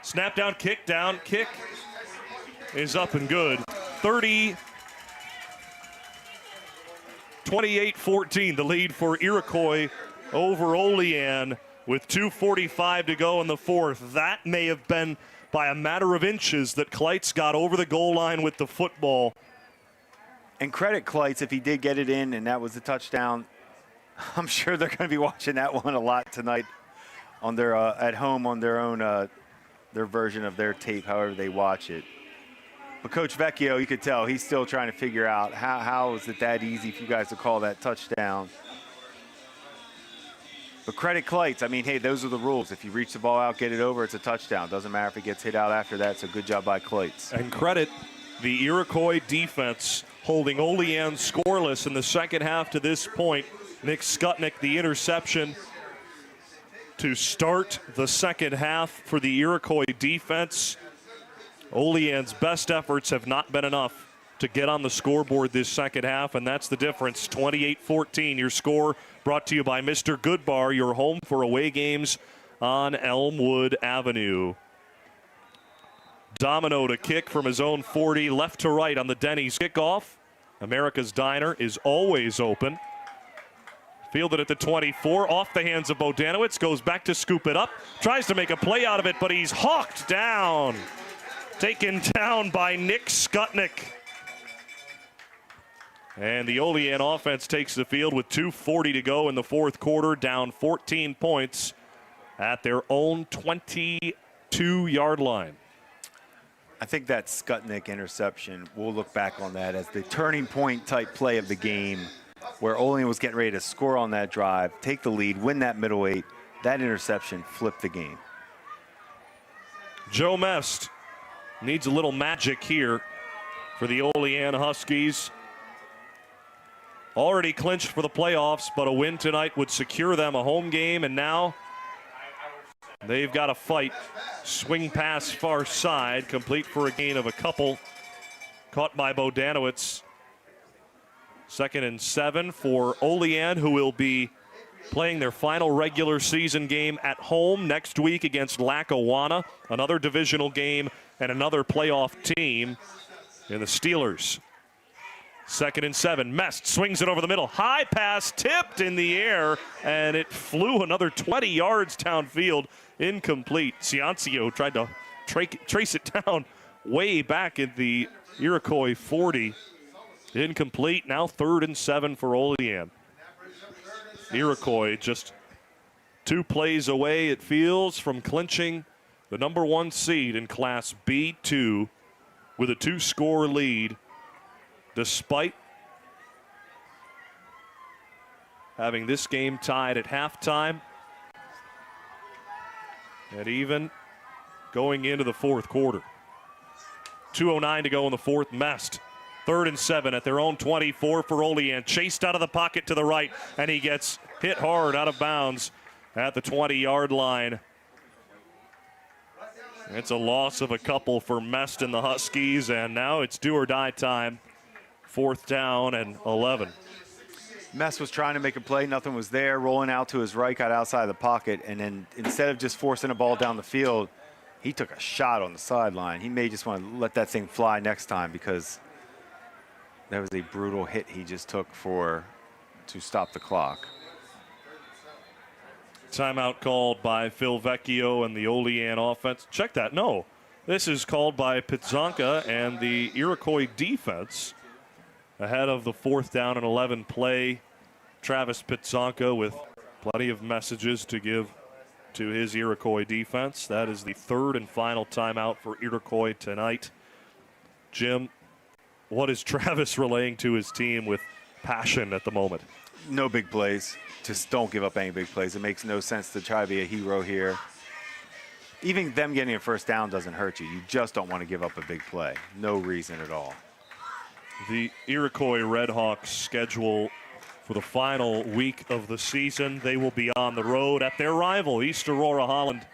Snap down, kick is up and good. 28-14, the lead for Iroquois over Olean with 2:45 to go in the fourth. That may have been by a matter of inches that Kleitz got over the goal line with the football. And credit Kleitz if he did get it in and that was the touchdown. I'm sure they're going to be watching that one a lot tonight on their at home on their own their version of their tape, however they watch it. But Coach Vecchio, you could tell he's still trying to figure out how is it that easy for you guys to call that touchdown. But credit Kleitz. I mean, hey, those are the rules. If you reach the ball out, get it over, it's a touchdown. Doesn't matter if it gets hit out after that. So good job by Kleitz. And credit the Iroquois defense holding Olean scoreless in the second half to this point. Nick Skutnik, the interception to start the second half for the Iroquois defense. Olean's best efforts have not been enough to get on the scoreboard this second half, and that's the difference. 28-14, your score brought to you by Mr. Goodbar, your home for away games on Elmwood Avenue. Domino to kick from his own 40, left to right on the Denny's kickoff. America's Diner is always open. Fielded at the 24, off the hands of Bodanowicz, goes back to scoop it up, tries to make a play out of it, but he's hawked down. Taken down by Nick Skutnik. And the Olean offense takes the field with 2:40 to go in the fourth quarter, down 14 points at their own 22-yard line. I think that Skutnik interception, we'll look back on that as the turning point type play of the game where Olean was getting ready to score on that drive, take the lead, win that middleweight. That interception flipped the game. Joe Mest needs a little magic here for the Olean Huskies. Already clinched for the playoffs, but a win tonight would secure them a home game, and now they've got to fight. Swing pass far side, complete for a gain of a couple. Caught by Bodanowicz. 2nd and 7 for Olean, who will be playing their final regular season game at home next week against Lackawanna. Another divisional game and another playoff team in the Steelers. 2nd and 7. Mest swings it over the middle. High pass tipped in the air, and it flew another 20 yards downfield. Incomplete. Ciancio tried to trace it down way back at the Iroquois 40. Incomplete. Now 3rd and 7 for Olean. Iroquois just 2 plays away, it feels, from clinching the #1 seed in Class B2 with a 2-score lead, despite having this game tied at halftime and even going into the fourth quarter. 2:09 to go in the fourth. Mest, 3rd and 7 at their own 24 for Olean. Chased out of the pocket to the right, and he gets hit hard out of bounds at the 20-yard line. It's a loss of a couple for Mest and the Huskies, and now it's do or die time. 4th down and 11. Mest was trying to make a play, nothing was there, rolling out to his right, got outside the pocket, and then instead of just forcing a ball down the field, he took a shot on the sideline. He may just want to let that thing fly next time because that was a brutal hit he just took to stop the clock. Timeout called by Phil Vecchio and the Olean offense. Check that. No, this is called by Pizzonka and the Iroquois defense ahead of the 4th down and 11 play. Travis Pizzonka with plenty of messages to give to his Iroquois defense. That is the 3rd and final timeout for Iroquois tonight. Jim, what is Travis relaying to his team with passion at the moment? No big plays. Just don't give up any big plays. It makes no sense to try to be a hero here. even them getting a first down doesn't hurt you. You just don't want to give up a big play. No reason at all. The Iroquois Redhawks schedule for the final week of the season. They will be on the road at their rival, East Aurora Holland.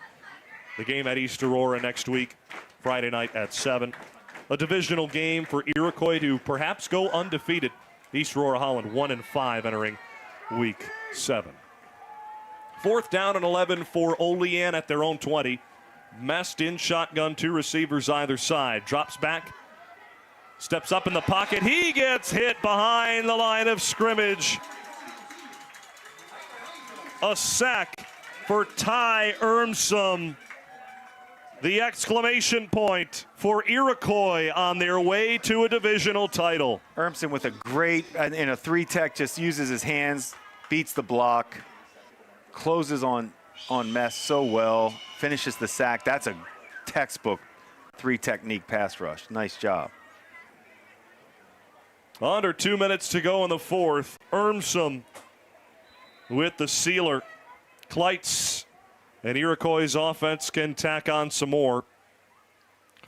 The game at East Aurora next week, Friday night at 7. A divisional game for Iroquois to perhaps go undefeated. East Aurora Holland 1-5 entering week 7. 4th down and 11 for Olean at their own 20. Mest in shotgun, 2 receivers either side. Drops back, steps up in the pocket. He gets hit behind the line of scrimmage. A sack for Ty Ermsum. The exclamation point for Iroquois on their way to a divisional title. Ermsum with a great, in a 3-tech, just uses his hands, beats the block, closes on Mest so well, finishes the sack. That's a textbook 3-technique pass rush. Nice job. Under 2 minutes to go in the 4th. Ermsum with the sealer. Kleitz and Iroquois' offense can tack on some more.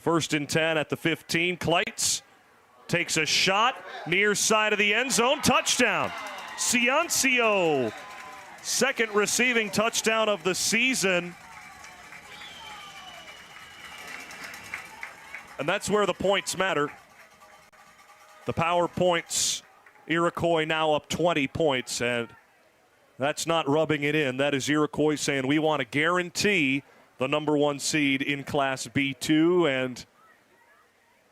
1st and 10 at the 15. Kleitz takes a shot near side of the end zone. Touchdown. Ciancio. 2nd receiving touchdown of the season. And that's where the points matter. The power points, Iroquois now up 20 points, and that's not rubbing it in. That is Iroquois saying we want to guarantee the #1 seed in Class B2 and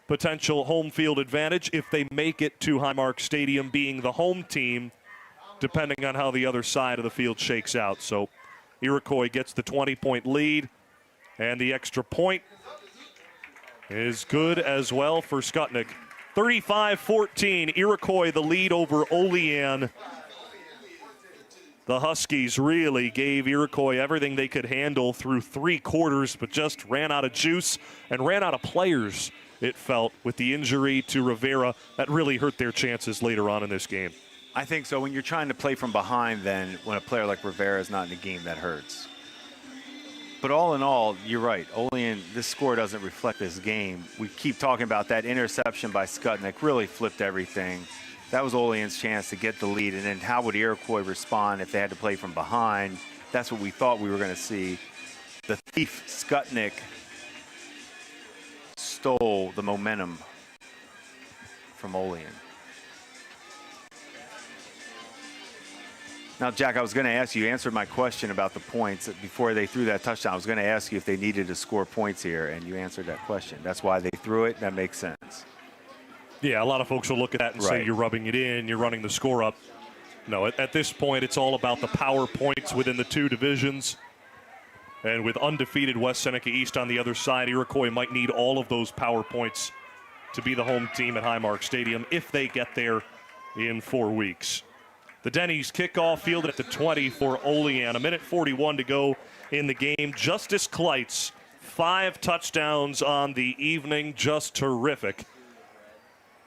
potential home field advantage if they make it to Highmark Stadium, being the home team, depending on how the other side of the field shakes out. So Iroquois gets the 20-point lead, and the extra point is good as well for Skutnik. 35-14, Iroquois the lead over Olean. The Huskies really gave Iroquois everything they could handle through 3 quarters, but just ran out of juice and ran out of players, it felt, with the injury to Rivera. That really hurt their chances later on in this game. I think so. When you're trying to play from behind, then when a player like Rivera is not in the game, that hurts. But all in all, you're right. Olean, this score doesn't reflect this game. We keep talking about that interception by Skutnik, really flipped everything. That was Olean's chance to get the lead, and then how would Iroquois respond if they had to play from behind? That's what we thought we were going to see. The thief, Skutnik, stole the momentum from Olean. Now, Jack, I was going to ask you, you answered my question about the points before they threw that touchdown. I was going to ask you if they needed to score points here, and you answered that question. That's why they threw it. That makes sense. Yeah, a lot of folks will look at that and say you're rubbing it in, you're running the score up. No, at this point, it's all about the power points within the 2 divisions. And with undefeated West Seneca East on the other side, Iroquois might need all of those power points to be the home team at Highmark Stadium if they get there in 4 weeks. The Denny's kickoff fielded at the 20 for Olean. 1:41 to go in the game. Justus Kleitz, 5 touchdowns on the evening. Just terrific.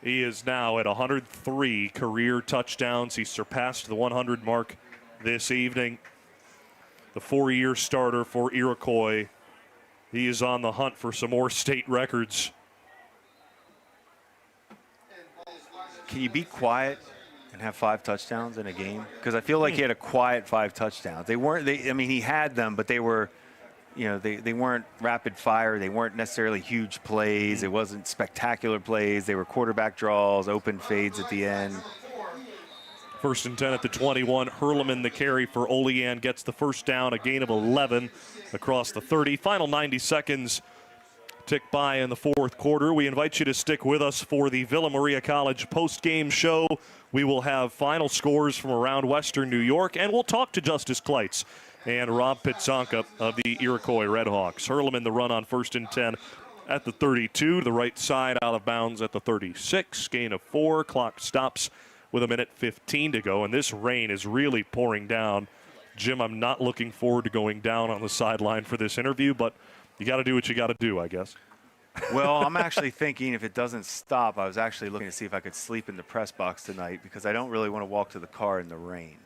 He is now at 103 career touchdowns. He surpassed the 100 mark this evening. The 4-year starter for Iroquois. He is on the hunt for some more state records. Can you be quiet and have 5 touchdowns in a game? Because I feel like he had a quiet 5 touchdowns. They weren't, I mean, he had them, but they were, you know, they weren't rapid fire. They weren't necessarily huge plays. It wasn't spectacular plays. They were quarterback draws, open fades at the end. 1st and 10 at the 21. Herrmann, the carry for Olean, gets the first down, a gain of 11 across the 30. Final 90 seconds tick by in the 4th quarter. We invite you to stick with us for the Villa Maria College post-game show. We will have final scores from around Western New York, and we'll talk to Justus Kleitz and Rob Pitzonka of the Iroquois Redhawks. Herrmann the run on 1st and 10 at the 32, to the right side, out of bounds at the 36. Gain of 4. Clock stops with 1:15 to go, and this rain is really pouring down. Jim, I'm not looking forward to going down on the sideline for this interview, but you got to do what you got to do, I guess. Well, I'm actually thinking if it doesn't stop, I was actually looking to see if I could sleep in the press box tonight because I don't really want to walk to the car in the rain.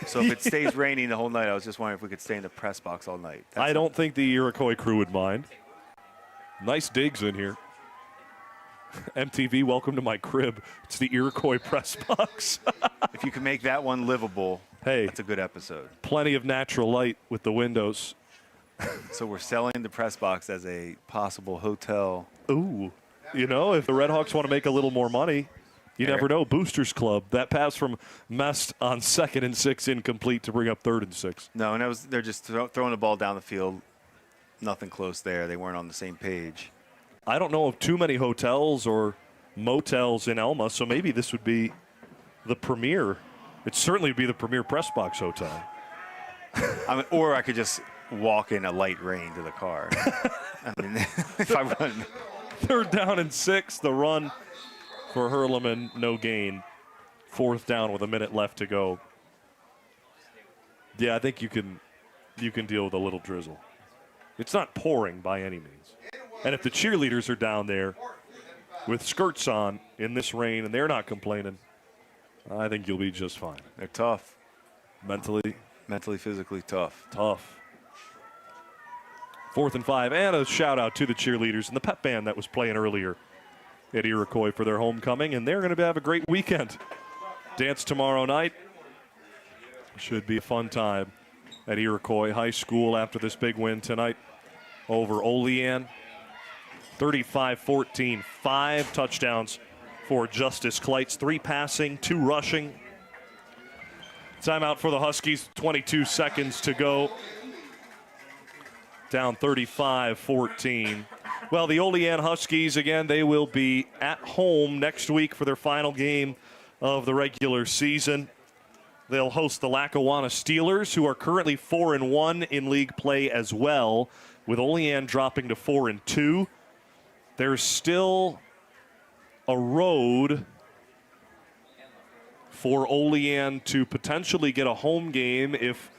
So if it stays raining the whole night, I was just wondering if we could stay in the press box all night. I don't think the Iroquois crew would mind. Nice digs in here. MTV, welcome to my crib. It's the Iroquois press box. If you can make that one livable, hey, that's a good episode. Plenty of natural light with the windows. So we're selling the press box as a possible hotel. Ooh. You know, if the Redhawks want to make a little more money, you never know. Boosters Club. That pass from Mest on 2nd and 6 incomplete to bring up 3rd and 6. No, and they're just throwing the ball down the field. Nothing close there. They weren't on the same page. I don't know of too many hotels or motels in Elma, so maybe this would be the premier. It certainly would be the premier press box hotel. I mean, or I could just walk in a light rain to the car. I mean, if I run. 3rd down and 6, the run for Herrmann, no gain. 4th down with a minute left to go. Yeah, I think you can deal with a little drizzle. It's not pouring by any means. And if the cheerleaders are down there with skirts on in this rain and they're not complaining, I think you'll be just fine. They're tough. Mentally, physically tough. Tough. 4th and 5, and a shout out to the cheerleaders and the pep band that was playing earlier at Iroquois for their homecoming, and they're going to have a great weekend. Dance tomorrow night. Should be a fun time at Iroquois High School after this big win tonight over Olean. 35-14, 5 touchdowns for Justus Kleitz, 3 passing, 2 rushing. Timeout for the Huskies, 22 seconds to go. Down 35-14. Well, the Olean Huskies, again, they will be at home next week for their final game of the regular season. They'll host the Lackawanna Steelers, who are currently 4-1 in league play as well, with Olean dropping to 4-2. There's still a road for Olean to potentially get a home game if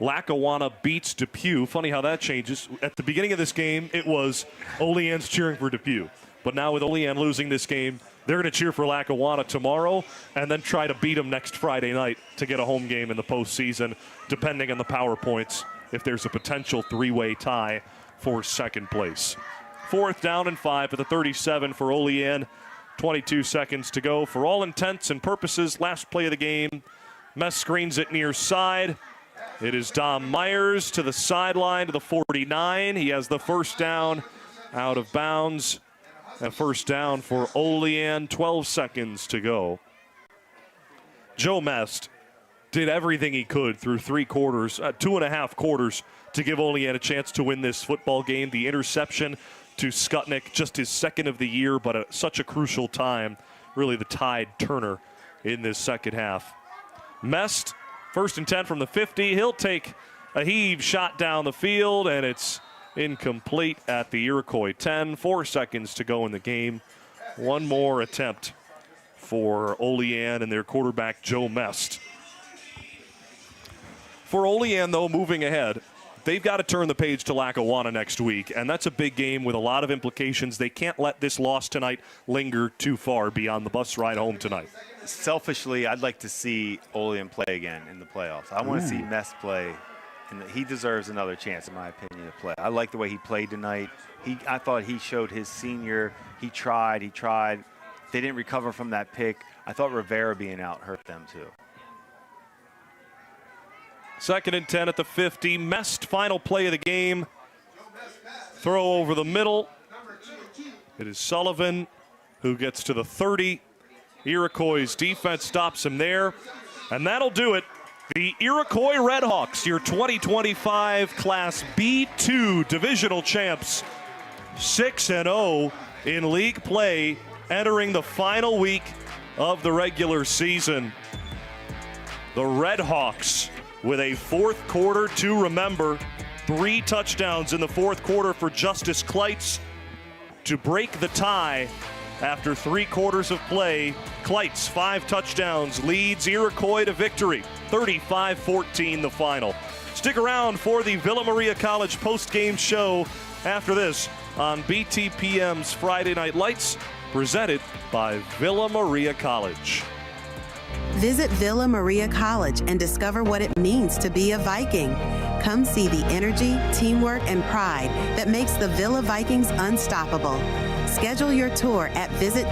Lackawanna beats Depew. Funny how that changes. At the beginning of this game, it was Olean's cheering for Depew. But now with Olean losing this game, they're going to cheer for Lackawanna tomorrow and then try to beat them next Friday night to get a home game in the postseason, depending on the power points, if there's a potential 3-way tie for second place. 4th down and 5 at the 37 for Olean. 22 seconds to go. For all intents and purposes, last play of the game. Mest screens it near side. It is Dom Myers to the sideline to the 49. He has the first down out of bounds. A first down for Olean, 12 seconds to go. Joe Mest did everything he could through 3 quarters, 2.5 quarters, to give Olean a chance to win this football game. The interception to Skutnik, just his 2nd of the year, but at such a crucial time, really the tide turner in this second half. Mest, 1st and 10 from the 50. He'll take a heave shot down the field, and it's incomplete at the Iroquois 10. 4 seconds to go in the game. One more attempt for Olean and their quarterback, Joe Mest. For Olean, though, moving ahead, they've got to turn the page to Lackawanna next week, and that's a big game with a lot of implications. They can't let this loss tonight linger too far beyond the bus ride home tonight. Selfishly, I'd like to see Olean play again in the playoffs. I want to see Mest play, and he deserves another chance, in my opinion, to play. I like the way he played tonight. I thought he showed his senior. He tried. They didn't recover from that pick. I thought Rivera being out hurt them too. 2nd and 10 at the 50. Mest, final play of the game. Throw over the middle. It is Sullivan who gets to the 30. Iroquois' defense stops him there. And that'll do it. The Iroquois Redhawks, your 2025 Class B2 divisional champs, 6-0 in league play, entering the final week of the regular season. The Redhawks with a 4th quarter to remember. 3 touchdowns in the 4th quarter for Justus Kleitz to break the tie after 3 quarters of play. Kleitz, 5 touchdowns, leads Iroquois to victory. 35-14 the final. Stick around for the Villa Maria College post-game show after this on BTPM's Friday Night Lights, presented by Villa Maria College. Visit Villa Maria College and discover what it means to be a Viking. Come see the energy, teamwork, and pride that makes the Villa Vikings unstoppable. Schedule your tour at visit.villa.edu.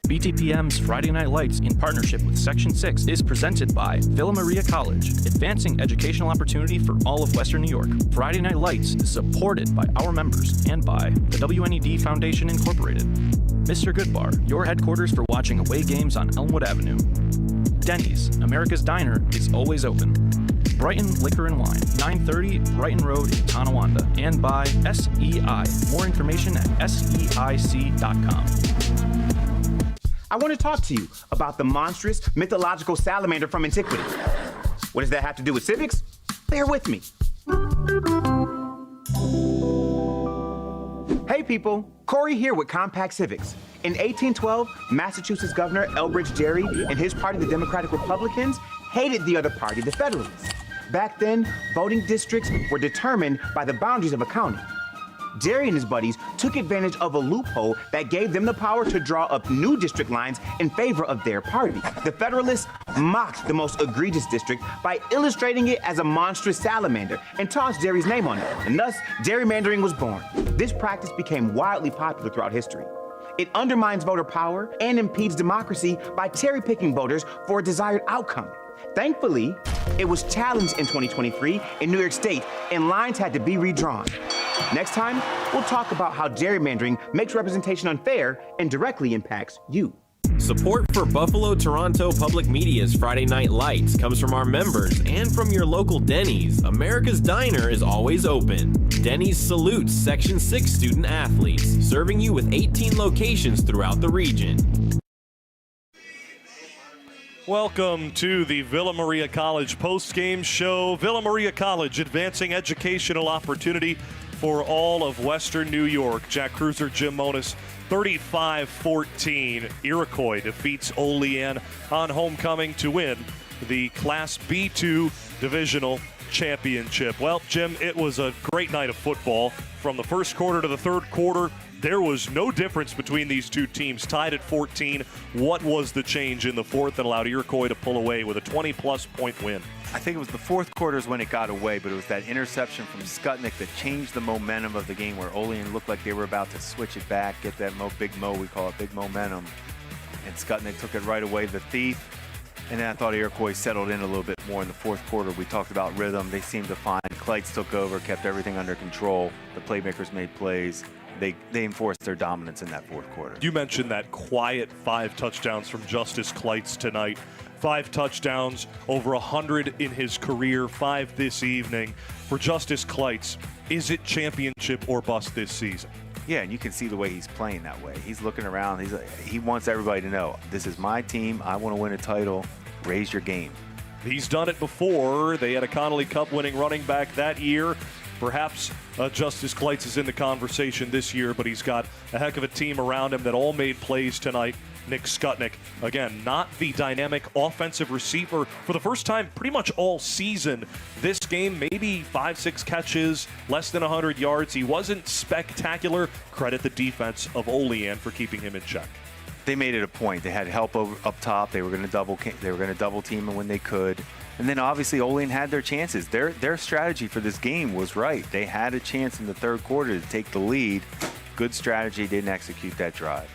BTPM's Friday Night Lights in partnership with Section 6 is presented by Villa Maria College, advancing educational opportunity for all of Western New York. Friday Night Lights is supported by our members and by the WNED Foundation Incorporated. Mr. Goodbar, your headquarters for watching away games on Elmwood Avenue. Denny's, America's Diner, is always open. Brighton Liquor and Wine, 930 Brighton Road in Tonawanda. And by SEI. More information at SEIC.com. I want to talk to you about the monstrous mythological salamander from antiquity. What does that have to do with civics? Bear with me. Hey people, Corey here with Compact Civics. In 1812, Massachusetts Governor Elbridge Gerry and his party, the Democratic Republicans, hated the other party, the Federalists. Back then, voting districts were determined by the boundaries of a county. Gerry and his buddies took advantage of a loophole that gave them the power to draw up new district lines in favor of their party. The Federalists mocked the most egregious district by illustrating it as a monstrous salamander and tossed Gerry's name on it, and thus gerrymandering was born. This practice became wildly popular throughout history. It undermines voter power and impedes democracy by cherry-picking voters for a desired outcome. Thankfully, it was challenged in 2023 in New York State, and lines had to be redrawn. Next time, we'll talk about how gerrymandering makes representation unfair and directly impacts you. Support for Buffalo Toronto Public Media's Friday Night Lights comes from our members and from your local Denny's. America's Diner is always open. Denny's salutes Section 6 student athletes, serving you with 18 locations throughout the region. Welcome to the Villa Maria College post-game show. Villa Maria College, advancing educational opportunity for all of Western New York. Jack Kreuzer, Jim Monis, 35-14. Iroquois defeats Olean on homecoming to win the Class B2 Divisional Championship. Well, Jim, it was a great night of football. From the first quarter to the third quarter, there was no difference between these two teams, tied at 14. What was the change in the fourth that allowed Iroquois to pull away with a 20-plus point win? I think it was the fourth quarter is when it got away, but it was that interception from Skutnik that changed the momentum of the game, where Olean looked like they were about to switch it back, get that big mo, we call it big momentum. And Skutnik took it right away, the thief. And then I thought Iroquois settled in a little bit more in the fourth quarter. We talked about rhythm. They seemed to find Kleitz took over, kept everything under control. The playmakers made plays. They enforced their dominance in that fourth quarter. You mentioned that quiet 5 touchdowns from Justus Kleitz tonight. 5 touchdowns, over 100 in his career, 5 this evening. For Justus Kleitz, is it championship or bust this season? Yeah, and you can see the way he's playing that way. He's looking around. He wants everybody to know, this is my team. I want to win a title. Raise your game. He's done it before. They had a Connolly Cup winning running back that year. Perhaps Justus Kleitz is in the conversation this year, but he's got a heck of a team around him that all made plays tonight. Nick Skutnik, again, not the dynamic offensive receiver for the first time pretty much all season. This game, maybe 5-6 catches, less than 100 yards. He wasn't spectacular. Credit the defense of Olean for keeping him in check. They made it a point. They had help up top. They were going to double team him when they could. And then obviously Olean had their chances. Their strategy for this game was right. They had a chance in the third quarter to take the lead. Good strategy, didn't execute that drive.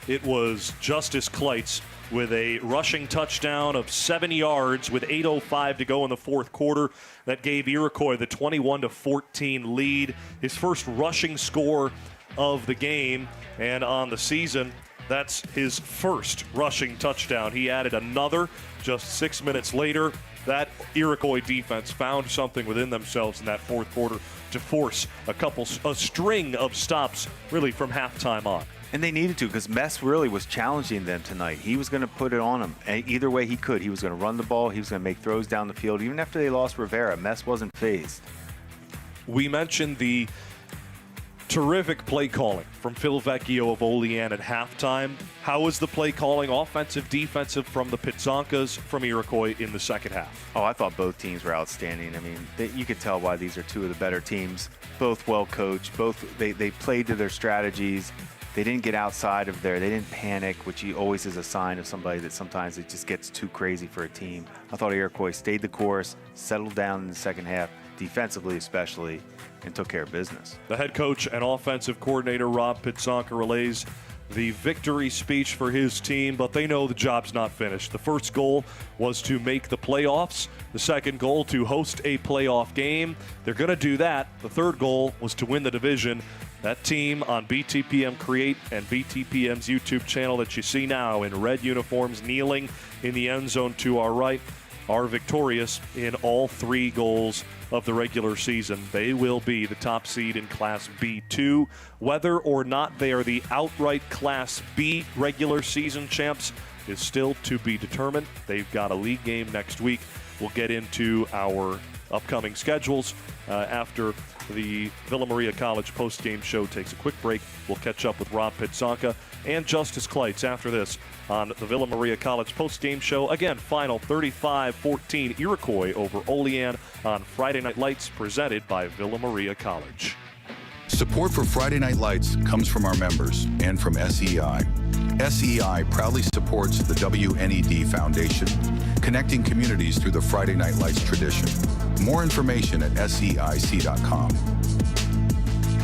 It was Justus Kleitz with a rushing touchdown of 7 yards with 8:05 to go in the fourth quarter. That gave Iroquois the 21-14 lead. His first rushing score of the game, and on the season, that's his first rushing touchdown. He added another just 6 minutes later. That Iroquois defense found something within themselves in that fourth quarter to force a string of stops really from halftime on. And they needed to, because Mest really was challenging them tonight. He was going to put it on them either way he could. He was going to run the ball. He was going to make throws down the field. Even after they lost Rivera, Mest wasn't fazed. We mentioned the terrific play calling from Phil Vecchio of Olean at halftime. How was the play calling, offensive, defensive, from the Pizzonkas, from Iroquois in the second half? Oh, I thought both teams were outstanding. I mean, you could tell why these are two of the better teams. Both well coached. Both they played to their strategies. They didn't get outside of there. They didn't panic, which always is a sign of somebody that sometimes it just gets too crazy for a team. I thought Iroquois stayed the course, settled down in the second half, defensively especially, and took care of business. The head coach and offensive coordinator, Rob Pizzonka, relays the victory speech for his team, but they know the job's not finished. The first goal was to make the playoffs. The second goal to host a playoff game. They're going to do that. The third goal was to win the division. That team on BTPM Create and BTPM's YouTube channel that you see now in red uniforms kneeling in the end zone to our right are victorious in all 3 goals of the regular season. They will be the top seed in Class B2. Whether or not they are the outright Class B regular season champs is still to be determined. They've got a league game next week. We'll get into our upcoming schedules after the Villa Maria College post-game show takes a quick break. We'll catch up with Rob Pizzonka and Justus Kleitz after this on the Villa Maria College post-game show. Again, final 35-14 Iroquois over Olean on Friday Night Lights, presented by Villa Maria College. Support for Friday Night Lights comes from our members and from SEI. SEI proudly supports the WNED Foundation, connecting communities through the Friday Night Lights tradition. More information at SEIC.com.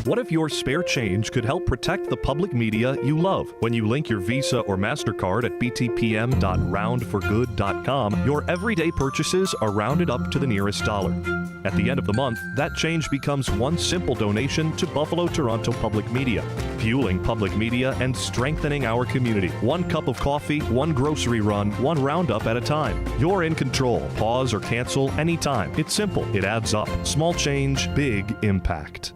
What if your spare change could help protect the public media you love? When you link your Visa or MasterCard at btpm.roundforgood.com, your everyday purchases are rounded up to the nearest dollar. At the end of the month, that change becomes one simple donation to Buffalo Toronto Public Media, fueling public media and strengthening our community. One cup of coffee, one grocery run, one roundup at a time. You're in control. Pause or cancel anytime. It's simple. It adds up. Small change, big impact.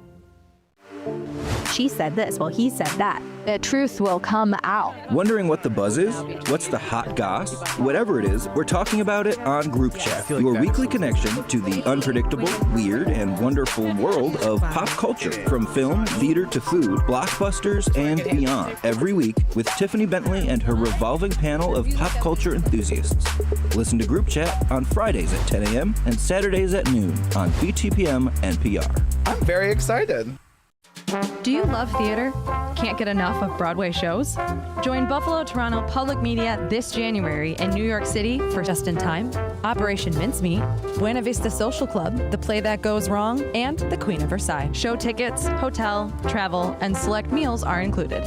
She said this, well, he said that. The truth will come out. Wondering what the buzz is? What's the hot goss? Whatever it is, we're talking about it on Group Chat, your weekly connection to the unpredictable, weird, and wonderful world of pop culture, from film, theater to food, blockbusters, and beyond. Every week with Tiffany Bentley and her revolving panel of pop culture enthusiasts. Listen to Group Chat on Fridays at 10 a.m. and Saturdays at noon on BTPM NPR. I'm very excited. Do you love theater? Can't get enough of Broadway shows? Join Buffalo Toronto Public Media this January in New York City for Just in Time, Operation Mincemeat, Buena Vista Social Club, The Play That Goes Wrong, and The Queen of Versailles. Show tickets, hotel, travel, and select meals are included.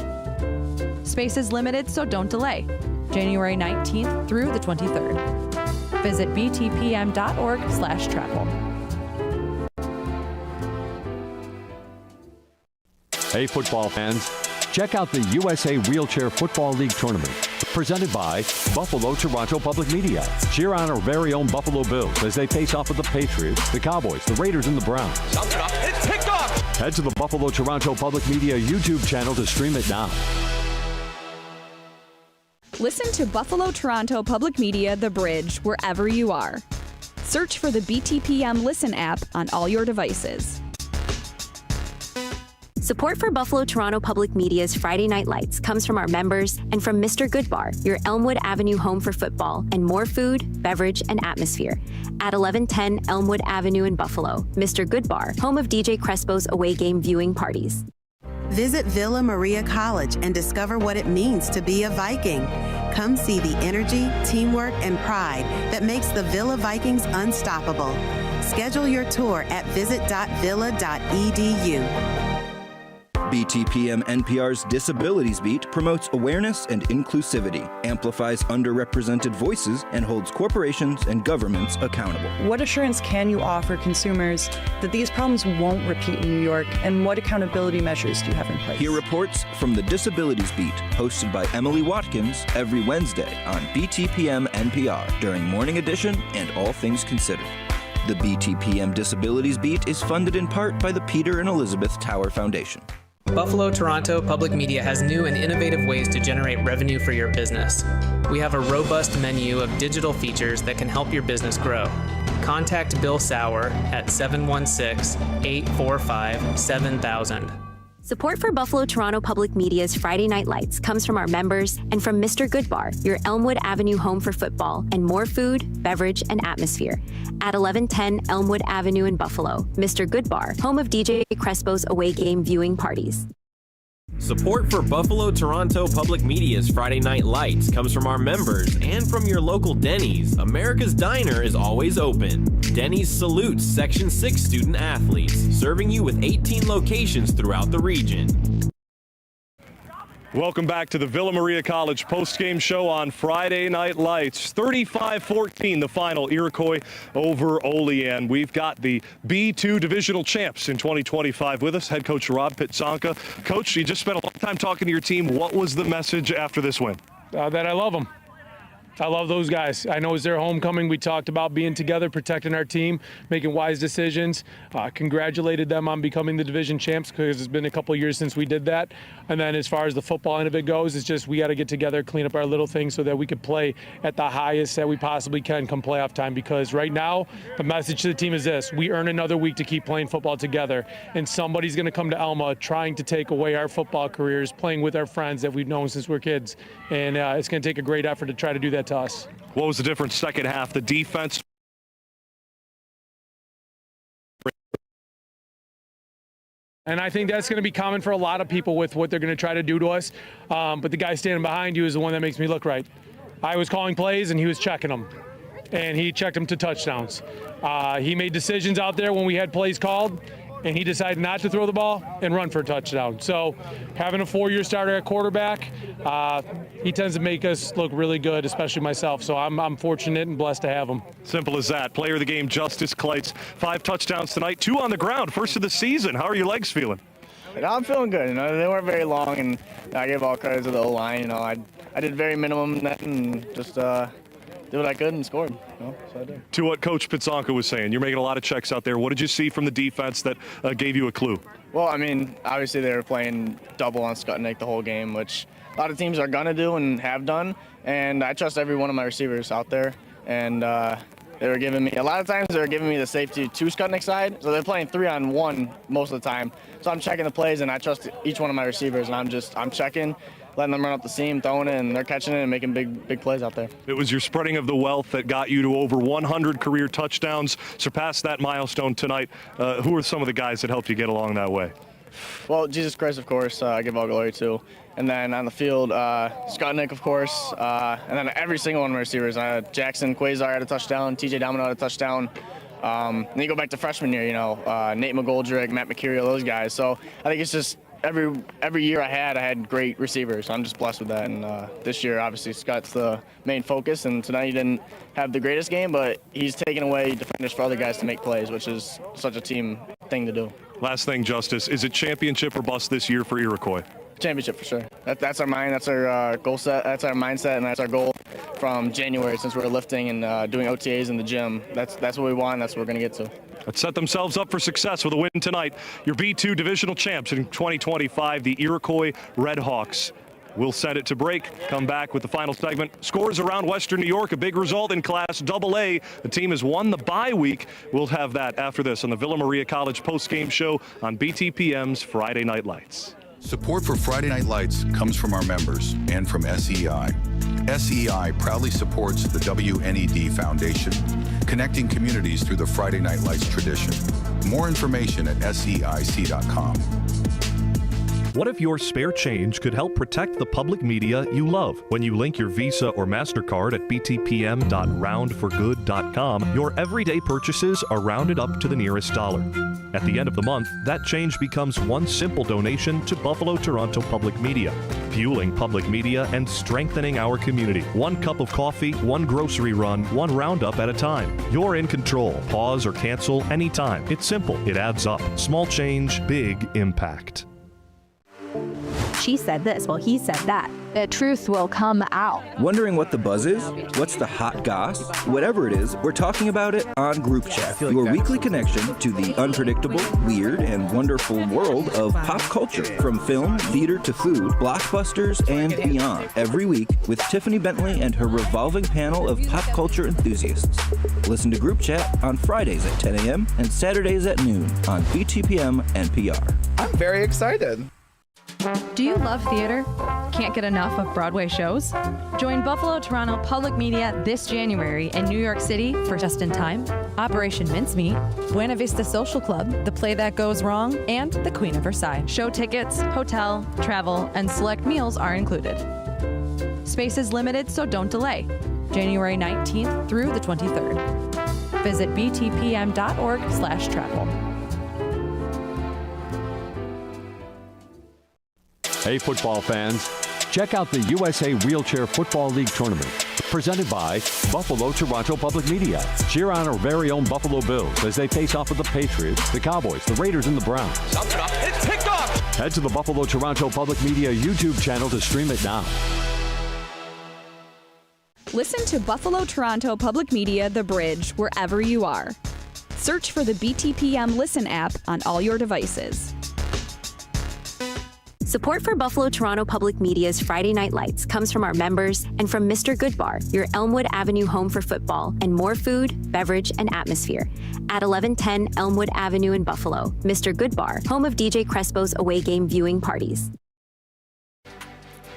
Space is limited, so don't delay. January 19th through the 23rd. Visit btpm.org/travel. Hey, football fans, check out the USA Wheelchair Football League Tournament, presented by Buffalo Toronto Public Media. Cheer on our very own Buffalo Bills as they face off with the Patriots, the Cowboys, the Raiders, and the Browns. It's picked off! Head to the Buffalo Toronto Public Media YouTube channel to stream it now. Listen to Buffalo Toronto Public Media The Bridge wherever you are. Search for the BTPM Listen app on all your devices. Support for Buffalo Toronto Public Media's Friday Night Lights comes from our members and from Mr. Goodbar, your Elmwood Avenue home for football and more food, beverage, and atmosphere. At 1110 Elmwood Avenue in Buffalo, Mr. Goodbar, home of DJ Crespo's away game viewing parties. Visit Villa Maria College and discover what it means to be a Viking. Come see the energy, teamwork, and pride that makes the Villa Vikings unstoppable. Schedule your tour at visit.villa.edu. BTPM NPR's Disabilities Beat promotes awareness and inclusivity, amplifies underrepresented voices, and holds corporations and governments accountable. What assurance can you offer consumers that these problems won't repeat in New York, and what accountability measures do you have in place? Hear reports from the Disabilities Beat, hosted by Emily Watkins, every Wednesday on BTPM NPR during Morning Edition and All Things Considered. The BTPM Disabilities Beat is funded in part by the Peter and Elizabeth Tower Foundation. Buffalo Toronto Public Media has new and innovative ways to generate revenue for your business. We have a robust menu of digital features that can help your business grow. Contact Bill Saurer at 716-845-7000. Support for Buffalo Toronto Public Media's Friday Night Lights comes from our members and from Mr. Goodbar, your Elmwood Avenue home for football and more food, beverage, and atmosphere. At 1110 Elmwood Avenue in Buffalo, Mr. Goodbar, home of DJ Crespo's away game viewing parties. Support for Buffalo Toronto Public Media's Friday Night Lights comes from our members and from your local Denny's. America's Diner is always open. Denny's salutes Section 6 student athletes, serving you with 18 locations throughout the region. Welcome back to the Villa Maria College postgame show on Friday Night Lights. 35-14 the final, Iroquois over Olean. We've got the B2 divisional champs in 2025 with us, head coach Rob Pitzonka. Coach, you just spent a long time talking to your team. What was the message after this win? That I love them. I love those guys. I know it's their homecoming. We talked about being together, protecting our team, making wise decisions. Congratulated them on becoming the division champs because it's been a couple of years since we did that. And then as far as the football end of it goes, it's just we got to get together, clean up our little things so that we could play at the highest that we possibly can come playoff time. Because right now, the message to the team is this: we earn another week to keep playing football together. And somebody's going to come to Elma trying to take away our football careers, playing with our friends that we've known since we're kids. And it's going to take a great effort to try to do that to us. What was the difference second half? The defense. And I think that's going to be common for a lot of people with what they're going to try to do to us. But the guy standing behind you is the one that makes me look right. I was calling plays and he was checking them. And he checked them to touchdowns. He made decisions out there when we had plays called, and he decided not to throw the ball and run for a touchdown. So having a four-year starter at quarterback, he tends to make us look really good, especially myself. So I'm fortunate and blessed to have him. Simple as that. Player of the game, Justus Kleitz. 5 touchdowns tonight, 2 on the ground, first of the season. How are your legs feeling? I'm feeling good. You know, they weren't very long, and I gave all credit to the O-line. You know, I did very minimum in that and just did what I could and scored. You know, so I did. To what Coach Pitzonka was saying, you're making a lot of checks out there. What did you see from the defense that gave you a clue? Well, I mean, obviously they were playing double on Skutnik the whole game, which a lot of teams are going to do and have done. And I trust every one of my receivers out there. And they were giving me, a lot of times they were giving me the safety to Skutnik side. So they're playing 3-on-1 most of the time. So I'm checking the plays and I trust each one of my receivers. And I'm checking, letting them run up the seam, throwing it, and they're catching it and making big plays out there. It was your spreading of the wealth that got you to over 100 career touchdowns, surpassed that milestone tonight. Who are some of the guys that helped you get along that way? Well, Jesus Christ, of course, I give all glory to. And then on the field, Skutnik, of course, and then every single one of my receivers. Jackson Kreuzer had a touchdown, TJ Domino had a touchdown. And you go back to freshman year, you know, Nate McGoldrick, Matt McCurry, those guys. So I think it's just every year I had great receivers. I'm just blessed with that. And this year, obviously, Scott's the main focus. And tonight he didn't have the greatest game, but he's taking away defenders for other guys to make plays, which is such a team thing to do. Last thing, Justus, is it championship or bust this year for Iroquois? Championship for sure. That's our mind. That's our goal set. That's our mindset, and that's our goal from January since we're lifting and doing OTAs in the gym. That's what we want. That's what we're going to get to. Let's set themselves up for success with a win tonight. Your B2 divisional champs in 2025, the Iroquois Redhawks. We'll set it to break, come back with the final segment. Scores around Western New York, a big result in Class AA. The team has won the bye week. We'll have that after this on the Villa Maria College postgame show on BTPM's Friday Night Lights. Support for Friday Night Lights comes from our members and from SEI. SEI proudly supports the WNED Foundation, connecting communities through the Friday Night Lights tradition. More information at SEIC.com. What if your spare change could help protect the public media you love? When you link your Visa or MasterCard at btpm.roundforgood.com, your everyday purchases are rounded up to the nearest dollar. At the end of the month, that change becomes one simple donation to Buffalo Toronto Public Media, fueling public media and strengthening our community. One cup of coffee, one grocery run, one roundup at a time. You're in control. Pause or cancel anytime. It's simple. It adds up. Small change, big impact. She said this, well, he said that. The truth will come out. Wondering what the buzz is? What's the hot goss? Whatever it is, we're talking about it on Group Chat, your weekly connection to the unpredictable, weird, and wonderful world of pop culture, from film, theater to food, blockbusters, and beyond. Every week with Tiffany Bentley and her revolving panel of pop culture enthusiasts. Listen to Group Chat on Fridays at 10 a.m. and Saturdays at noon on BTPM NPR. I'm very excited. Do you love theater? Can't get enough of Broadway shows? Join Buffalo Toronto Public Media this January in New York City for Just in Time, Operation Mincemeat, Buena Vista Social Club, The Play That Goes Wrong, and The Queen of Versailles. Show tickets, hotel, travel, and select meals are included. Space is limited, so don't delay. January 19th through the 23rd. Visit btpm.org/travel. Hey, football fans, check out the USA Wheelchair Football League Tournament, presented by Buffalo Toronto Public Media. Cheer on our very own Buffalo Bills as they face off with the Patriots, the Cowboys, the Raiders, and the Browns. It's picked off! Head to the Buffalo Toronto Public Media YouTube channel to stream it now. Listen to Buffalo Toronto Public Media The Bridge wherever you are. Search for the BTPM Listen app on all your devices. Support for Buffalo Toronto Public Media's Friday Night Lights comes from our members and from Mr. Goodbar, your Elmwood Avenue home for football and more food, beverage, and atmosphere. At 1110 Elmwood Avenue in Buffalo, Mr. Goodbar, home of DJ Crespo's away game viewing parties.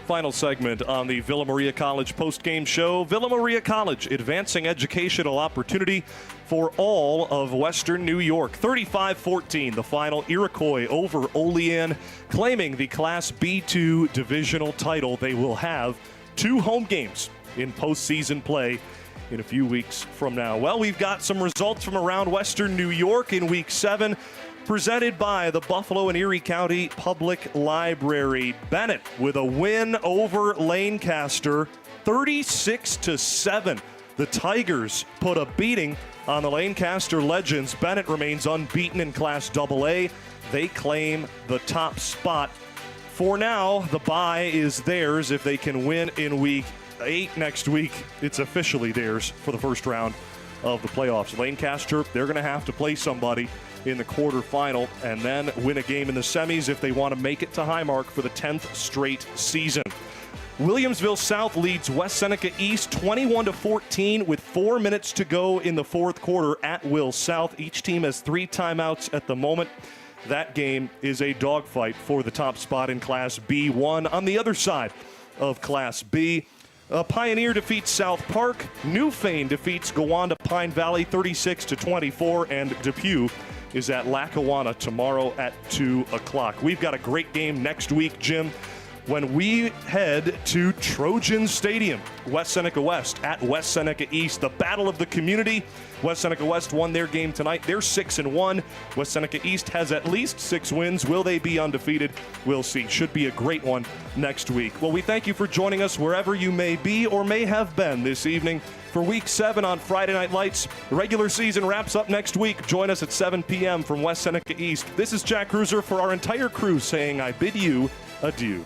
Final segment on the Villa Maria College post-game show. Villa Maria College, advancing educational opportunity for all of Western New York. 35-14, the final. Iroquois over Olean, claiming the Class B2 divisional title. They will have 2 home games in postseason play in a few weeks from now. Well, we've got some results from around Western New York in Week 7. Presented by the Buffalo and Erie County Public Library. Bennett with a win over Lancaster, 36-7. The Tigers put a beating on the Lancaster Legends. Bennett remains unbeaten in Class AA. They claim the top spot. For now, the bye is theirs. If they can win in Week 8 next week, it's officially theirs for the first round of the playoffs. Lancaster, they're going to have to play somebody in the quarterfinal and then win a game in the semis if they want to make it to Highmark for the 10th straight season. Williamsville South leads West Seneca East 21-14 with 4 minutes to go in the fourth quarter at Will South. Each team has 3 timeouts at the moment. That game is a dogfight for the top spot in Class B1. On the other side of Class B, Pioneer defeats South Park. Newfane defeats Gowanda Pine Valley 36-24, and Depew is at Lackawanna tomorrow at 2 o'clock. We've got a great game next week, Jim, when we head to Trojan Stadium. West Seneca West at West Seneca East, the battle of the community. West Seneca West won their game tonight. They're 6-1. West Seneca East has at least 6 wins. Will they be undefeated? We'll see. Should be a great one next week. Well, we thank you for joining us wherever you may be or may have been this evening for Week 7 on Friday Night Lights. The regular season wraps up next week. Join us at 7 p.m. from West Seneca East. This is Jack Kreuzer for our entire crew saying I bid you adieu.